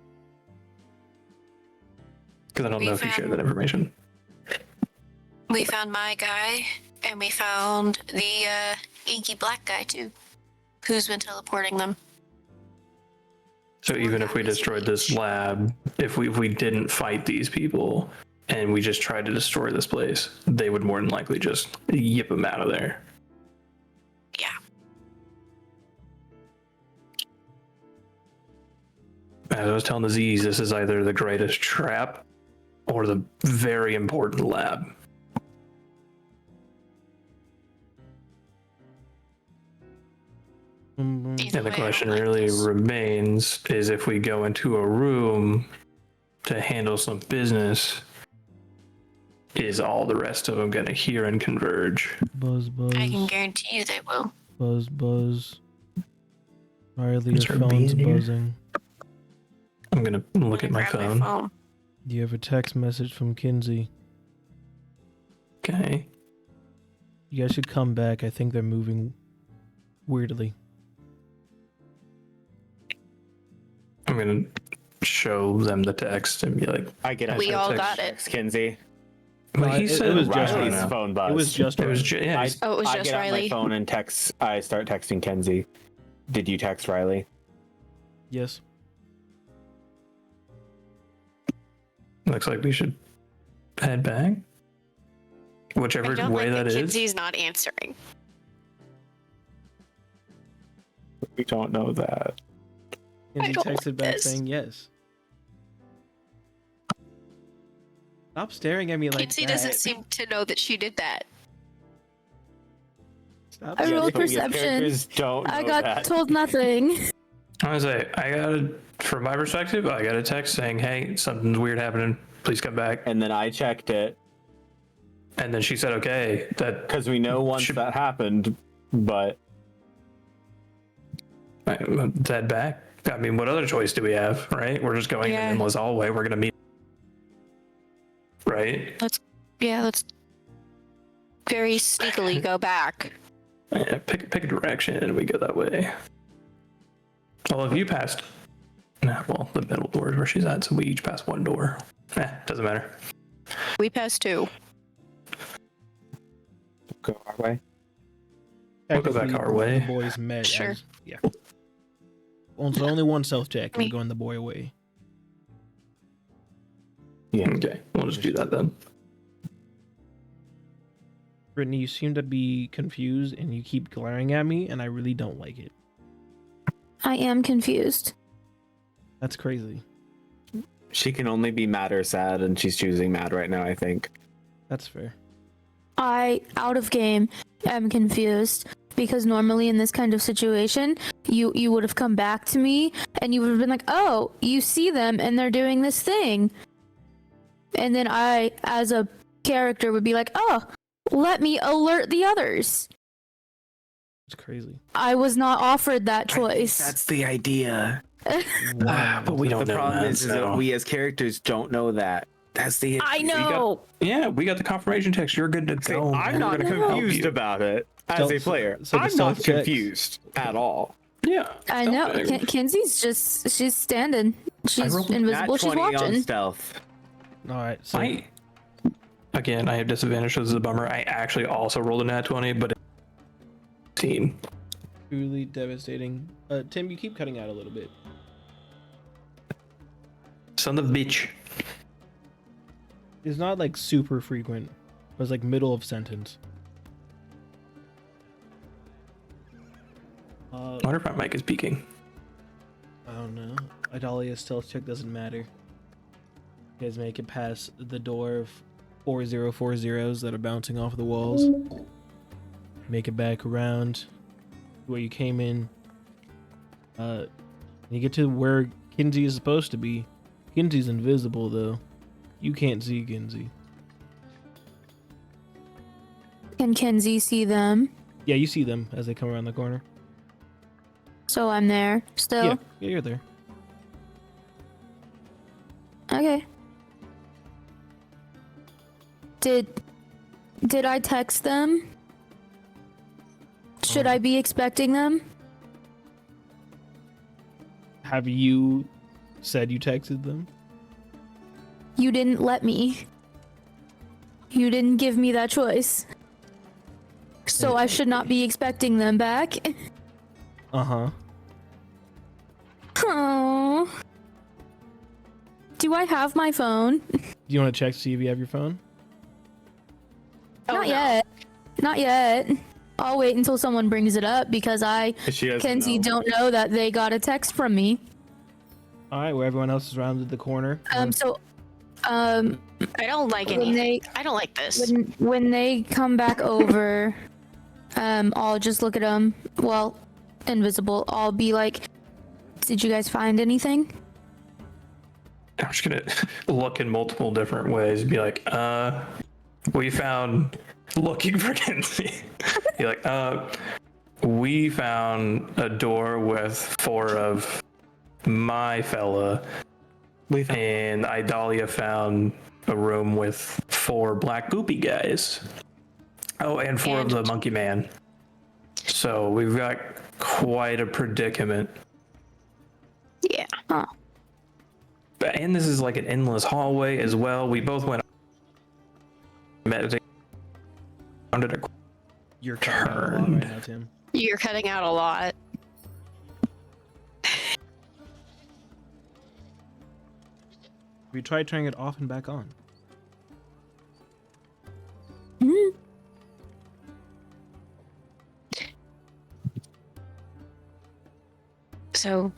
[SPEAKER 5] Because I don't know if you shared that information.
[SPEAKER 3] We found my guy, and we found the inky black guy too, who's been teleporting them.
[SPEAKER 5] So even if we destroyed this lab, if we didn't fight these people, and we just tried to destroy this place, they would more than likely just yip them out of there.
[SPEAKER 3] Yeah.
[SPEAKER 5] As I was telling the Z's, this is either the greatest trap or the very important lab.
[SPEAKER 1] Mm-hmm.
[SPEAKER 3] Either
[SPEAKER 5] And the
[SPEAKER 3] way, I
[SPEAKER 5] question
[SPEAKER 3] don't like
[SPEAKER 5] really
[SPEAKER 3] this.
[SPEAKER 5] remains is if we go into a room to handle some business, is all the rest of them going to hear and converge?
[SPEAKER 1] Buzz, buzz.
[SPEAKER 3] I can guarantee you they will.
[SPEAKER 1] Buzz, buzz. Rylee,
[SPEAKER 7] Is
[SPEAKER 1] your
[SPEAKER 7] there a
[SPEAKER 1] phone's
[SPEAKER 7] bee in here?
[SPEAKER 1] buzzing.
[SPEAKER 5] I'm going to look at my
[SPEAKER 3] Grab
[SPEAKER 5] phone.
[SPEAKER 1] Do you have a text message from Kenzi?
[SPEAKER 5] Okay.
[SPEAKER 1] You guys should come back. I think they're moving weirdly.
[SPEAKER 5] I'm going to show them the text and be like,
[SPEAKER 7] I get
[SPEAKER 3] We
[SPEAKER 7] it.
[SPEAKER 3] all
[SPEAKER 5] text.
[SPEAKER 3] got it.
[SPEAKER 7] Kenzi.
[SPEAKER 5] but he
[SPEAKER 1] it
[SPEAKER 5] said
[SPEAKER 1] was just
[SPEAKER 5] Rylee
[SPEAKER 1] right
[SPEAKER 7] Riley's
[SPEAKER 1] now.
[SPEAKER 7] phone buzz.
[SPEAKER 1] It was just
[SPEAKER 5] It was
[SPEAKER 1] right.
[SPEAKER 5] yeah,
[SPEAKER 7] I,
[SPEAKER 3] Oh, it was
[SPEAKER 7] I
[SPEAKER 3] just
[SPEAKER 7] get out my
[SPEAKER 3] Rylee.
[SPEAKER 7] phone and text. I start texting Kenzi. Did you text Rylee?
[SPEAKER 1] Yes.
[SPEAKER 5] looks like we should head back.
[SPEAKER 3] I
[SPEAKER 5] Whichever
[SPEAKER 3] don't
[SPEAKER 5] way
[SPEAKER 3] like
[SPEAKER 5] that is.
[SPEAKER 3] Kenzi's not answering.
[SPEAKER 7] We don't know that.
[SPEAKER 1] Kenzi
[SPEAKER 3] don't
[SPEAKER 1] texted
[SPEAKER 3] like
[SPEAKER 1] back
[SPEAKER 3] this.
[SPEAKER 1] saying yes. Stop staring at me like
[SPEAKER 3] Kenzi
[SPEAKER 1] that.
[SPEAKER 3] doesn't seem to know that she did that.
[SPEAKER 1] Stop
[SPEAKER 2] I
[SPEAKER 1] staring.
[SPEAKER 2] rolled
[SPEAKER 7] But we
[SPEAKER 2] perception.
[SPEAKER 7] characters don't
[SPEAKER 2] I
[SPEAKER 7] know
[SPEAKER 2] got
[SPEAKER 7] that.
[SPEAKER 2] told nothing.
[SPEAKER 5] I was like, from my perspective, I got a text saying, "Hey, something's weird happening. Please come back."
[SPEAKER 7] And then I checked it
[SPEAKER 5] And then she said, "Okay, that
[SPEAKER 7] because we know once
[SPEAKER 5] Should-
[SPEAKER 7] that happened, but
[SPEAKER 5] head back." I mean, what other choice do we have, right? We're just going in
[SPEAKER 3] Yeah.
[SPEAKER 5] an endless hallway. We're gonna meet, right?
[SPEAKER 3] Yeah, let's very sneakily go back.
[SPEAKER 5] Yeah, pick a direction and we go that way. Well, if you passed, well, the middle door is where she's at, so we each pass one door. Doesn't matter.
[SPEAKER 3] We passed 2.
[SPEAKER 7] go our way.
[SPEAKER 5] We'll go back
[SPEAKER 1] Technically,
[SPEAKER 5] our way.
[SPEAKER 1] The boys met.
[SPEAKER 3] Sure.
[SPEAKER 1] Yeah. Well, so only one self check.
[SPEAKER 3] Me.
[SPEAKER 1] We're going the boy way.
[SPEAKER 7] Yeah.
[SPEAKER 5] Okay, we'll just do that then.
[SPEAKER 1] Brittany, you seem to be confused and you keep glaring at me, and I really don't like it.
[SPEAKER 2] I am confused.
[SPEAKER 1] That's crazy.
[SPEAKER 7] She can only be mad or sad, and she's choosing mad right now, I think.
[SPEAKER 1] That's fair.
[SPEAKER 2] I, out of game, am confused. Because normally in this kind of situation, you would have come back to me and you would have been like, oh, you see them and they're doing this thing. And then I, as a character would be like, oh, let me alert the others.
[SPEAKER 1] It's crazy.
[SPEAKER 2] I was not offered that
[SPEAKER 7] I think
[SPEAKER 2] choice.
[SPEAKER 7] that's the idea.
[SPEAKER 5] But we don't
[SPEAKER 7] the
[SPEAKER 5] know
[SPEAKER 7] problem
[SPEAKER 5] that,
[SPEAKER 7] is
[SPEAKER 5] so-
[SPEAKER 7] that we as characters don't know that. That's the
[SPEAKER 2] I
[SPEAKER 7] issue.
[SPEAKER 2] know.
[SPEAKER 5] Yeah, we got the confirmation text. You're good to
[SPEAKER 7] See,
[SPEAKER 5] go.
[SPEAKER 7] I'm
[SPEAKER 5] We're
[SPEAKER 7] not
[SPEAKER 5] gonna help
[SPEAKER 7] confused
[SPEAKER 5] you.
[SPEAKER 7] about it as
[SPEAKER 1] Stealth-
[SPEAKER 7] a player.
[SPEAKER 1] so the
[SPEAKER 7] I'm
[SPEAKER 1] stealth
[SPEAKER 7] not
[SPEAKER 1] checks.
[SPEAKER 7] confused at all.
[SPEAKER 5] Yeah.
[SPEAKER 2] I know.
[SPEAKER 5] stealth check.
[SPEAKER 2] Kenzie's she's standing. She's
[SPEAKER 5] rolled
[SPEAKER 2] invisible.
[SPEAKER 7] Nat
[SPEAKER 2] She's
[SPEAKER 7] 20 on
[SPEAKER 2] watching.
[SPEAKER 7] stealth.
[SPEAKER 1] All right. So
[SPEAKER 5] Again, I have disadvantage, so this is a bummer. I actually also rolled a nat 20, but it's 18.
[SPEAKER 1] truly devastating. Tim, you keep cutting out a little bit.
[SPEAKER 5] Son of a bitch.
[SPEAKER 1] It's not like super frequent. It was like middle of sentence.
[SPEAKER 5] I wonder if my mic is peaking.
[SPEAKER 1] I don't know. Idalia's stealth check doesn't matter. You guys make it past the door of 4040s that are bouncing off the walls. Make it back around where you came in. You get to where Kenzi is supposed to be. Kenzi's invisible though. You can't see Kenzi.
[SPEAKER 2] Can Kenzie see them?
[SPEAKER 1] Yeah, you see them as they come around the corner.
[SPEAKER 2] So I'm there still.
[SPEAKER 1] Yeah, you're there.
[SPEAKER 2] Okay. Did I text them? Should I be expecting them?
[SPEAKER 1] Have you said you texted them?
[SPEAKER 2] You didn't let me. You didn't give me that choice. So I should not be expecting them back.
[SPEAKER 1] Uh-huh.
[SPEAKER 2] Oh. Do I have my phone?
[SPEAKER 1] Do you want to check to see if you have your phone?
[SPEAKER 2] Not yet. Not yet. I'll wait until someone brings it up because
[SPEAKER 7] She doesn't
[SPEAKER 2] Kenzie,
[SPEAKER 7] know.
[SPEAKER 2] don't know that they got a text from me.
[SPEAKER 1] All right, where everyone else is rounded the corner.
[SPEAKER 3] I don't like
[SPEAKER 2] when
[SPEAKER 3] anything.
[SPEAKER 2] they
[SPEAKER 3] I don't like this.
[SPEAKER 2] when they come back over, I'll just look at them. Well, invisible. I'll be like, did you guys find anything?
[SPEAKER 5] I'm just gonna look in multiple different ways. Be like, we found looking for Kenzie. Be like, we found a door with 4 of my fella, and Idalia found a room with 4 black goopy guys. Oh, and 4 of the monkey man. So we've got quite a predicament.
[SPEAKER 3] Yeah.
[SPEAKER 5] And this is like an endless hallway as well. We both went meditating.
[SPEAKER 1] You're cutting out a lot right now, Tim.
[SPEAKER 3] You're cutting out a lot.
[SPEAKER 1] We tried turning it off and back on.
[SPEAKER 3] So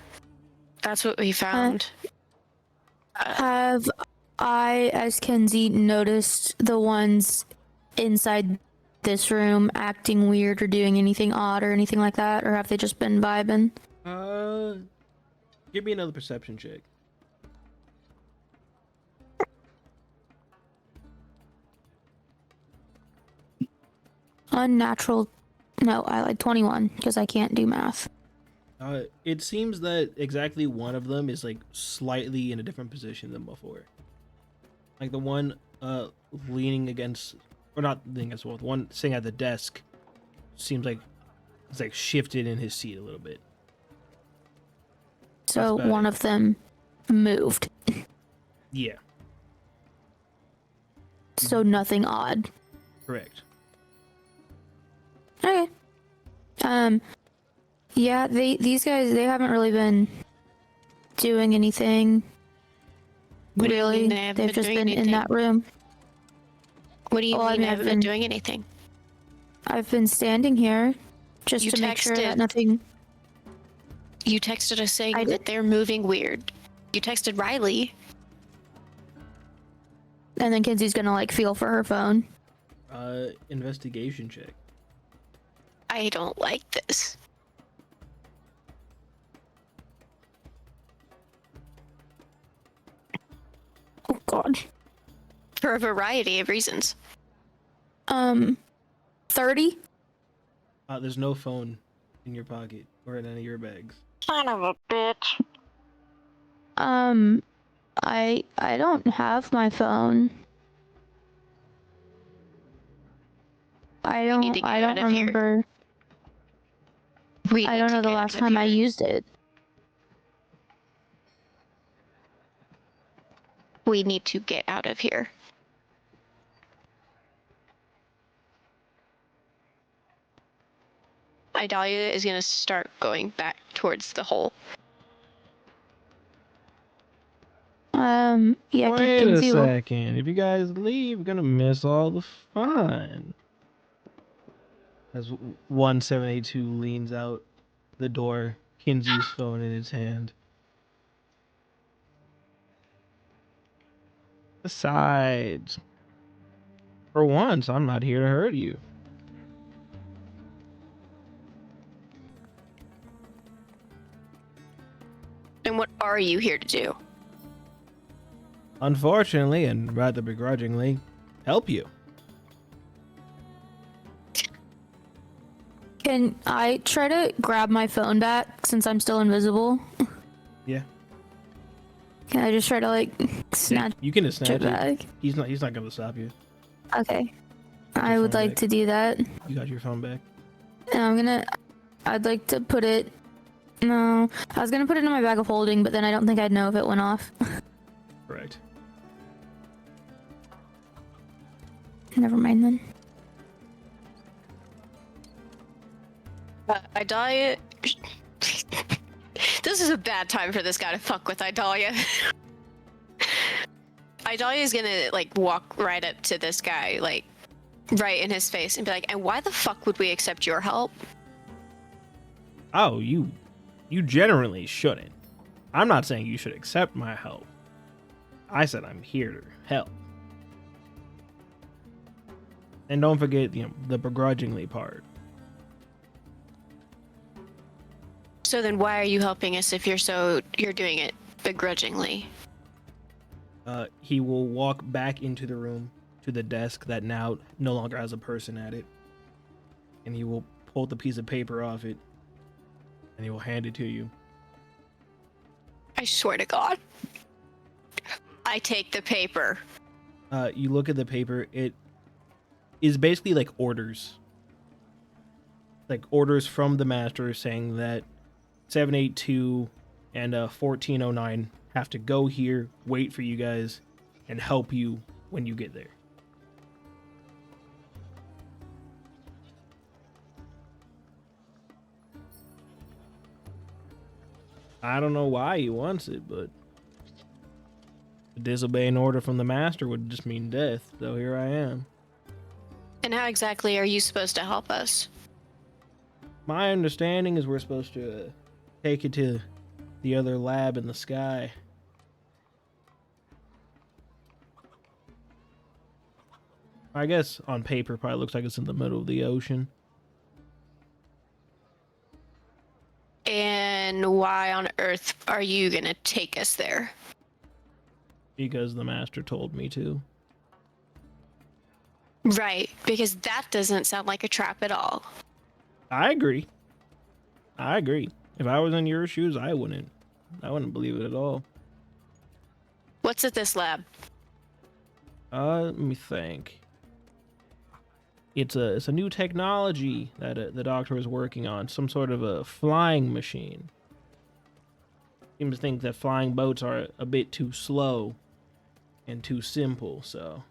[SPEAKER 3] that's what we found.
[SPEAKER 2] Have I, as Kenzie, noticed the ones inside this room acting weird or doing anything odd or anything like that, or have they just been vibing?
[SPEAKER 1] Give me another perception check.
[SPEAKER 2] Unnatural. No, I like 21 because I can't do math.
[SPEAKER 1] It seems that exactly one of them is like slightly in a different position than before. Like the one leaning against, or not leaning against the wall, the one sitting at the desk seems like it's like shifted in his seat a little bit.
[SPEAKER 2] So
[SPEAKER 1] That's bad.
[SPEAKER 2] one of them moved.
[SPEAKER 1] Yeah,
[SPEAKER 2] So nothing odd.
[SPEAKER 1] correct.
[SPEAKER 2] Okay. Yeah, these guys, they haven't really been doing anything.
[SPEAKER 3] What do you
[SPEAKER 2] Really,
[SPEAKER 3] mean they haven't
[SPEAKER 2] they've
[SPEAKER 3] been
[SPEAKER 2] just
[SPEAKER 3] doing
[SPEAKER 2] been in
[SPEAKER 3] anything?
[SPEAKER 2] that room.
[SPEAKER 3] What do you
[SPEAKER 2] Well, I
[SPEAKER 3] mean
[SPEAKER 2] mean,
[SPEAKER 3] they
[SPEAKER 2] I've
[SPEAKER 3] haven't been
[SPEAKER 2] been-
[SPEAKER 3] doing anything?
[SPEAKER 2] I've been standing here just
[SPEAKER 3] You
[SPEAKER 2] to make sure
[SPEAKER 3] texted.
[SPEAKER 2] that nothing.
[SPEAKER 3] You texted us saying
[SPEAKER 2] I
[SPEAKER 3] that
[SPEAKER 2] did.
[SPEAKER 3] they're moving weird. You texted Rylee.
[SPEAKER 2] And then Kenzie's gonna like feel for her phone.
[SPEAKER 1] Investigation check.
[SPEAKER 3] I don't like this.
[SPEAKER 2] Oh God.
[SPEAKER 3] For a variety of reasons.
[SPEAKER 2] 30?
[SPEAKER 1] There's no phone in your pocket or in any of your bags.
[SPEAKER 6] Son of a bitch.
[SPEAKER 2] I don't have my phone. I
[SPEAKER 3] need
[SPEAKER 2] don't
[SPEAKER 3] to get out of here.
[SPEAKER 2] remember. I don't know the last time I used it.
[SPEAKER 3] We need to get out of here. Idalia is gonna start going back towards the hole.
[SPEAKER 2] Yeah,
[SPEAKER 1] Wait a
[SPEAKER 2] Kenzi will.
[SPEAKER 1] second. If you guys leave, you're gonna miss all the fun. As 1782 leans out the door, Kenzi's phone in his hand. Besides, for once, I'm not here to hurt you.
[SPEAKER 3] And what are you here to do?
[SPEAKER 1] Unfortunately, and rather begrudgingly, help you.
[SPEAKER 2] Can I try to grab my phone back since I'm still invisible?
[SPEAKER 1] Yeah.
[SPEAKER 2] Can I just try to like snatch
[SPEAKER 1] You can
[SPEAKER 2] it
[SPEAKER 1] snatch it.
[SPEAKER 2] back?
[SPEAKER 1] He's not gonna stop you.
[SPEAKER 2] Okay.
[SPEAKER 1] Your
[SPEAKER 2] I would
[SPEAKER 1] phone
[SPEAKER 2] like
[SPEAKER 1] back.
[SPEAKER 2] to do that.
[SPEAKER 1] You got your phone back.
[SPEAKER 2] And I'd like to put it. No, I was gonna put it in my bag of holding, but then I don't think I'd know if it went off.
[SPEAKER 1] Correct.
[SPEAKER 2] Never mind then.
[SPEAKER 3] Idalia. This is a bad time for this guy to fuck with Idalia. Idalia is gonna like walk right up to this guy, like right in his face, and be like, "And why the fuck would we accept your help?"
[SPEAKER 1] Oh, you generally shouldn't. I'm not saying you should accept my help. I said I'm here to help. And don't forget the begrudgingly part.
[SPEAKER 3] So then, why are you helping us if you're doing it begrudgingly?
[SPEAKER 1] He will walk back into the room to the desk that now no longer has a person at it. And he will pull the piece of paper off it. And he will hand it to you.
[SPEAKER 3] I swear to God. I take the paper.
[SPEAKER 1] You look at the paper. It is basically like orders. Like orders from the master saying that 782 and 1409 have to go here, wait for you guys, and help you when you get there. I don't know why he wants it, but to disobey an order from the master would just mean death, so here I am.
[SPEAKER 3] And how exactly are you supposed to help us?
[SPEAKER 1] My understanding is we're supposed to take it to the other lab in the sky. I guess on paper probably looks like it's in the middle of the ocean.
[SPEAKER 3] And why on earth are you gonna take us there?
[SPEAKER 1] Because the master told me to.
[SPEAKER 3] Right, because that doesn't sound like a trap at all.
[SPEAKER 1] I agree. If I was in your shoes, I wouldn't believe it at all.
[SPEAKER 3] What's at this lab?
[SPEAKER 1] Let me think. It's a new technology that the doctor is working on, some sort of a flying machine. Seems to think that flying boats are a bit too slow and too simple, so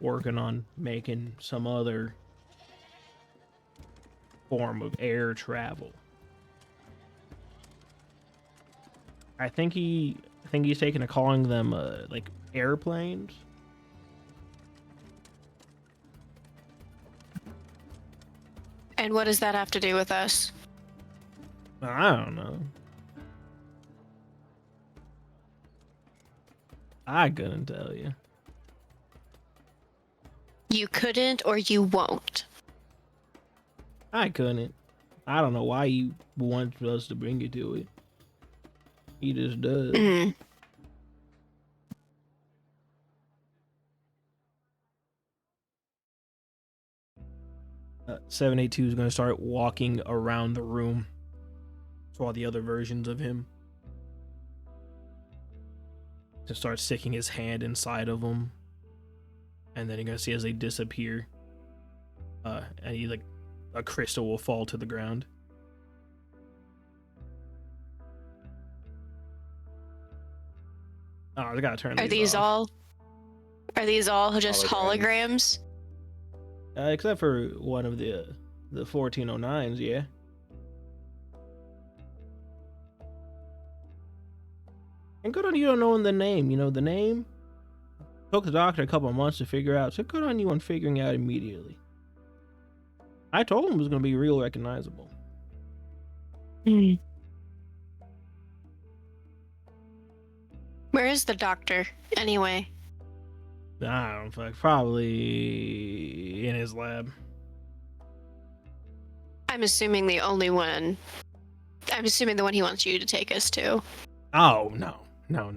[SPEAKER 1] working on making some other form of air travel. I think he's taken to calling them like airplanes.
[SPEAKER 3] And what does that have to do with us?
[SPEAKER 1] I don't know. I couldn't tell you.
[SPEAKER 3] You couldn't or you won't.
[SPEAKER 1] I couldn't. I don't know why you want us to bring you to it. He just does.
[SPEAKER 3] Mm.
[SPEAKER 1] 782 is going to start walking around the room to all the other versions of him. To start sticking his hand inside of them. And then you're going to see as they disappear. And he, like, a crystal will fall to the ground. Oh, I gotta turn these off.
[SPEAKER 3] Are these all just
[SPEAKER 4] Holograms.
[SPEAKER 3] holograms?
[SPEAKER 1] Except for one of the 1409s, yeah. And good on you on knowing the name. You know, the name took the doctor a couple of months to figure out, so good on you on figuring out immediately. I told him it was going to be real recognizable.
[SPEAKER 3] Mm. Where is the doctor, anyway?
[SPEAKER 1] I don't know, probably in his lab.
[SPEAKER 3] I'm assuming the one he wants you to take us to.
[SPEAKER 1] Oh, no. No.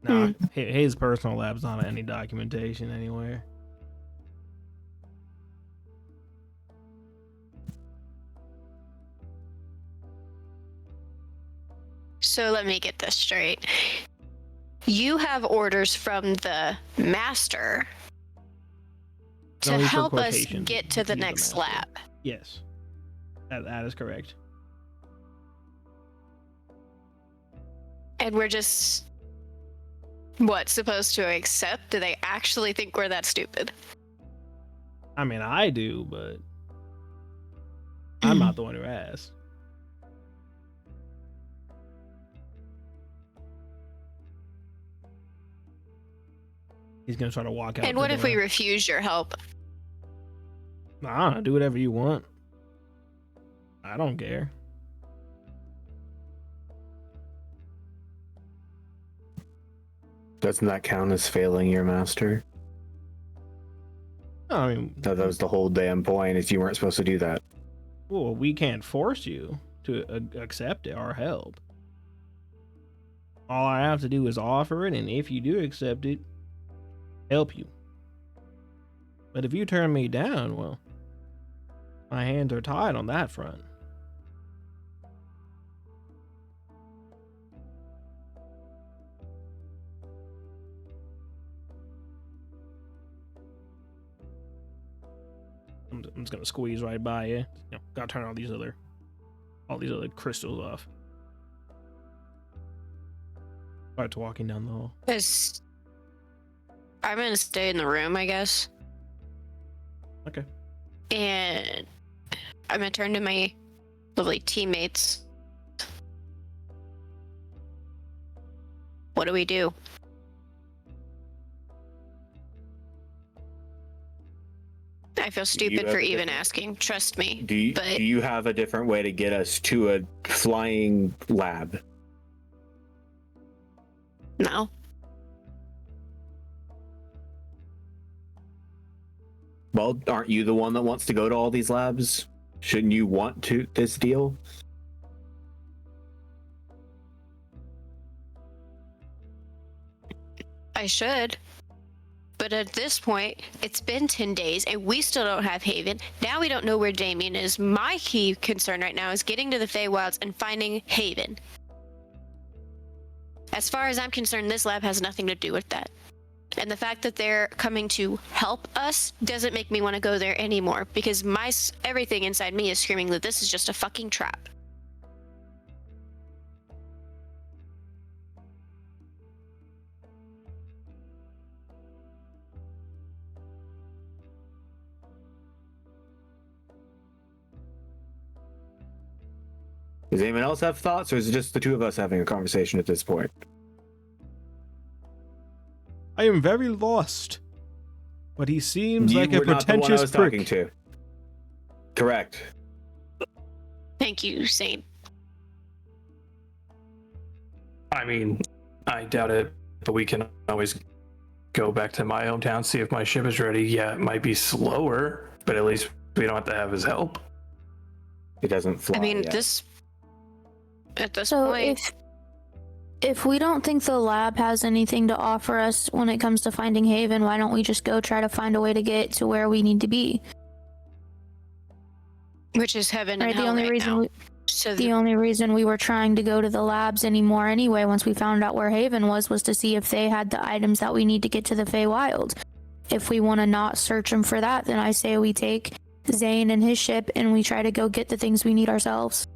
[SPEAKER 1] Nah, his personal lab's not on any documentation anywhere.
[SPEAKER 3] So let me get this straight. You have orders from the master to
[SPEAKER 1] Only for
[SPEAKER 3] help us
[SPEAKER 1] quotations,
[SPEAKER 3] get to the
[SPEAKER 1] use
[SPEAKER 3] next
[SPEAKER 1] master.
[SPEAKER 3] lab.
[SPEAKER 1] Yes. That is correct.
[SPEAKER 3] And we're just, supposed to accept? Do they actually think we're that stupid?
[SPEAKER 1] I mean, I do, but I'm not the one who asked. He's gonna try to walk out.
[SPEAKER 3] And what if we refuse your help?
[SPEAKER 1] Nah, do whatever you want. I don't care.
[SPEAKER 7] Doesn't that count as failing your master?
[SPEAKER 1] I mean,
[SPEAKER 7] That was the whole damn point, is you weren't supposed to do that.
[SPEAKER 1] well, we can't force you to accept our help. All I have to do is offer it, and if you do accept it, help you. But if you turn me down, well, my hands are tied on that front. I'm just gonna squeeze right by you. Gotta turn all these other crystals off. Start walking down the hall.
[SPEAKER 3] I'm gonna stay in the room, I guess.
[SPEAKER 1] Okay.
[SPEAKER 3] And I'm gonna turn to my lovely teammates. What do we do? I feel stupid for even asking. Trust me.
[SPEAKER 7] Do you have a different way to get us to a flying lab?
[SPEAKER 3] No.
[SPEAKER 7] Well, aren't you the one that wants to go to all these labs? Shouldn't you want to this deal?
[SPEAKER 3] I should. But at this point, it's been 10 days and we still don't have Haven. Now we don't know where Damien is. My key concern right now is getting to the Feywilds and finding Haven. As far as I'm concerned, this lab has nothing to do with that. And the fact that they're coming to help us doesn't make me want to go there anymore, because everything inside me is screaming that this is just a fucking trap.
[SPEAKER 7] Does anyone else have thoughts, or is it just the two of us having a conversation at this point?
[SPEAKER 1] I am very lost, but he seems
[SPEAKER 7] You
[SPEAKER 1] like a
[SPEAKER 7] were not the one I
[SPEAKER 1] pretentious
[SPEAKER 7] was
[SPEAKER 1] prick.
[SPEAKER 7] talking to. Correct.
[SPEAKER 3] Thank you, Saint.
[SPEAKER 5] I mean, I doubt it, but we can always go back to my hometown, see if my ship is ready. Yeah, it might be slower, but at least we don't have to have his help.
[SPEAKER 7] It doesn't fly.
[SPEAKER 3] I mean,
[SPEAKER 7] yet.
[SPEAKER 3] at this
[SPEAKER 2] So
[SPEAKER 3] point,
[SPEAKER 2] if we don't think the lab has anything to offer us when it comes to finding Haven, why don't we just go try to find a way to get to where we need to be?
[SPEAKER 3] which is heaven and
[SPEAKER 2] Right.
[SPEAKER 3] hell
[SPEAKER 2] The only
[SPEAKER 3] right
[SPEAKER 2] reason
[SPEAKER 3] now. So
[SPEAKER 2] the only reason we were trying to go to the labs anymore anyway, once we found out where Haven was to see if they had the items that we need to get to the Feywild. If we want to not search them for that, then I say we take Zane and his ship and we try to go get the things we need ourselves.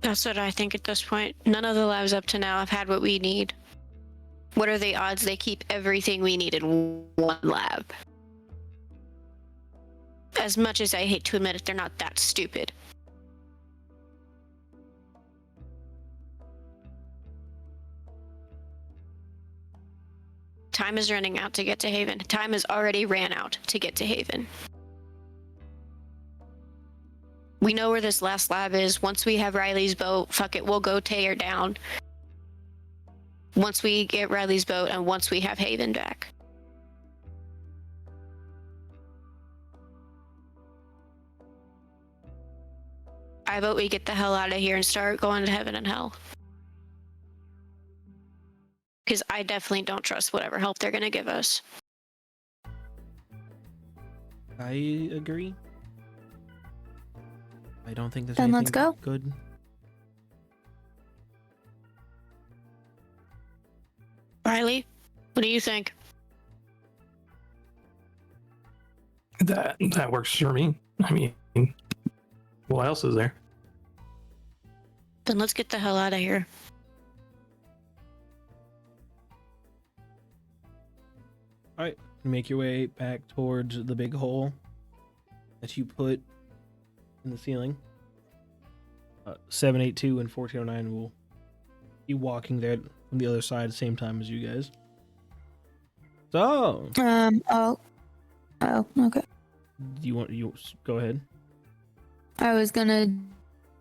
[SPEAKER 3] that's what I think at this point. None of the labs up to now have had what we need. What are the odds they keep everything we need in one lab? As much as I hate to admit it, they're not that stupid. Time is running out to get to Haven. Time has already ran out to get to Haven. We know where this last lab is. Once we have Rylee's boat, fuck it, we'll go tear down. Once we get Rylee's boat and once we have Haven back. I vote we get the hell out of here and start going to heaven and hell. Because I definitely don't trust whatever help they're going to give us.
[SPEAKER 1] I agree. I don't think there's
[SPEAKER 2] Then let's
[SPEAKER 1] anything
[SPEAKER 2] go.
[SPEAKER 1] good.
[SPEAKER 3] Rylee, what do you think?
[SPEAKER 5] That works for me. I mean, what else is there?
[SPEAKER 3] Then let's get the hell out of here.
[SPEAKER 1] All right, make your way back towards the big hole that you put in the ceiling. 782 and 1409 will be walking there from the other side at the same time as you guys. So,
[SPEAKER 2] Oh, okay.
[SPEAKER 1] you go ahead.
[SPEAKER 2] I was gonna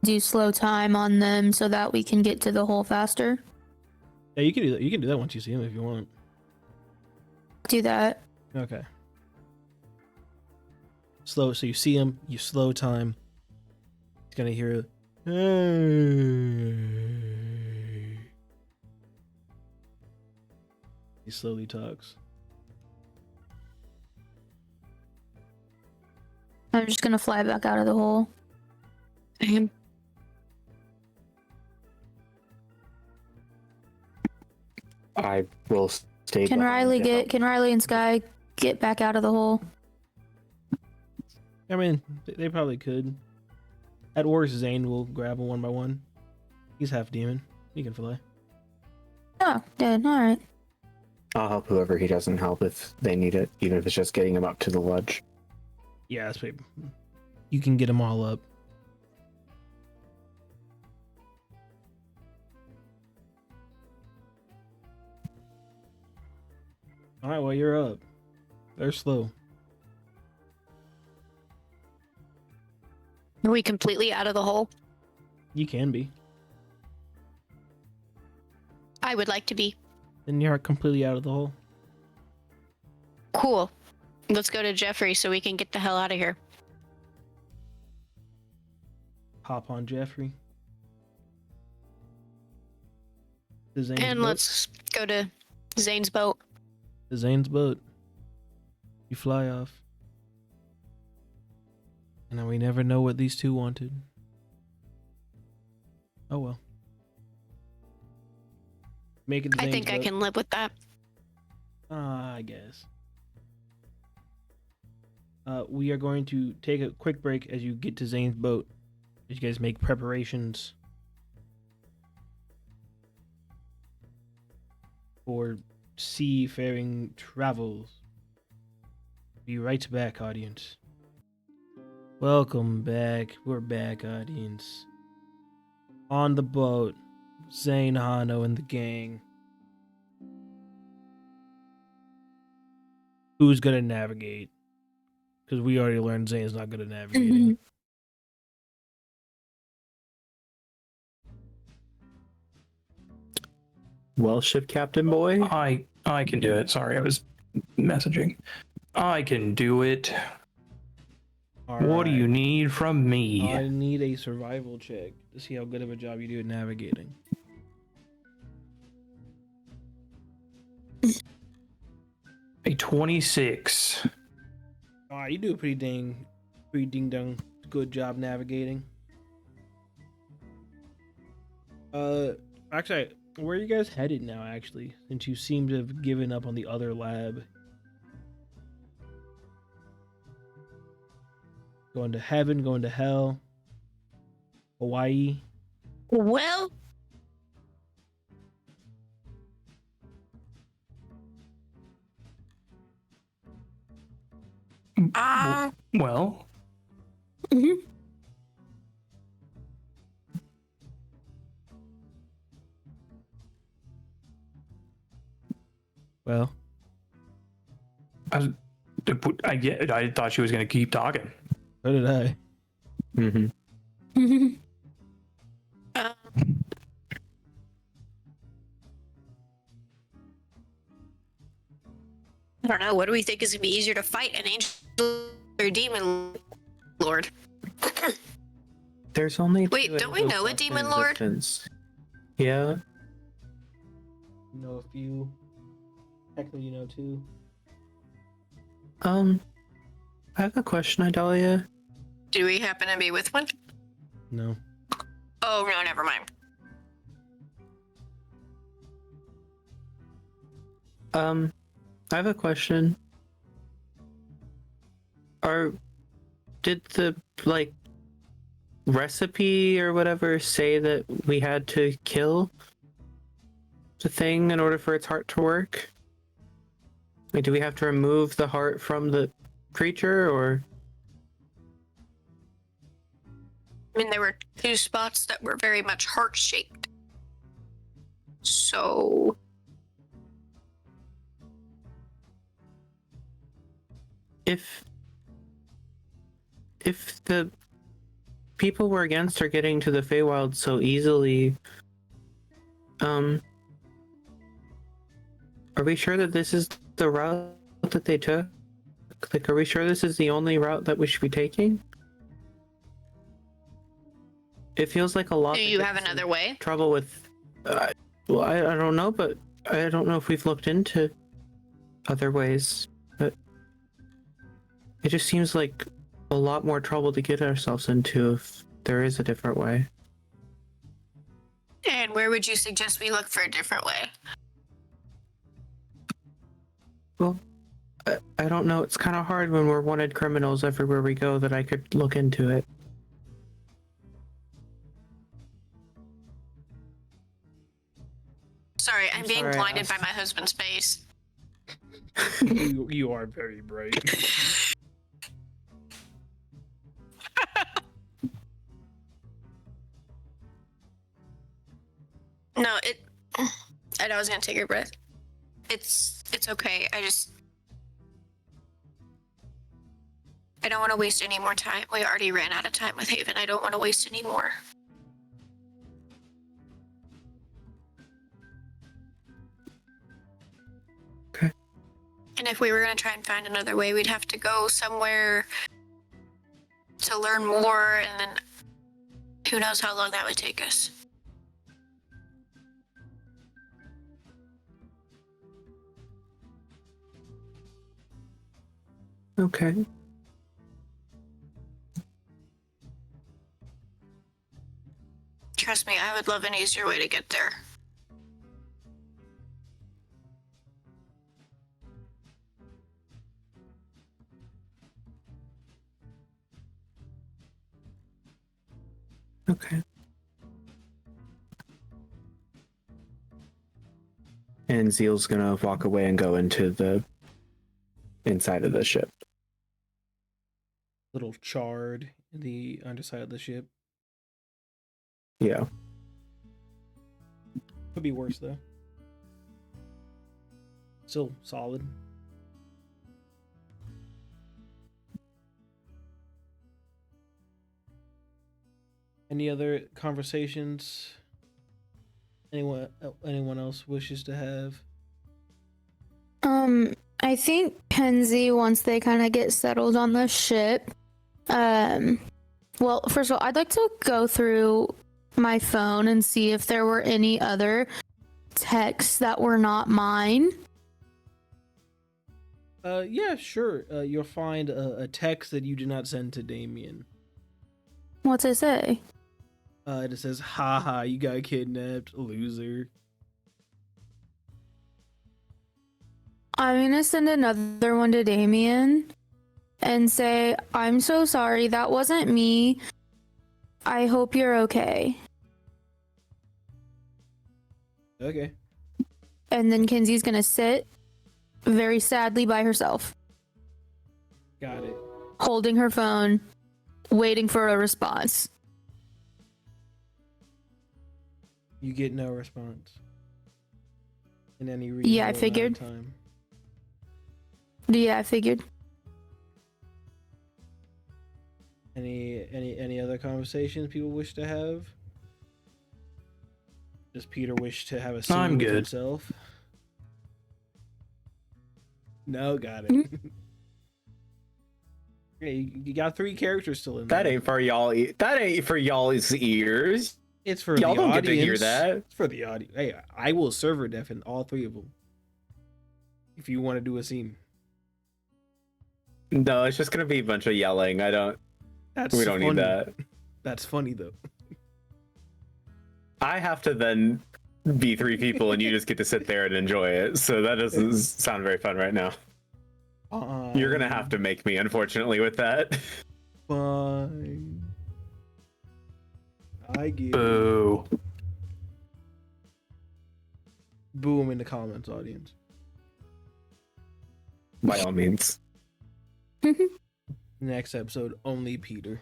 [SPEAKER 2] do slow time on them so that we can get to the hole faster.
[SPEAKER 1] Yeah, you can do that. You can do that once you see him if you want.
[SPEAKER 2] Do that.
[SPEAKER 1] Okay. Slow. So you see him. You slow time. He's gonna hear. Hey. He slowly talks.
[SPEAKER 2] I'm just gonna fly back out of the hole.
[SPEAKER 3] Same.
[SPEAKER 7] I will stay.
[SPEAKER 2] Can
[SPEAKER 7] behind
[SPEAKER 2] Rylee
[SPEAKER 7] to
[SPEAKER 2] get?
[SPEAKER 7] help.
[SPEAKER 2] Can Rylee and Sky get back out of the hole?
[SPEAKER 1] I mean, they probably could. At worst, Zane will grab them one by one. He's half demon. He can fly.
[SPEAKER 2] Oh, dead. All right.
[SPEAKER 7] I'll help whoever he doesn't help if they need it, even if it's just getting him up to the ledge.
[SPEAKER 1] Yeah, that's pretty. You can get them all up. All right, well, you're up. They're slow.
[SPEAKER 3] Are we completely out of the hole?
[SPEAKER 1] You can be.
[SPEAKER 3] I would like to be.
[SPEAKER 1] Then you're completely out of the hole.
[SPEAKER 3] Cool. Let's go to Jeffrey so we can get the hell out of here.
[SPEAKER 1] Hop on Jeffrey. The Zane's
[SPEAKER 3] And
[SPEAKER 1] boat.
[SPEAKER 3] let's go to Zane's boat.
[SPEAKER 1] The Zane's boat. You fly off. And we never know what these two wanted. Oh well. Make it.
[SPEAKER 3] I
[SPEAKER 1] Zane's
[SPEAKER 3] think I
[SPEAKER 1] boat.
[SPEAKER 3] can live with that.
[SPEAKER 1] I guess. We are going to take a quick break as you get to Zane's boat. As you guys make preparations for seafaring travels. Be right back, audience. Welcome back. We're back, audience. On the boat, Zane, Hano, and the gang. Who's gonna navigate? Because we already learned Zane's not good at navigating.
[SPEAKER 4] Well, ship captain boy.
[SPEAKER 5] I can do it. Sorry, I was messaging. I can do it. What do you need from me?
[SPEAKER 1] I need a survival check to see how good of a job you do at navigating.
[SPEAKER 5] A 26.
[SPEAKER 1] You do a pretty ding dong good job navigating. Actually, where are you guys headed now? Actually, since you seem to have given up on the other lab, going to heaven, going to hell, Hawaii.
[SPEAKER 3] Well,
[SPEAKER 5] Well,
[SPEAKER 1] Well,
[SPEAKER 5] I thought she was going to keep talking.
[SPEAKER 1] so did I.
[SPEAKER 7] Mm-hmm.
[SPEAKER 3] I don't know. What do we think is gonna be easier to fight, an angel or a demon lord?
[SPEAKER 7] There's only
[SPEAKER 3] Wait,
[SPEAKER 7] two
[SPEAKER 3] don't we
[SPEAKER 7] angels
[SPEAKER 3] know a
[SPEAKER 7] left in
[SPEAKER 3] demon lord?
[SPEAKER 7] existence. Yeah.
[SPEAKER 1] You know a few. Technically, you know two.
[SPEAKER 7] I have a question, Idalia.
[SPEAKER 3] Do we happen to be with one?
[SPEAKER 1] No.
[SPEAKER 3] Oh no, never mind.
[SPEAKER 7] I have a question. Did the recipe or whatever say that we had to kill the thing in order for its heart to work? Like, do we have to remove the heart from the creature, or?
[SPEAKER 3] I mean, there were two spots that were very much heart-shaped. So...
[SPEAKER 7] If the people we're against are getting to the Feywild so easily, are we sure that this is the route that they took? Like, are we sure this is the only route that we should be taking? It feels like a lot.
[SPEAKER 3] Do you have another way?
[SPEAKER 7] Trouble with, well, I don't know, but I don't know if we've looked into other ways, but it just seems like a lot more trouble to get ourselves into if there is a different way.
[SPEAKER 3] And where would you suggest we look for a different way?
[SPEAKER 7] Well, I don't know. It's kind of hard when we're wanted criminals everywhere we go that I could look into it.
[SPEAKER 3] Sorry, I'm being
[SPEAKER 7] sorry I
[SPEAKER 3] blinded by
[SPEAKER 7] asked.
[SPEAKER 3] my husband's face.
[SPEAKER 1] You are very bright.
[SPEAKER 3] No, I know I was gonna take your breath. It's okay. I don't want to waste any more time. We already ran out of time with Haven. I don't want to waste any more.
[SPEAKER 7] Okay.
[SPEAKER 3] And if we were gonna try and find another way, we'd have to go somewhere to learn more, and then who knows how long that would take us.
[SPEAKER 7] Okay.
[SPEAKER 3] Trust me, I would love an easier way to get there.
[SPEAKER 7] Okay. And Zeal's gonna walk away and go into the inside of the ship.
[SPEAKER 1] Little charred in the underside of the ship.
[SPEAKER 7] Yeah.
[SPEAKER 1] Could be worse though. Still solid. Any other conversations anyone else wishes to have?
[SPEAKER 2] I think Kenzi, once they kind of get settled on the ship, Well, first of all, I'd like to go through my phone and see if there were any other texts that were not mine.
[SPEAKER 1] Yeah, sure. You'll find a text that you did not send to Damien.
[SPEAKER 2] What's it say?
[SPEAKER 1] It says, haha, you got kidnapped, loser.
[SPEAKER 2] I'm gonna send another one to Damien and say, I'm so sorry, that wasn't me. I hope you're okay.
[SPEAKER 1] Okay.
[SPEAKER 2] And then Kenzi's gonna sit very sadly by herself,
[SPEAKER 1] Got it.
[SPEAKER 2] holding her phone, waiting for a response.
[SPEAKER 1] You get no response. In any
[SPEAKER 2] Yeah, I
[SPEAKER 1] reasonable
[SPEAKER 2] figured.
[SPEAKER 1] amount of time.
[SPEAKER 2] Yeah, I figured.
[SPEAKER 1] Any other conversations people wish to have? Does Peter wish to have a scene
[SPEAKER 5] I'm
[SPEAKER 1] with
[SPEAKER 5] good.
[SPEAKER 1] himself? No, got it. Yeah, you got 3 characters still in there.
[SPEAKER 4] That ain't for y'all. That ain't for y'all's ears.
[SPEAKER 1] It's for
[SPEAKER 4] Y'all
[SPEAKER 1] the
[SPEAKER 4] don't
[SPEAKER 1] audience.
[SPEAKER 4] get to hear that.
[SPEAKER 1] It's for the audience. Hey, I will server deafen all 3 of them. If you want to do a scene.
[SPEAKER 4] No, it's just gonna be a bunch of yelling. I don't.
[SPEAKER 1] That's
[SPEAKER 4] We don't
[SPEAKER 1] funny.
[SPEAKER 4] need that.
[SPEAKER 1] That's funny though.
[SPEAKER 4] I have to then be 3 people, and you just get to sit there and enjoy it. So that doesn't sound very fun right now. You're gonna have to make me, unfortunately, with that.
[SPEAKER 1] Fine. I get it.
[SPEAKER 5] Boo.
[SPEAKER 1] Boom in the comments, audience.
[SPEAKER 4] By all means.
[SPEAKER 1] Next episode, only Peter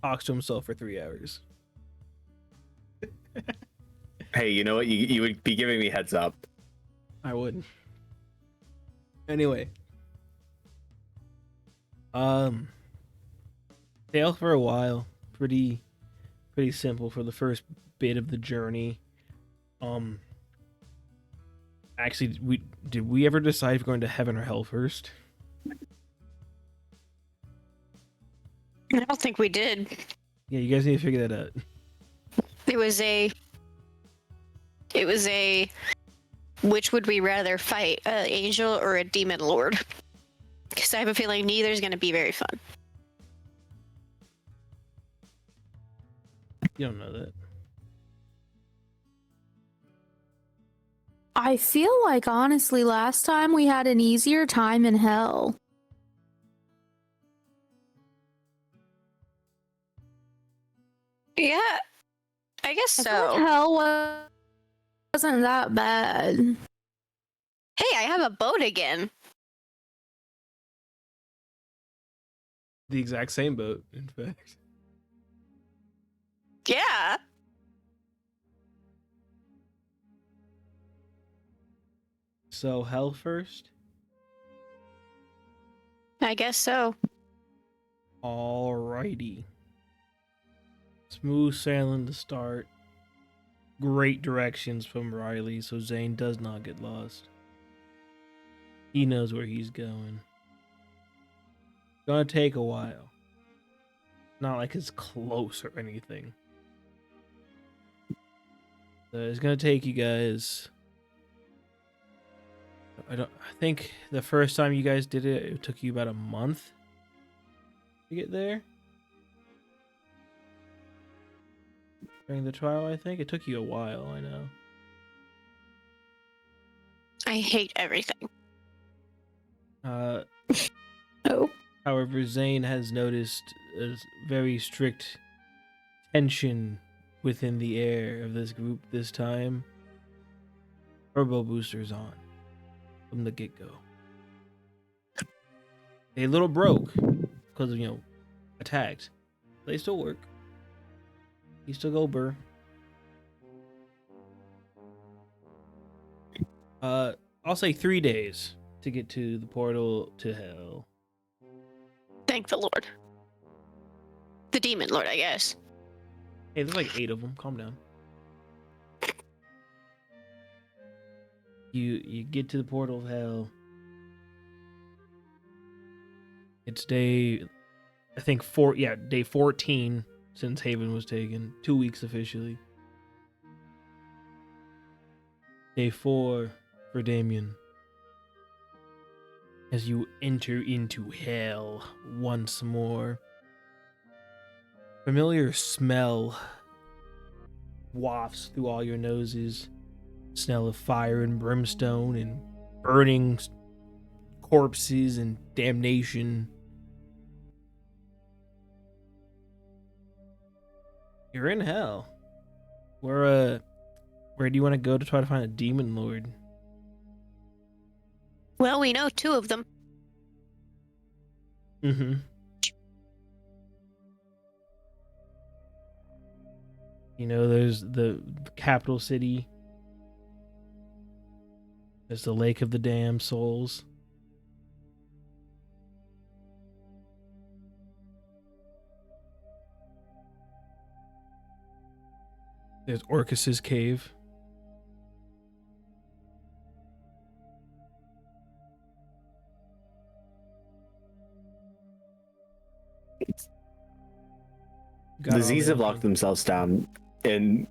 [SPEAKER 1] talks to himself for 3 hours.
[SPEAKER 4] Hey, you know what? You would be giving me heads up.
[SPEAKER 1] I wouldn't. Anyway. Sail for a while. Pretty simple for the first bit of the journey. Actually, did we ever decide if we're going to heaven or hell first?
[SPEAKER 6] I don't think we did.
[SPEAKER 1] Yeah, you guys need to figure that out.
[SPEAKER 6] It was a which would we rather fight, an angel or a demon lord? Because I have a feeling neither is going to be very fun.
[SPEAKER 1] You don't know that.
[SPEAKER 2] I feel like, honestly, last time we had an easier time in hell.
[SPEAKER 6] Yeah, I guess
[SPEAKER 2] I feel like
[SPEAKER 6] so.
[SPEAKER 2] hell wasn't that bad.
[SPEAKER 6] Hey, I have a boat again.
[SPEAKER 1] The exact same boat, in fact.
[SPEAKER 6] Yeah.
[SPEAKER 1] So, hell first?
[SPEAKER 6] I guess so.
[SPEAKER 1] Alrighty. Smooth sailing to start. Great directions from Rylee, so Zane does not get lost. He knows where he's going. Gonna take a while. Not like it's close or anything. So it's gonna take you guys. I think the first time you guys did it, it took you about a month to get there. During the trial, I think it took you a while. I know.
[SPEAKER 6] I hate everything.
[SPEAKER 2] Oh.
[SPEAKER 1] However, Zane has noticed a very strict tension within the air of this group this time. Turbo boosters on from the get-go. They a little broke because of, attacked. They still work. You still go, Burr. I'll say 3 days to get to the portal to hell.
[SPEAKER 6] Thank the Lord. The demon lord, I guess.
[SPEAKER 1] Hey, there's like 8 of them. Calm down. You get to the portal of hell. It's day I think day 14 since Haven was taken. 2 weeks officially. Day 4 for Damien. As you enter into hell once more. Familiar smell wafts through all your noses. Smell of fire and brimstone and burning corpses and damnation. You're in hell. Where do you want to go to try to find a demon lord?
[SPEAKER 3] Well, we know 2 of them.
[SPEAKER 1] Mm-hmm. You know, there's the capital city. There's the Lake of the Damned Souls. There's Orcus's cave. Got
[SPEAKER 4] The
[SPEAKER 1] all
[SPEAKER 4] Z's
[SPEAKER 1] the
[SPEAKER 4] have locked
[SPEAKER 1] info.
[SPEAKER 4] themselves down in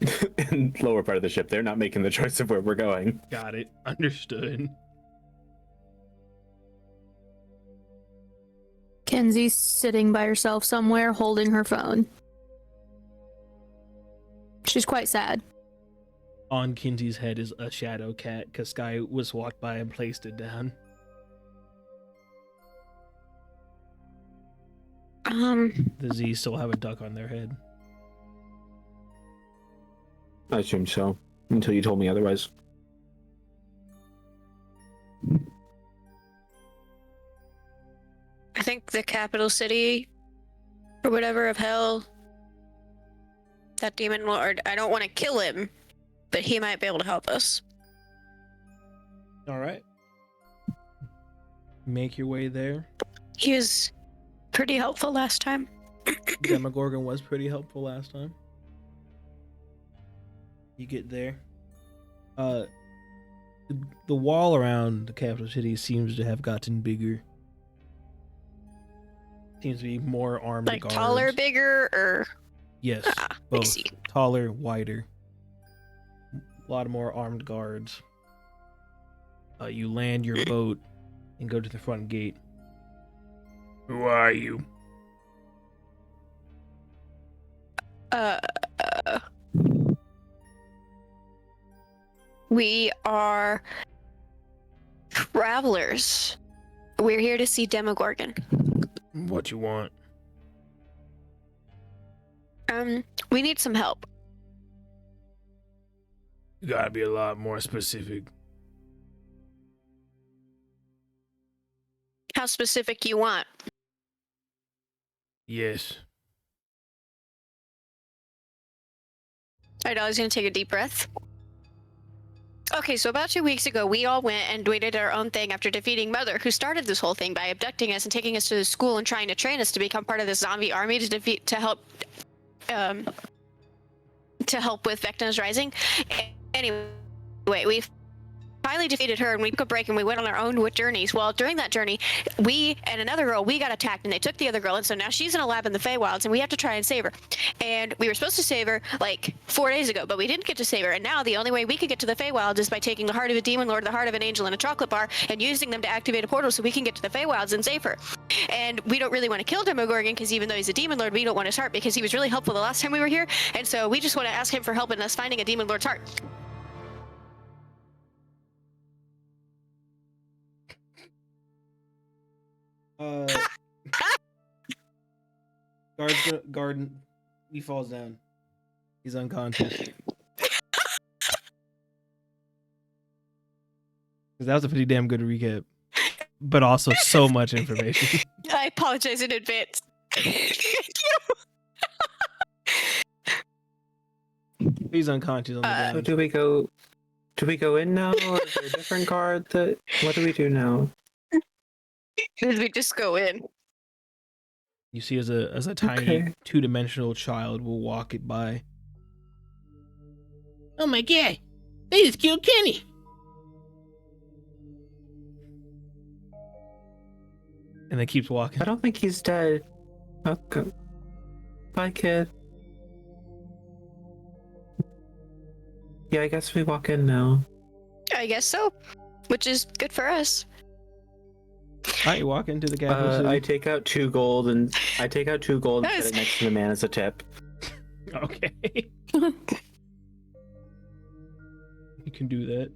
[SPEAKER 4] in lower part of the ship. They're not making the choice of where we're going.
[SPEAKER 1] Got it. Understood.
[SPEAKER 2] Kenzi's sitting by herself somewhere holding her phone. She's quite sad.
[SPEAKER 1] On Kenzi's head is a shadow cat, because Sky was walked by and placed it down. The Z's still have a duck on their head.
[SPEAKER 4] I assume so, until you told me otherwise.
[SPEAKER 3] I think the capital city, or whatever of hell, that demon lord, I don't want to kill him, but he might be able to help us.
[SPEAKER 1] Alright. Make your way there.
[SPEAKER 3] He was pretty helpful last time.
[SPEAKER 1] Demogorgon was pretty helpful last time. You get there. The wall around the capital city seems to have gotten bigger. Seems to be more armed
[SPEAKER 3] Like
[SPEAKER 1] guards.
[SPEAKER 3] taller, bigger, or
[SPEAKER 1] Yes,
[SPEAKER 3] I
[SPEAKER 1] both.
[SPEAKER 3] see.
[SPEAKER 1] Taller, wider. A lot more armed guards. You land your boat and go to the front gate. Who are you?
[SPEAKER 3] We are travelers. We're here to see Demogorgon.
[SPEAKER 1] What you want?
[SPEAKER 3] We need some help.
[SPEAKER 1] You gotta be a lot more specific.
[SPEAKER 3] How specific you want?
[SPEAKER 1] Yes.
[SPEAKER 3] Alright, I was gonna take a deep breath. Okay, so about 2 weeks ago, we all went and we did our own thing after defeating Mother, who started this whole thing by abducting us and taking us to the school and trying to train us to become part of this zombie army to help with Vecna's Rising. Anyway, we finally defeated her and we took a break and we went on our own journeys. Well, during that journey, we and another girl, we got attacked and they took the other girl, and so now she's in a lab in the Feywilds and we have to try and save her. And we were supposed to save her like 4 days ago, but we didn't get to save her, and now the only way we could get to the Feywilds is by taking the heart of a demon lord, the heart of an angel, and a chocolate bar and using them to activate a portal so we can get to the Feywilds and save her. And we don't really want to kill Demogorgon because even though he's a demon lord, we don't want his heart because he was really helpful the last time we were here, and so we just want to ask him for help in us finding a demon lord's heart.
[SPEAKER 1] Guard, he falls down. He's unconscious. That was a pretty damn good recap, but also so much information.
[SPEAKER 3] I apologize in advance.
[SPEAKER 1] He's unconscious on the ground.
[SPEAKER 7] So do we go in now, or is there a different guard that? What do we do now?
[SPEAKER 3] Did we just go in?
[SPEAKER 1] You see, as a tiny
[SPEAKER 7] Okay.
[SPEAKER 1] two-dimensional child will walk it by. Oh my god! They just killed Kenny. And then keeps walking.
[SPEAKER 7] I don't think he's dead. Okay. Bye, kid. Yeah, I guess we walk in now.
[SPEAKER 6] I guess so. Which is good for us.
[SPEAKER 1] All right, you walk into the capital city.
[SPEAKER 7] I take out 2 gold and set
[SPEAKER 6] Nice.
[SPEAKER 7] it next to the man as a tip.
[SPEAKER 1] Okay. You can do that.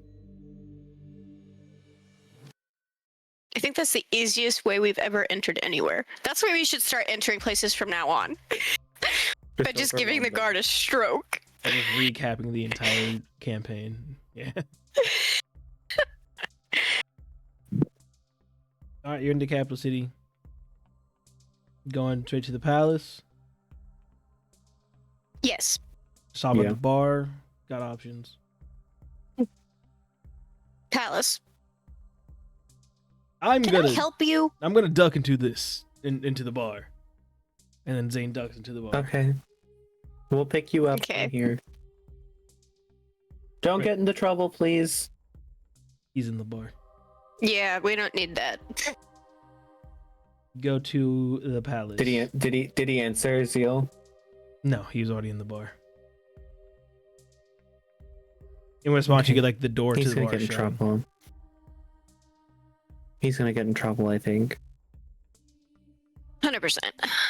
[SPEAKER 6] I think that's the easiest way we've ever entered anywhere. That's where we should start entering places from now on. By just giving the guard a stroke.
[SPEAKER 1] I'm just recapping the entire campaign. Yeah. All right, you're in the capital city. Going straight to the palace.
[SPEAKER 6] Yes.
[SPEAKER 1] Stop at
[SPEAKER 7] Yeah.
[SPEAKER 1] the bar. Got options.
[SPEAKER 6] Palace.
[SPEAKER 1] I'm
[SPEAKER 6] Can
[SPEAKER 1] gonna
[SPEAKER 6] I help you?
[SPEAKER 1] I'm gonna duck into into the bar, and then Zane ducks into the bar.
[SPEAKER 7] Okay. We'll pick you up
[SPEAKER 6] Okay.
[SPEAKER 7] from here. Don't get into trouble, please.
[SPEAKER 1] He's in the bar.
[SPEAKER 6] Yeah, we don't need that.
[SPEAKER 1] Go to the palace.
[SPEAKER 4] Did he answer, Zeal?
[SPEAKER 1] No, he was already in the bar. In response,
[SPEAKER 7] Okay.
[SPEAKER 1] you get like the door
[SPEAKER 7] He's
[SPEAKER 1] to the
[SPEAKER 7] gonna
[SPEAKER 1] bar
[SPEAKER 7] get in
[SPEAKER 1] shut.
[SPEAKER 7] trouble. He's gonna get in trouble, I think.
[SPEAKER 6] 100%.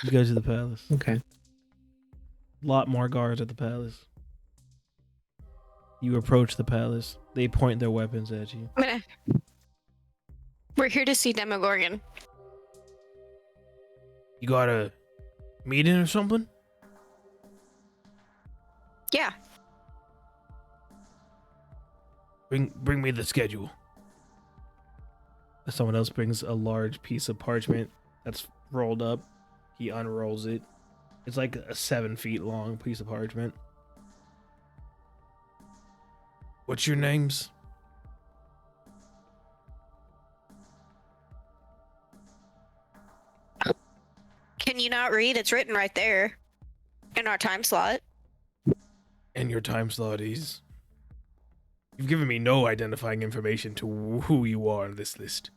[SPEAKER 1] You go to the palace.
[SPEAKER 7] Okay.
[SPEAKER 1] A lot more guards at the palace. You approach the palace. They point their weapons at you.
[SPEAKER 6] We're here to see Demogorgon.
[SPEAKER 1] You got a meeting or something?
[SPEAKER 6] Yeah.
[SPEAKER 1] Bring me the schedule. Someone else brings a large piece of parchment that's rolled up. He unrolls it. It's like a 7 feet long piece of parchment. What's your names?
[SPEAKER 6] Can you not read? It's written right there in our time slot.
[SPEAKER 1] And your time slot is. You've given me no identifying information to who you are on this list.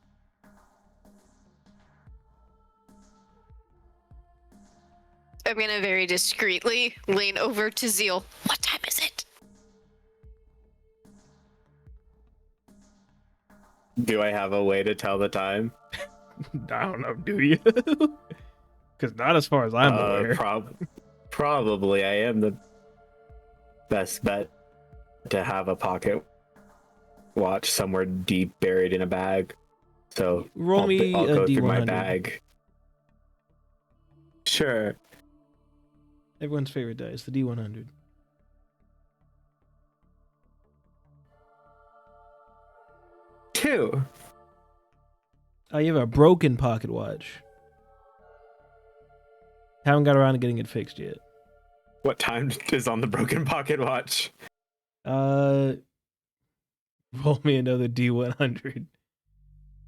[SPEAKER 6] I'm gonna very discreetly lean over to Zeal. What time is it?
[SPEAKER 4] Do I have a way to tell the time?
[SPEAKER 1] I don't know, do you? Because not as far as I'm aware.
[SPEAKER 4] Probably I am the best bet to have a pocket watch somewhere deep buried in a bag. So
[SPEAKER 1] Roll me
[SPEAKER 4] I'll
[SPEAKER 1] a
[SPEAKER 4] go through my
[SPEAKER 1] D100.
[SPEAKER 4] bag. Sure.
[SPEAKER 1] Everyone's favorite dice, the D100.
[SPEAKER 4] Two.
[SPEAKER 1] Oh, you have a broken pocket watch. Haven't got around to getting it fixed yet.
[SPEAKER 4] What time is on the broken pocket watch?
[SPEAKER 1] Roll me another D100.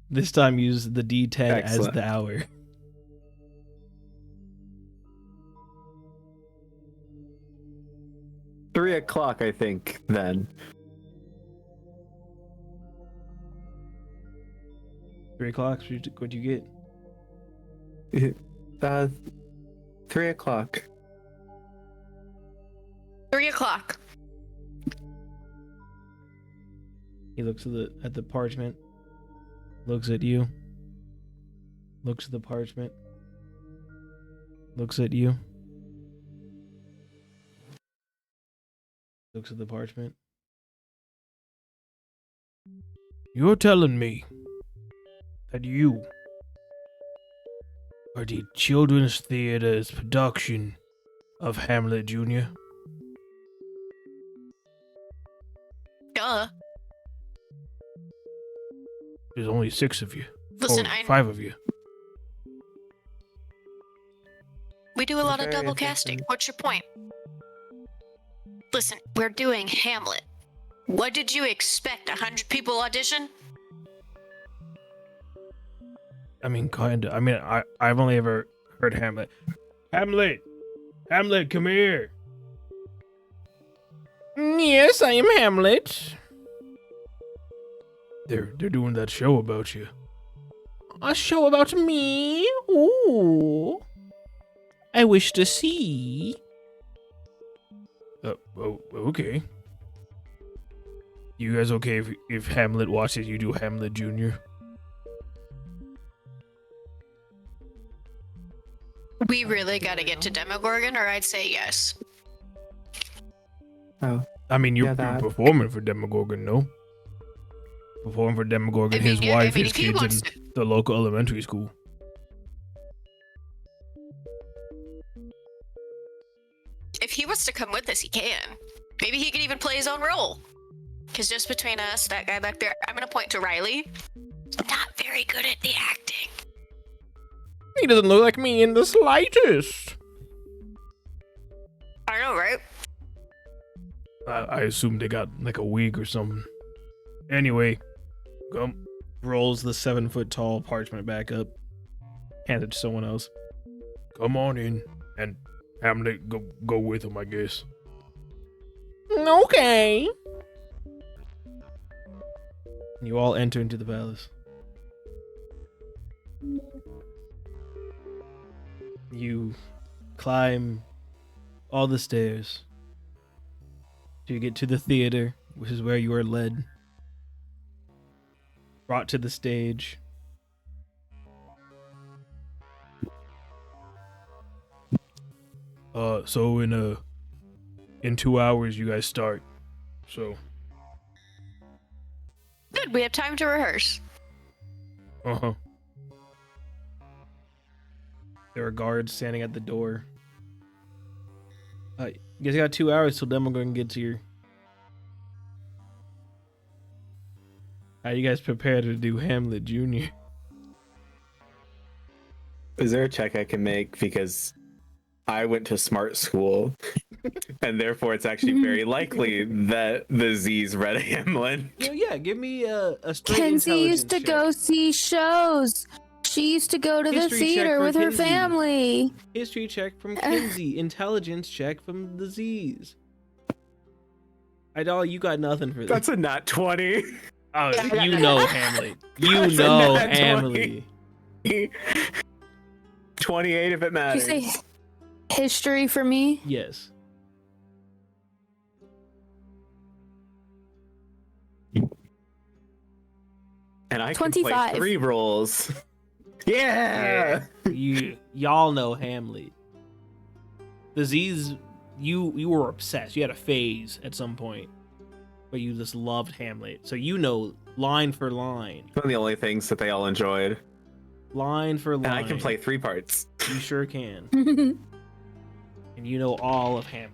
[SPEAKER 1] This time use the D10 as
[SPEAKER 4] Excellent.
[SPEAKER 1] the hour.
[SPEAKER 4] Three o'clock, I think, then.
[SPEAKER 1] 3 o'clock, what'd you get?
[SPEAKER 7] 3 o'clock.
[SPEAKER 6] 3 o'clock.
[SPEAKER 1] He looks at the parchment, looks at you, looks at the parchment, looks at you, looks at the parchment. You're telling me that you are the Children's Theater's production of Hamlet Jr.?
[SPEAKER 6] Duh.
[SPEAKER 1] There's only 6 of you.
[SPEAKER 6] Listen,
[SPEAKER 1] 5 of you.
[SPEAKER 6] We do a lot of
[SPEAKER 7] Very
[SPEAKER 6] double
[SPEAKER 7] efficient.
[SPEAKER 6] casting. What's your point? Listen, we're doing Hamlet. What did you expect? 100 people audition?
[SPEAKER 1] I mean, kinda. I mean, I've only ever heard Hamlet. Hamlet, come here. Yes, I am Hamlet. They're doing that show about you. A show about me? Ooh. I wish to see. Okay. You guys okay if Hamlet watches you do Hamlet Jr.?
[SPEAKER 3] We really gotta get to Demogorgon, or I'd say yes.
[SPEAKER 7] Oh,
[SPEAKER 1] I mean, you're
[SPEAKER 7] that.
[SPEAKER 1] performing for Demogorgon, no? Performing for Demogorgon,
[SPEAKER 3] I mean,
[SPEAKER 1] his
[SPEAKER 3] yeah,
[SPEAKER 1] wife,
[SPEAKER 3] I mean,
[SPEAKER 1] his
[SPEAKER 3] if he
[SPEAKER 1] kids,
[SPEAKER 3] wants
[SPEAKER 1] and the local elementary school.
[SPEAKER 3] If he wants to come with us, he can. Maybe he could even play his own role. Because just between us, that guy back there, I'm gonna point to Rylee. Not very good at the acting.
[SPEAKER 1] He doesn't look like me in the slightest.
[SPEAKER 3] I know, right?
[SPEAKER 1] I assume they got like a wig or something. Anyway, rolls the 7-foot-tall parchment back up, hands it to someone else. Come on in, and Hamlet go with him, I guess. Okay. You all enter into the palace. You climb all the stairs to get to the theater, which is where you are led. Brought to the stage. So in 2 hours you guys start. So
[SPEAKER 3] Good, we have time to rehearse.
[SPEAKER 1] there are guards standing at the door. You guys got 2 hours till Demogorgon gets here. How you guys prepare to do Hamlet Jr.?
[SPEAKER 4] Is there a check I can make? Because I went to smart school, and therefore it's actually very likely that the Z's read Hamlet.
[SPEAKER 1] Yeah, give me a straight
[SPEAKER 2] Kenzi used to
[SPEAKER 1] intelligence
[SPEAKER 2] go
[SPEAKER 1] check.
[SPEAKER 2] see shows. She used to go to the
[SPEAKER 1] History check
[SPEAKER 2] theater
[SPEAKER 1] for
[SPEAKER 2] with her
[SPEAKER 1] Kenzi.
[SPEAKER 2] family.
[SPEAKER 1] History check from Kenzi. Intelligence check from the Z's. Idalia, you got nothing for this.
[SPEAKER 4] That's a nat 20.
[SPEAKER 1] Oh,
[SPEAKER 3] Yeah,
[SPEAKER 1] you
[SPEAKER 3] yeah.
[SPEAKER 1] know Hamlet. You
[SPEAKER 4] That's a
[SPEAKER 1] know
[SPEAKER 4] nat 20.
[SPEAKER 1] Hamlet.
[SPEAKER 4] 28 if it
[SPEAKER 2] Did
[SPEAKER 4] matters.
[SPEAKER 2] you say history for me?
[SPEAKER 1] Yes.
[SPEAKER 4] And I can play
[SPEAKER 2] 25.
[SPEAKER 4] 3 rolls. Yeah.
[SPEAKER 1] Y'all know Hamlet. The Z's, you were obsessed. You had a phase at some point, but you just loved Hamlet. So you know line for line.
[SPEAKER 4] One of the only things that they all enjoyed.
[SPEAKER 1] Line for line.
[SPEAKER 4] And I can play 3 parts.
[SPEAKER 1] You sure can. And you know all of Hamlet.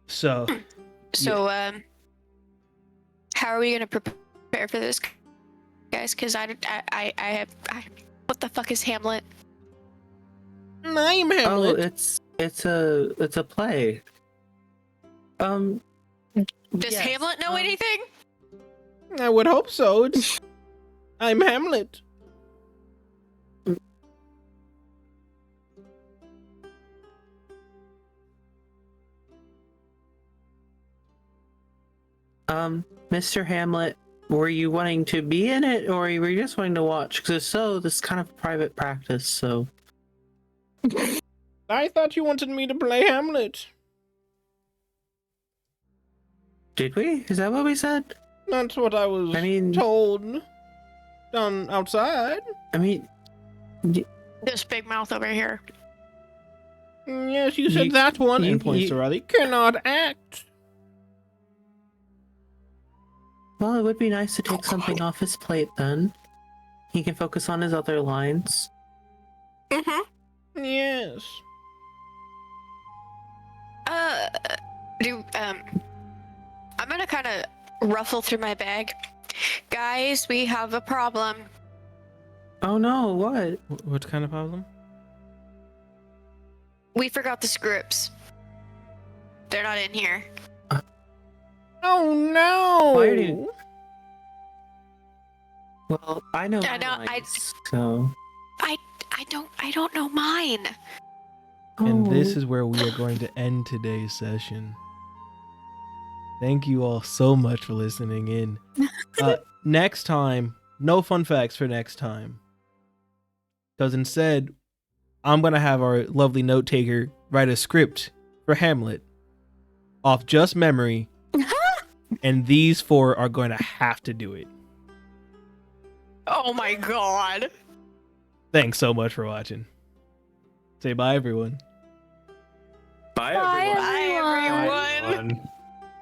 [SPEAKER 1] So,
[SPEAKER 3] So, how are we gonna prepare for this, guys? Because I what the fuck is Hamlet?
[SPEAKER 1] I'm
[SPEAKER 7] Oh,
[SPEAKER 1] Hamlet.
[SPEAKER 7] it's a play.
[SPEAKER 3] Does
[SPEAKER 7] yes,
[SPEAKER 3] Hamlet know anything?
[SPEAKER 1] I would hope so. I'm Hamlet.
[SPEAKER 7] Mr. Hamlet, were you wanting to be in it, or were you just wanting to watch? Because if so, this is kind of private practice, so...
[SPEAKER 1] I thought you wanted me to play Hamlet.
[SPEAKER 7] Did we? Is that what we said?
[SPEAKER 1] That's what I was
[SPEAKER 7] I mean...
[SPEAKER 1] told. Down outside.
[SPEAKER 7] I mean...
[SPEAKER 3] This big mouth over here.
[SPEAKER 1] Yes, you said
[SPEAKER 7] You-
[SPEAKER 1] that one.
[SPEAKER 7] you-
[SPEAKER 1] And points
[SPEAKER 7] you-
[SPEAKER 1] to Rylee. Cannot act.
[SPEAKER 7] Well, it would be nice to take something off his plate, then. He can focus on his other lines.
[SPEAKER 3] Mm-hmm.
[SPEAKER 1] Yes.
[SPEAKER 3] I'm gonna kind of ruffle through my bag. Guys, we have a problem.
[SPEAKER 7] Oh no, what?
[SPEAKER 1] What kind of problem?
[SPEAKER 3] We forgot the scripts. They're not in here.
[SPEAKER 1] Oh no!
[SPEAKER 7] Why do you- Well, I know
[SPEAKER 3] I
[SPEAKER 7] my
[SPEAKER 3] know,
[SPEAKER 7] lines, so...
[SPEAKER 3] I don't know mine.
[SPEAKER 1] And this
[SPEAKER 7] Oh.
[SPEAKER 1] is where we are going to end today's session. Thank you all so much for listening in. Next time, no fun facts for next time. Because instead, I'm going to have our lovely note taker write a script for Hamlet off just memory. And these 4 are going to have to do it.
[SPEAKER 6] Oh my god.
[SPEAKER 1] Thanks so much for watching. Say bye, everyone.
[SPEAKER 4] Bye,
[SPEAKER 2] Bye,
[SPEAKER 4] everyone.
[SPEAKER 6] Bye,
[SPEAKER 2] everyone.
[SPEAKER 6] everyone.
[SPEAKER 5] Fun.